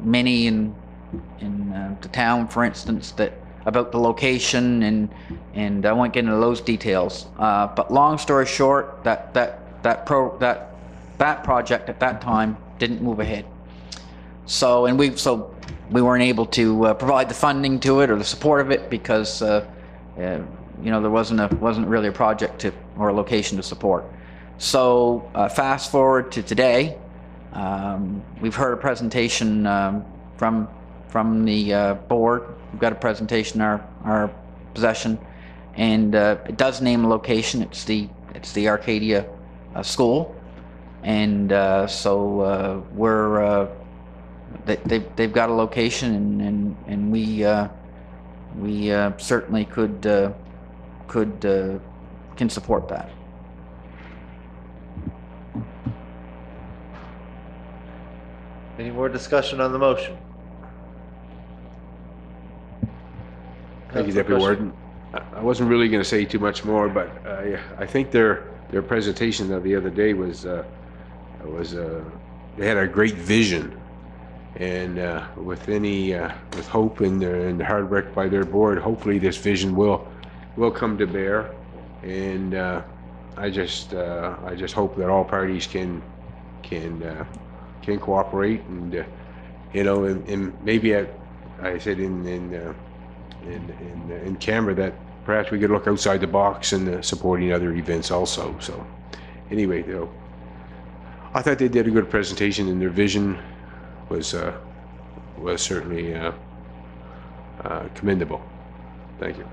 Speaker 3: many in the town, for instance, about the location, and I won't get into those details. But long story short, that project at that time didn't move ahead. So we weren't able to provide the funding to it or the support of it because you know, there wasn't really a project or a location to support. So fast forward to today, we've heard a presentation from the board. We've got a presentation in our possession, and it does name a location. It's the Arcadia School, and so they've got a location, and we certainly can support that.
Speaker 1: Any more discussion on the motion?
Speaker 5: Thank you, Deputy Warden. I wasn't really going to say too much more, but I think their presentation of the other day was they had a great vision, and with hope and hard work by their board, hopefully this vision will come to bear. And I just hope that all parties can cooperate, and you know, and maybe I said in camera that perhaps we could look outside the box and supporting other events also. So anyway, though, I thought they did a good presentation, and their vision was certainly commendable. Thank you.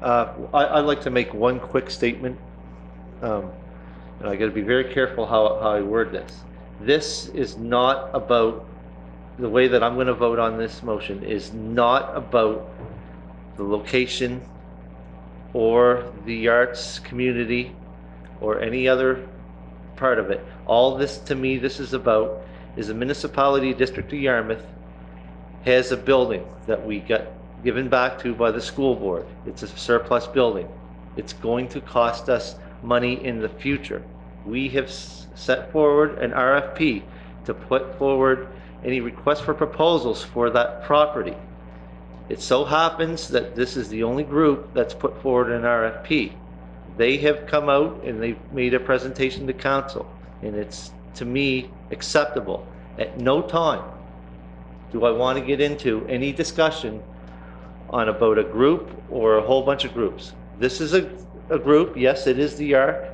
Speaker 1: I'd like to make one quick statement. And I got to be very careful how I word this. This is not about, the way that I'm going to vote on this motion is not about the location or the arts community or any other part of it. All this, to me, this is about is the municipality district of Yarmouth has a building that we got given back to by the school board. It's a surplus building. It's going to cost us money in the future. we have set forward an RFP to put forward any requests for proposals for that property. It so happens that this is the only group that's put forward an RFP. They have come out and they've made a presentation to council, and it's, to me, acceptable. At no time do I want to get into any discussion on about a group or a whole bunch of groups. This is a group, yes, it is the ARC.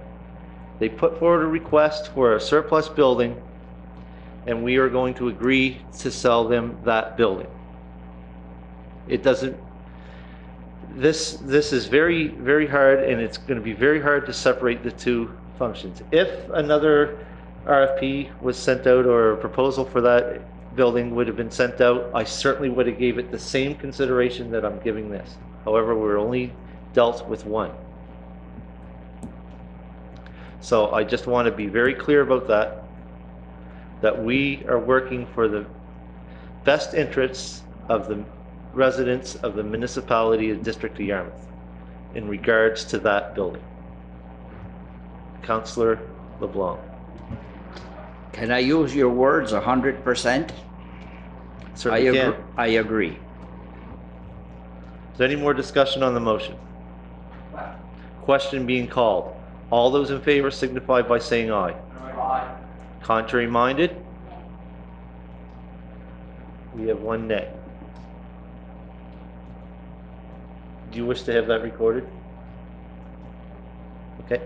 Speaker 1: They put forward a request for a surplus building, and we are going to agree to sell them that building. It doesn't, this is very, very hard, and it's going to be very hard to separate the two functions. If another RFP was sent out or a proposal for that building would have been sent out, I certainly would have gave it the same consideration that I'm giving this. However, we're only dealt with one. So I just want to be very clear about that we are working for the best interests of the residents of the municipality of District of Yarmouth in regards to that building. Councillor LeBlanc.
Speaker 4: Can I use your words 100%?
Speaker 1: Certainly can.
Speaker 4: I agree.
Speaker 1: Is there any more discussion on the motion? Question being called. All those in favor signify by saying aye. Aye. Contrary minded? We have one nay. Do you wish to have that recorded? Okay.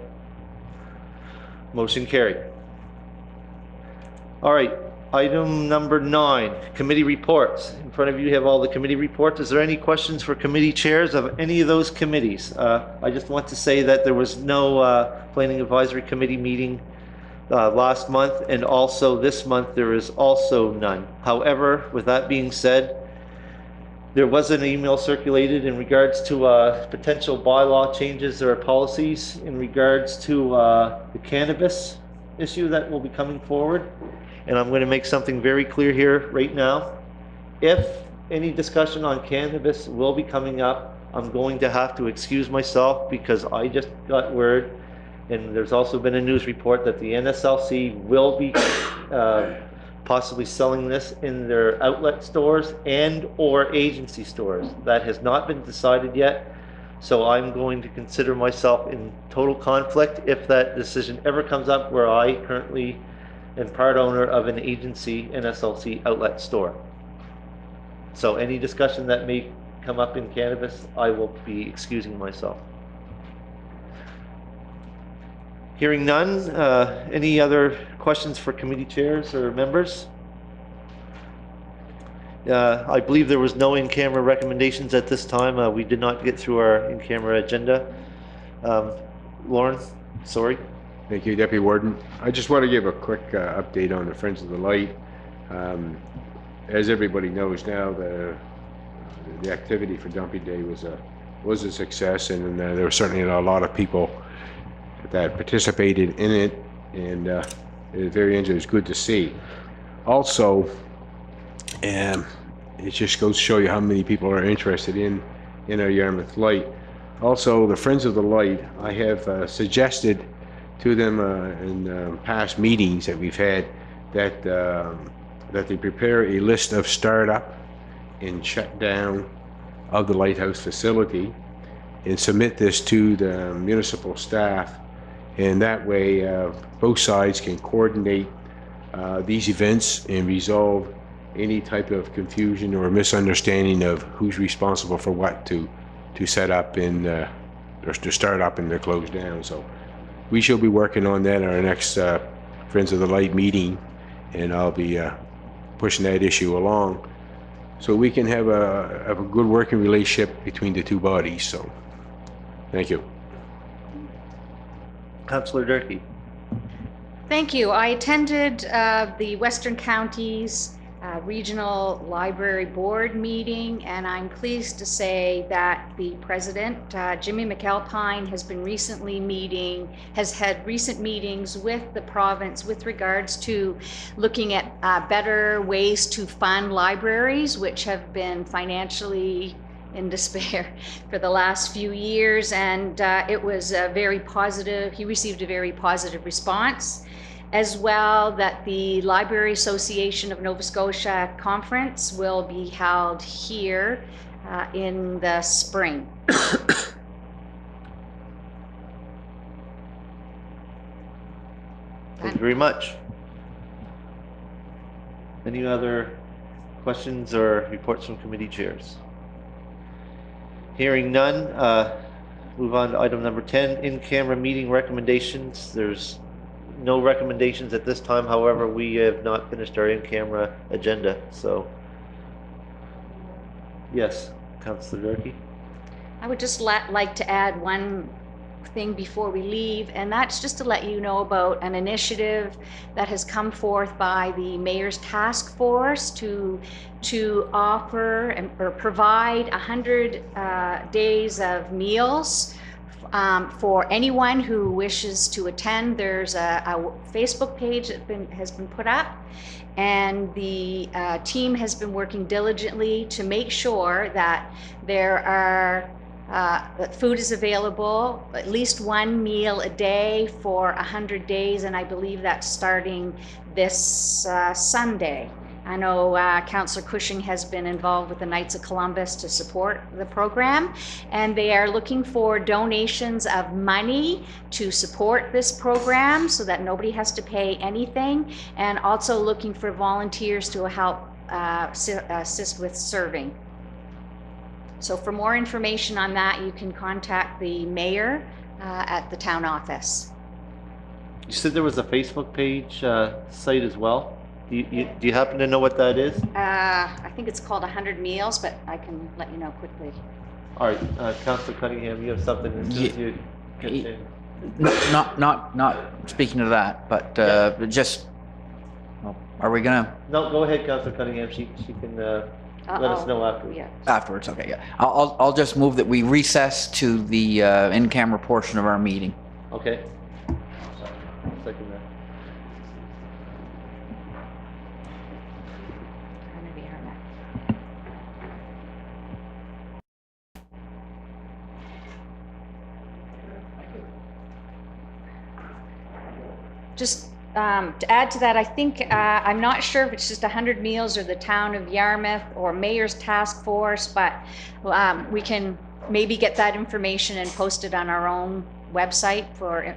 Speaker 1: Motion carried. All right, item number 9, committee reports. In front of you have all the committee reports. Is there any questions for committee chairs of any of those committees? I just want to say that there was no planning advisory committee meeting last month, and also this month there is also none. However, with that being said, there was an email circulated in regards to potential bylaw changes or policies in regards to the cannabis issue that will be coming forward. And I'm going to make something very clear here right now. If any discussion on cannabis will be coming up, I'm going to have to excuse myself because I just got word, and there's also been a news report that the NSLC will be possibly selling this in their outlet stores and or agency stores. That has not been decided yet, so I'm going to consider myself in total conflict if that decision ever comes up where I currently am part owner of an agency NSLC outlet store. So any discussion that may come up in cannabis, I will be excusing myself. Hearing none, any other questions for committee chairs or members? I believe there was no in-camera recommendations at this time. We did not get through our in-camera agenda. Lauren, sorry.
Speaker 5: Thank you, Deputy Warden. I just want to give a quick update on the Friends of the Light. As everybody knows now, the activity for Dumpy Day was a success, and there were certainly a lot of people that participated in it, and at the very end, it was good to see. Also, it just goes to show you how many people are interested in our Yarmouth Light. Also, the Friends of the Light, I have suggested to them in past meetings that we've had that they prepare a list of startup and shutdown of the lighthouse facility and submit this to the municipal staff, and that way both sides can coordinate these events and resolve any type of confusion or misunderstanding of who's responsible for what to set up in or to start up and to close down. So we shall be working on that at our next Friends of the Light meeting, and I'll be pushing that issue along so we can have a good working relationship between the two bodies. So thank you.
Speaker 1: Councillor Durkee.
Speaker 7: Thank you. I attended the Western Counties Regional Library Board meeting, and I'm pleased to say that the president, Jimmy McAlpine, has had recent meetings with the province with regards to looking at better ways to fund libraries, which have been financially in despair for the last few years, and it was a very positive, he received a very positive response. As well, that the Library Association of Nova Scotia conference will be held here in the spring.
Speaker 1: Thank you very much. Any other questions or reports from committee chairs? Hearing none, move on to item number 10, in-camera meeting recommendations. There's no recommendations at this time. However, we have not finished our in-camera agenda, so. Yes, Councillor Durkee?
Speaker 7: I would just like to add one thing before we leave, and that's just to let you know about an initiative that has come forth by the Mayor's Task Force to offer or provide 100 days of meals for anyone who wishes to attend. There's a Facebook page that has been put up, and the team has been working diligently to make sure that there are that food is available, at least one meal a day for 100 days, and I believe that's starting this Sunday. I know Councillor Cushing has been involved with the Knights of Columbus to support the program, and they are looking for donations of money to support this program so that nobody has to pay anything, and also looking for volunteers to help assist with serving. So for more information on that, you can contact the mayor at the town office.
Speaker 1: You said there was a Facebook page site as well. Do you happen to know what that is?
Speaker 7: I think it's called 100 Meals, but I can let you know quickly.
Speaker 1: All right, Councillor Cunningham, you have something as soon as you get in.
Speaker 3: Not speaking to that, but just, well, are we gonna?
Speaker 1: No, go ahead, Councillor Cunningham. She can let us know afterwards.
Speaker 7: Yeah.
Speaker 3: Afterwards, okay, yeah. I'll just move that we recess to the in-camera portion of our meeting.
Speaker 1: Okay. Second that.
Speaker 7: Just to add to that, I think, I'm not sure if it's just 100 Meals or the town of Yarmouth or Mayor's Task Force, but we can maybe get that information and post it on our own website for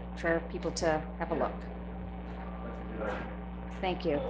Speaker 7: people to have a look. Thank you.